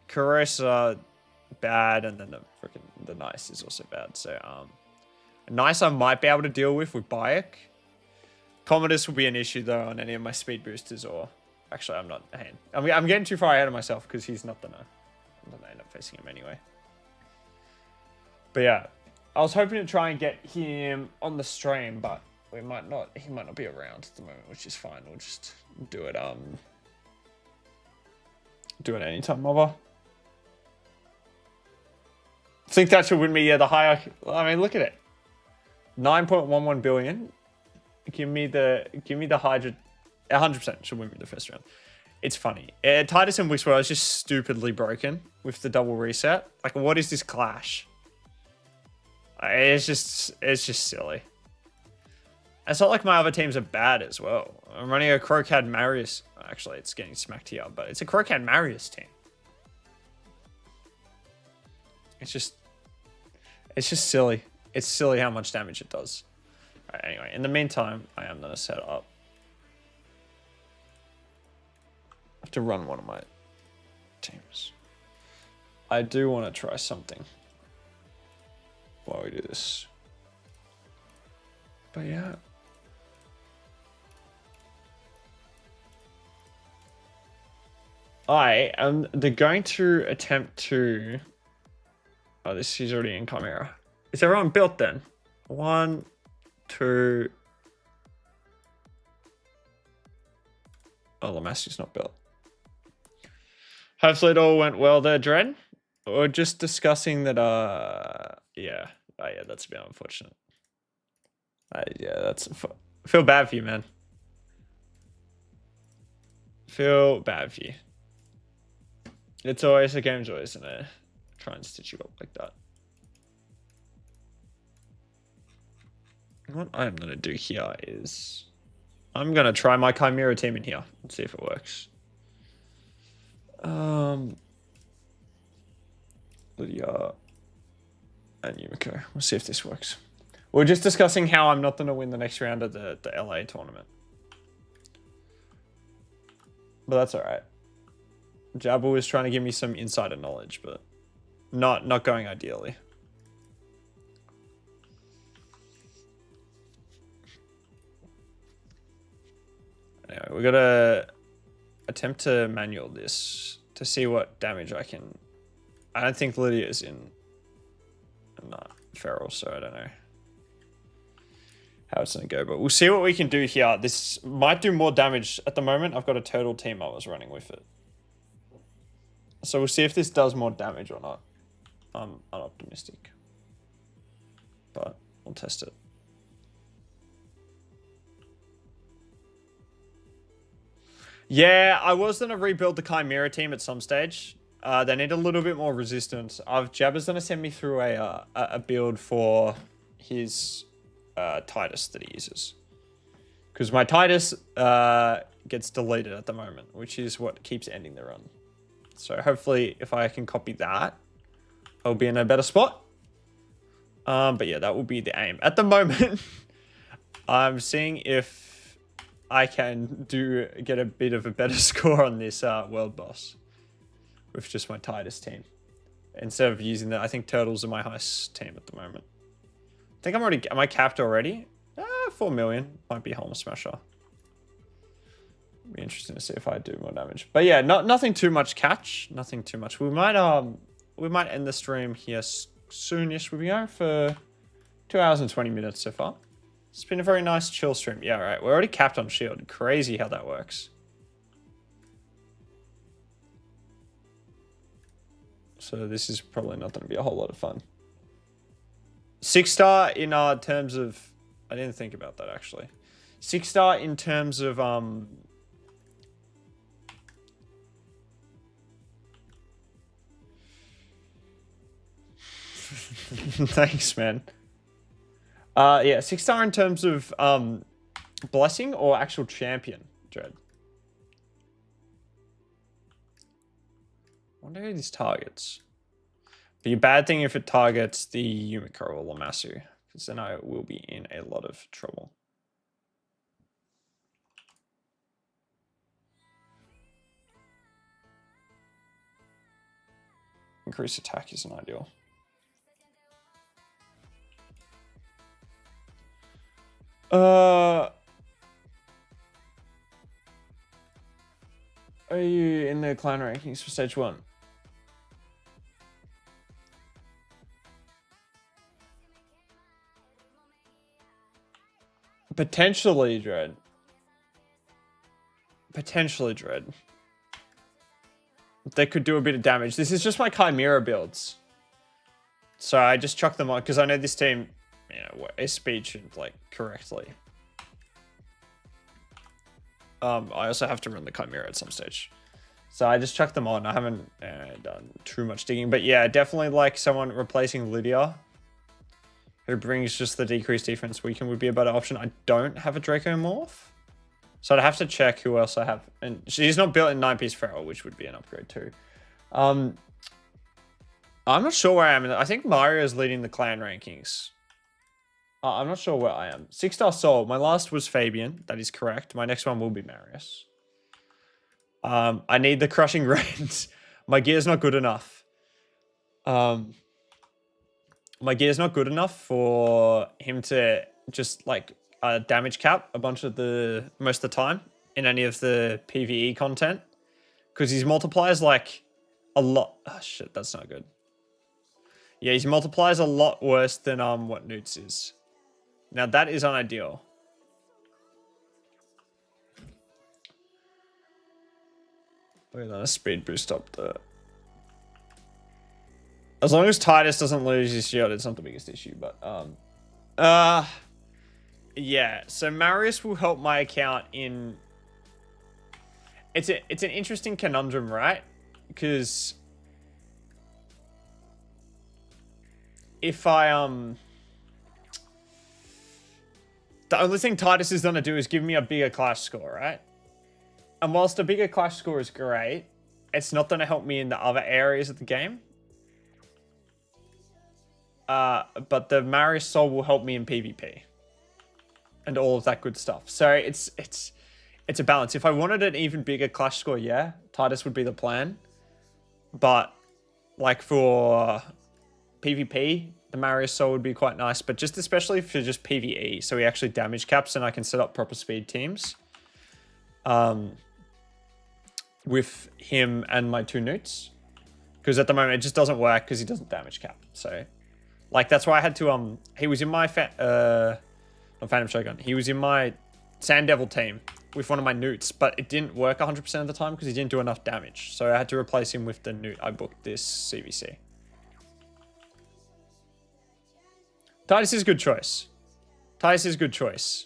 Carissa bad, and then the Nice is also bad. So Nice I might be able to deal with Bayek. Commodus will be an issue though on any of my speed boosters, or actually I'm not. I'm getting too far ahead of myself because he's not gonna. I'm gonna end up facing him anyway. But yeah, I was hoping to try and get him on the stream, but we might not. He might not be around at the moment, which is fine. We'll just do it. Do it anytime, mother. I think that should win me. Yeah, the higher. I mean, look at it. 9.11 billion. Give me the Hydra. 100% should win me the first round. It's funny. Titus and Whisper is just stupidly broken with the double reset. Like, what is this clash? It's just silly. It's not like my other teams are bad as well. I'm running a Crocad Marius. Actually, it's getting smacked here, but it's a Crocad Marius team. It's just silly. It's silly how much damage it does. All right, anyway, in the meantime, I am going to set up. I have to run one of my teams. I do want to try something while we do this. But yeah. I am going to attempt to... Oh, this is already in Chimera. Is everyone built then? 1, 2... Oh, Lamassi's not built. Hopefully it all went well there, Dren. We're just discussing that, yeah. Oh, yeah, that's a bit unfortunate. Yeah, that's... I feel bad for you, man. Feel bad for you. It's always, the game's always gonna try and stitch you up like that. What I'm gonna do here is... I'm gonna try my Chimera team in here and see if it works. Lydia and Yumiko. We'll see if this works. We're just discussing how I'm not gonna win the next round of the LA tournament. But that's alright. Jabba is trying to give me some insider knowledge, but not going ideally. Anyway, we gotta attempt to manual this to see what damage I can. I don't think Lydia's in feral, so I don't know how it's gonna go, but we'll see what we can do here. This might do more damage. At the moment, I've got a turtle team I was running with it. So we'll see if this does more damage or not. I'm unoptimistic, but we'll test it. Yeah, I was going to rebuild the Chimera team at some stage. They need a little bit more resistance. Jabba's going to send me through a build for his Titus that he uses. Because my Titus gets deleted at the moment, which is what keeps ending the run. So hopefully if I can copy that, I'll be in a better spot. But yeah, that will be the aim. At the moment, I'm seeing if I can get a bit of a better score on this world boss with just my Titus team. Instead of using I think turtles are my highest team at the moment. I think am I capped already? 4 million. Might be Helmet Smasher. Be interesting to see if I do more damage. But yeah, nothing too much catch. Nothing too much. We might end the stream here soonish. We've been going for 2 hours and 20 minutes so far. It's been a very nice chill stream. Yeah, right. We're already capped on shield. Crazy how that works. So this is probably not going to be a whole lot of fun. 6-star in terms of... I didn't think about that actually. 6-star in terms of... Thanks, man. Yeah, 6-star in terms of blessing or actual champion, Dread. I wonder who this targets. Be a bad thing if it targets the Yumiko or Lamasu, because then I will be in a lot of trouble. Increased attack isn't ideal. Are you in the clan rankings for stage 1? Potentially, Dread. Potentially, Dread. They could do a bit of damage. This is just my Chimera builds. So I just chuck them on because I know this team, you know, is speed tuned like correctly. I also have to run the Chimera at some stage. So I just chucked them on. I haven't done too much digging. But yeah, definitely like someone replacing Lydia, who brings just the decreased defense weaken, would be a better option. I don't have a Draco Morph, so I'd have to check who else I have. And she's not built in 9-piece Feral, which would be an upgrade too. I'm not sure where I am. I think Mario is leading the clan rankings. I'm not sure where I am. 6-star Soul. My last was Fabian. That is correct. My next one will be Marius. I need the Crushing Rains. My gear's not good enough. My gear's not good enough for him to just like damage cap most of the time in any of the PvE content, because his multipliers like a lot. Oh shit, that's not good. Yeah, his multipliers a lot worse than what Newt's is. Now that is unideal. We're gonna speed boost up the. As long as Titus doesn't lose his shield, it's not the biggest issue. But yeah. So Marius will help my account in. It's an interesting conundrum, right? Because if I the only thing Titus is gonna do is give me a bigger clash score, right? And whilst a bigger clash score is great, it's not gonna help me in the other areas of the game. But the Marius Soul will help me in PvP and all of that good stuff. So it's a balance. If I wanted an even bigger clash score, yeah, Titus would be the plan. But like for PvP, the Marius Soul would be quite nice. But just especially for just PvE, so he actually damage caps and I can set up proper speed teams. with him and my 2 newts. Because at the moment, it just doesn't work because he doesn't damage cap. So, like, that's why I had to, he was in my, not Phantom Shogun. He was in my Sand Devil team with one of my newts, but it didn't work 100% of the time because he didn't do enough damage. So I had to replace him with the newt I booked this CvC. Titus is a good choice. Titus is a good choice.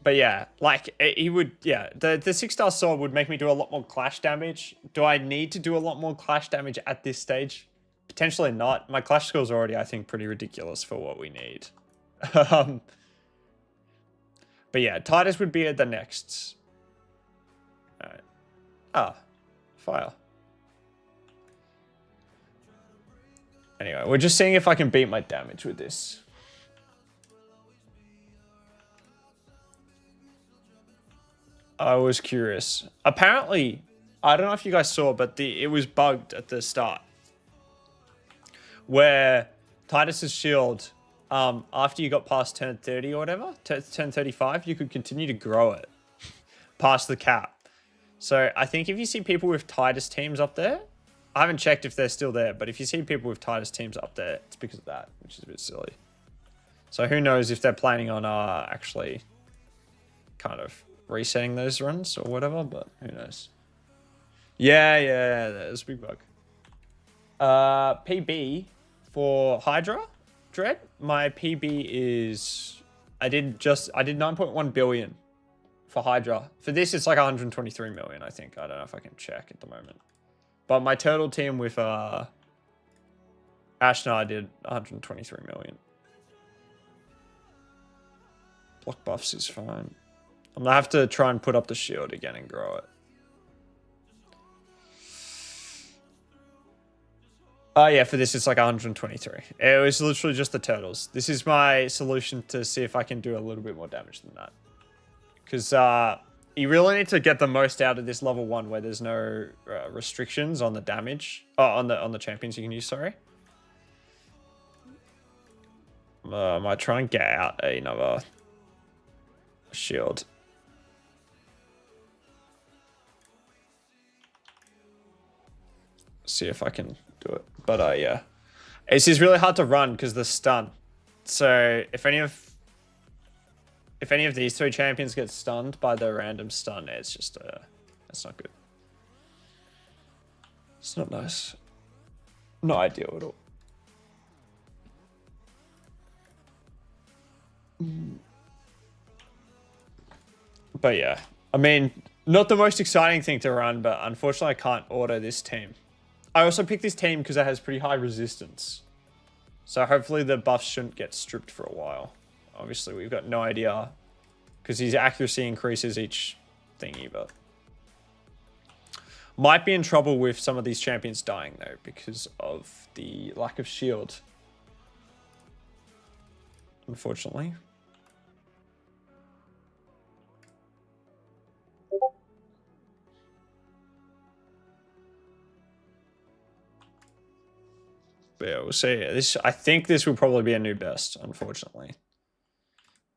But yeah, like, he would, yeah, the 6-star sword would make me do a lot more clash damage. Do I need to do a lot more clash damage at this stage? Potentially not. My clash score is already, I think, pretty ridiculous for what we need. But yeah, Titus would be at the next. Alright. Ah, fire. Anyway, we're just seeing if I can beat my damage with this. I was curious. Apparently, I don't know if you guys saw, but it was bugged at the start. Where Titus's shield, after you got past turn 30 or whatever, turn 35, you could continue to grow it past the cap. So I think if you see people with Titus teams up there, I haven't checked if they're still there, but if you see people with Titus teams up there, it's because of that, which is a bit silly. So who knows if they're planning on actually kind of resetting those runs or whatever, but who knows. Yeah, that's a big bug. PB for Hydra Dread, my PB is, I did 9.1 billion for Hydra. For this, it's like 123 million, I think. I don't know if I can check at the moment. But my turtle team with Ashna, I did 123 million. Block buffs is fine. I'm gonna have to try and put up the shield again and grow it. Oh yeah, for this it's like 123. It was literally just the turtles. This is my solution to see if I can do a little bit more damage than that. Because you really need to get the most out of this level 1 where there's no restrictions on the damage. Oh, on the champions you can use, sorry. I might try and get out another shield. See if I can do it. But yeah. It's just really hard to run because the stun. So if any of these 3 champions get stunned by the random stun, it's just that's not good. It's not nice. Not ideal at all. But yeah, I mean, not the most exciting thing to run, but unfortunately I can't auto this team. I also picked this team because it has pretty high resistance. So hopefully the buffs shouldn't get stripped for a while. Obviously we've got no idea because his accuracy increases each thingy, but might be in trouble with some of these champions dying though because of the lack of shield. Unfortunately. But yeah, we'll see. I think this will probably be a new best, unfortunately.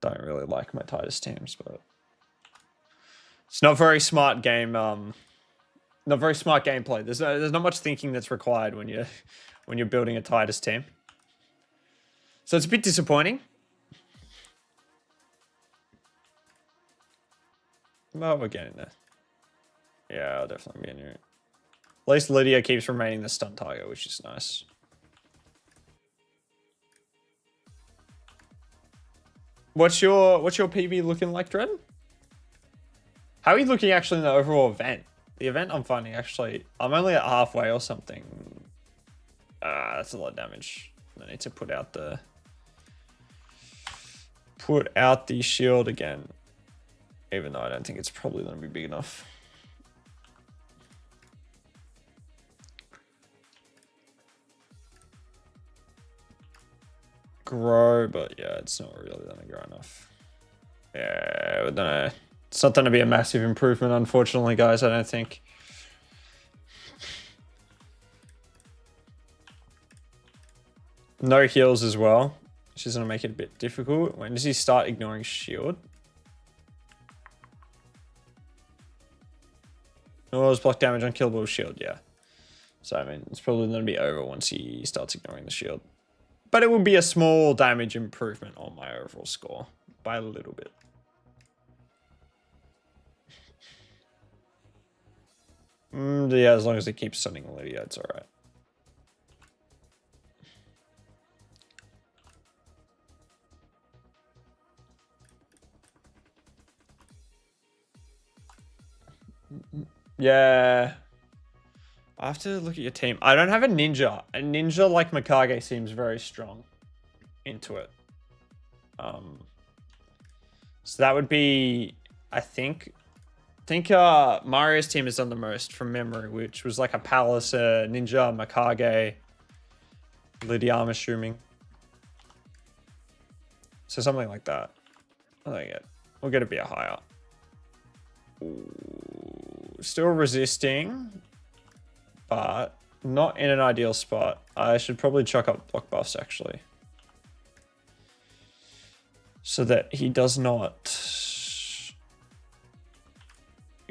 Don't really like my Titus teams, but it's not very smart game. Not very smart gameplay. There's not much thinking that's required when you're building a Titus team. So it's a bit disappointing. Well, we're getting there. Yeah, I'll definitely be in here. At least Lydia keeps remaining the stun target, which is nice. What's your PB looking like, Dread? How are you looking actually in the overall event? The event I'm finding actually, I'm only at halfway or something. That's a lot of damage. I need to put out the shield again. Even though I don't think it's probably going to be big enough. Grow, but yeah, it's not really going to grow enough. Yeah, I don't know. It's not going to be a massive improvement, unfortunately, guys, I don't think. No heals as well, which is going to make it a bit difficult. When does he start ignoring shield? Oh, it was block damage on killable shield, yeah. So, I mean, it's probably going to be over once he starts ignoring the shield. But it will be a small damage improvement on my overall score. By a little bit. Yeah, as long as he keeps stunning Lydia, it's alright. Yeah. I have to look at your team. I don't have a ninja. A ninja like Mikage seems very strong into it. So that would be, I think Mario's team has done the most from memory, which was like a Palace, Ninja, Mikage, Lydia, I'm assuming. So something like that. I think we'll get a bit higher. Ooh, still resisting, but not in an ideal spot. I should probably chuck up block buffs actually, so that he does not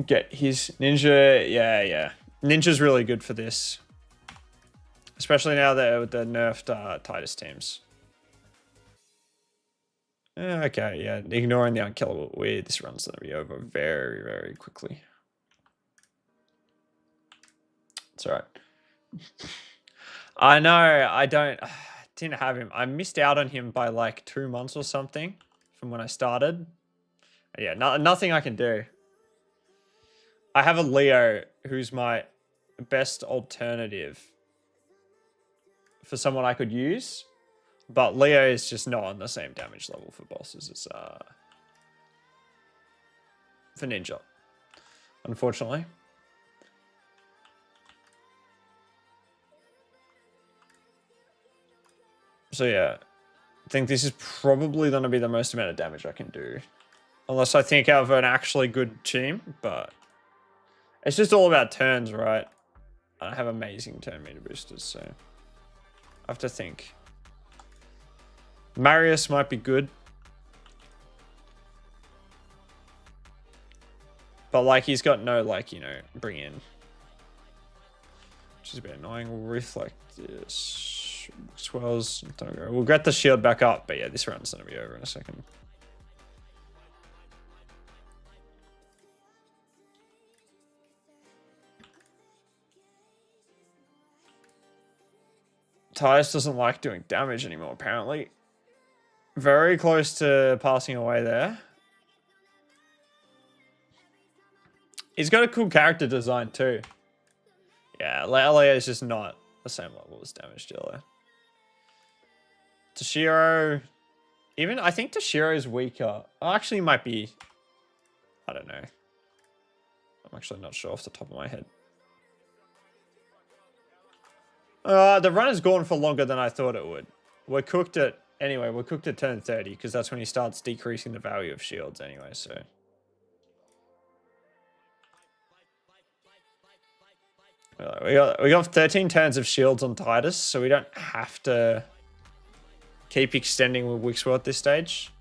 get his ninja. Yeah. Ninja's really good for this. Especially now that with the nerfed Titus teams. Okay, yeah. Ignoring the unkillable. This run's going to be over very, very quickly. It's alright. I know, I didn't have him. I missed out on him by like 2 months or something from when I started. Yeah, nothing I can do. I have a Leo who's my best alternative for someone I could use, but Leo is just not on the same damage level for bosses as for Ninja, unfortunately. So yeah, I think this is probably going to be the most amount of damage I can do, unless I think I have an actually good team, but it's just all about turns, right? I have amazing turn meter boosters, so I have to think. Marius might be good, but like he's got no like, you know, bring in, which is a bit annoying. We'll reflect this. Swells. We'll get the shield back up, but yeah, this round's gonna be over in a second. Titus doesn't like doing damage anymore, apparently. Very close to passing away there. He's got a cool character design too. Yeah, Leo is just not the same level as damage dealer. Toshiro, even I think Toshiro is weaker. Actually, might be. I don't know. I'm actually not sure off the top of my head. The run has gone for longer than I thought it would. We're cooked at anyway. We're cooked at turn 30 because that's when he starts decreasing the value of shields anyway. So. We got 13 turns of shields on Titus, so we don't have to keep extending with Wixwell at this stage.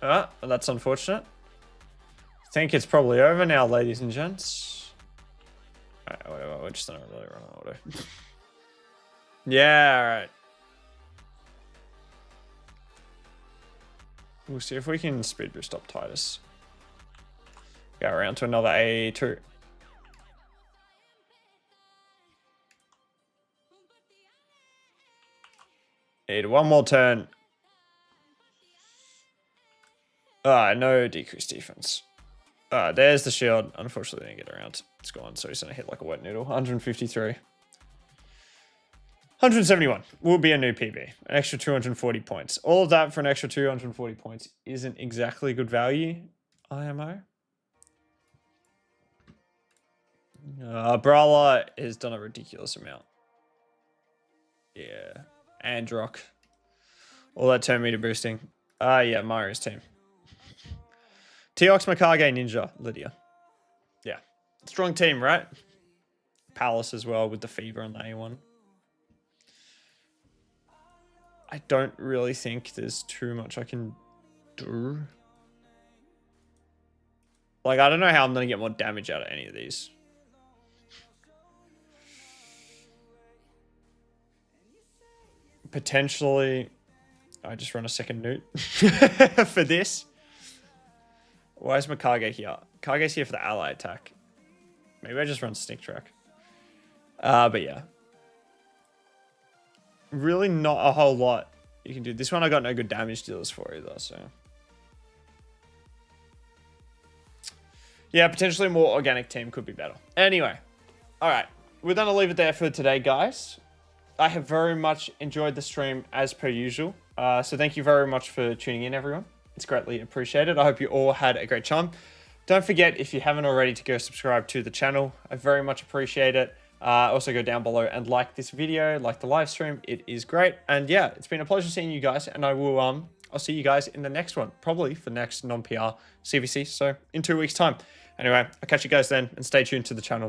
That's unfortunate. I think it's probably over now, ladies and gents. Alright, whatever. We're just not really running order. Yeah, alright. We'll see if we can speed boost up Titus. Go around to another A2. Need one more turn. No decreased defense. There's the shield. Unfortunately, didn't get around. It's gone, so he's gonna hit like a wet noodle. 153. 171 will be a new PB. An extra 240 points. All of that for an extra 240 points isn't exactly good value, IMO. Brawler has done a ridiculous amount. Yeah. Androck. All that turn meter boosting. Yeah, Mario's team. Teox, Mikage, Ninja, Lydia. Yeah. Strong team, right? Palace as well with the fever on the A1. I don't really think there's too much I can do. Like, I don't know how I'm going to get more damage out of any of these. Potentially, I just run a second newt for this. Why is my Kage here? Kage's here for the ally attack. Maybe I just run Sneak Track. But yeah. Really not a whole lot you can do. This one I got no good damage dealers for either, so. Yeah, potentially a more organic team could be better. Anyway. Alright. We're going to leave it there for today, guys. I have very much enjoyed the stream as per usual. So thank you very much for tuning in, everyone. It's greatly appreciated. I hope you all had a great time. Don't forget, if you haven't already, to go subscribe to the channel. I very much appreciate it. Also go down below and like this video, like the live stream. It is great. And yeah, it's been a pleasure seeing you guys. And I will, I'll see you guys in the next one, probably for next non-PR CvC. So in 2 weeks time. Anyway, I'll catch you guys then and stay tuned to the channel too.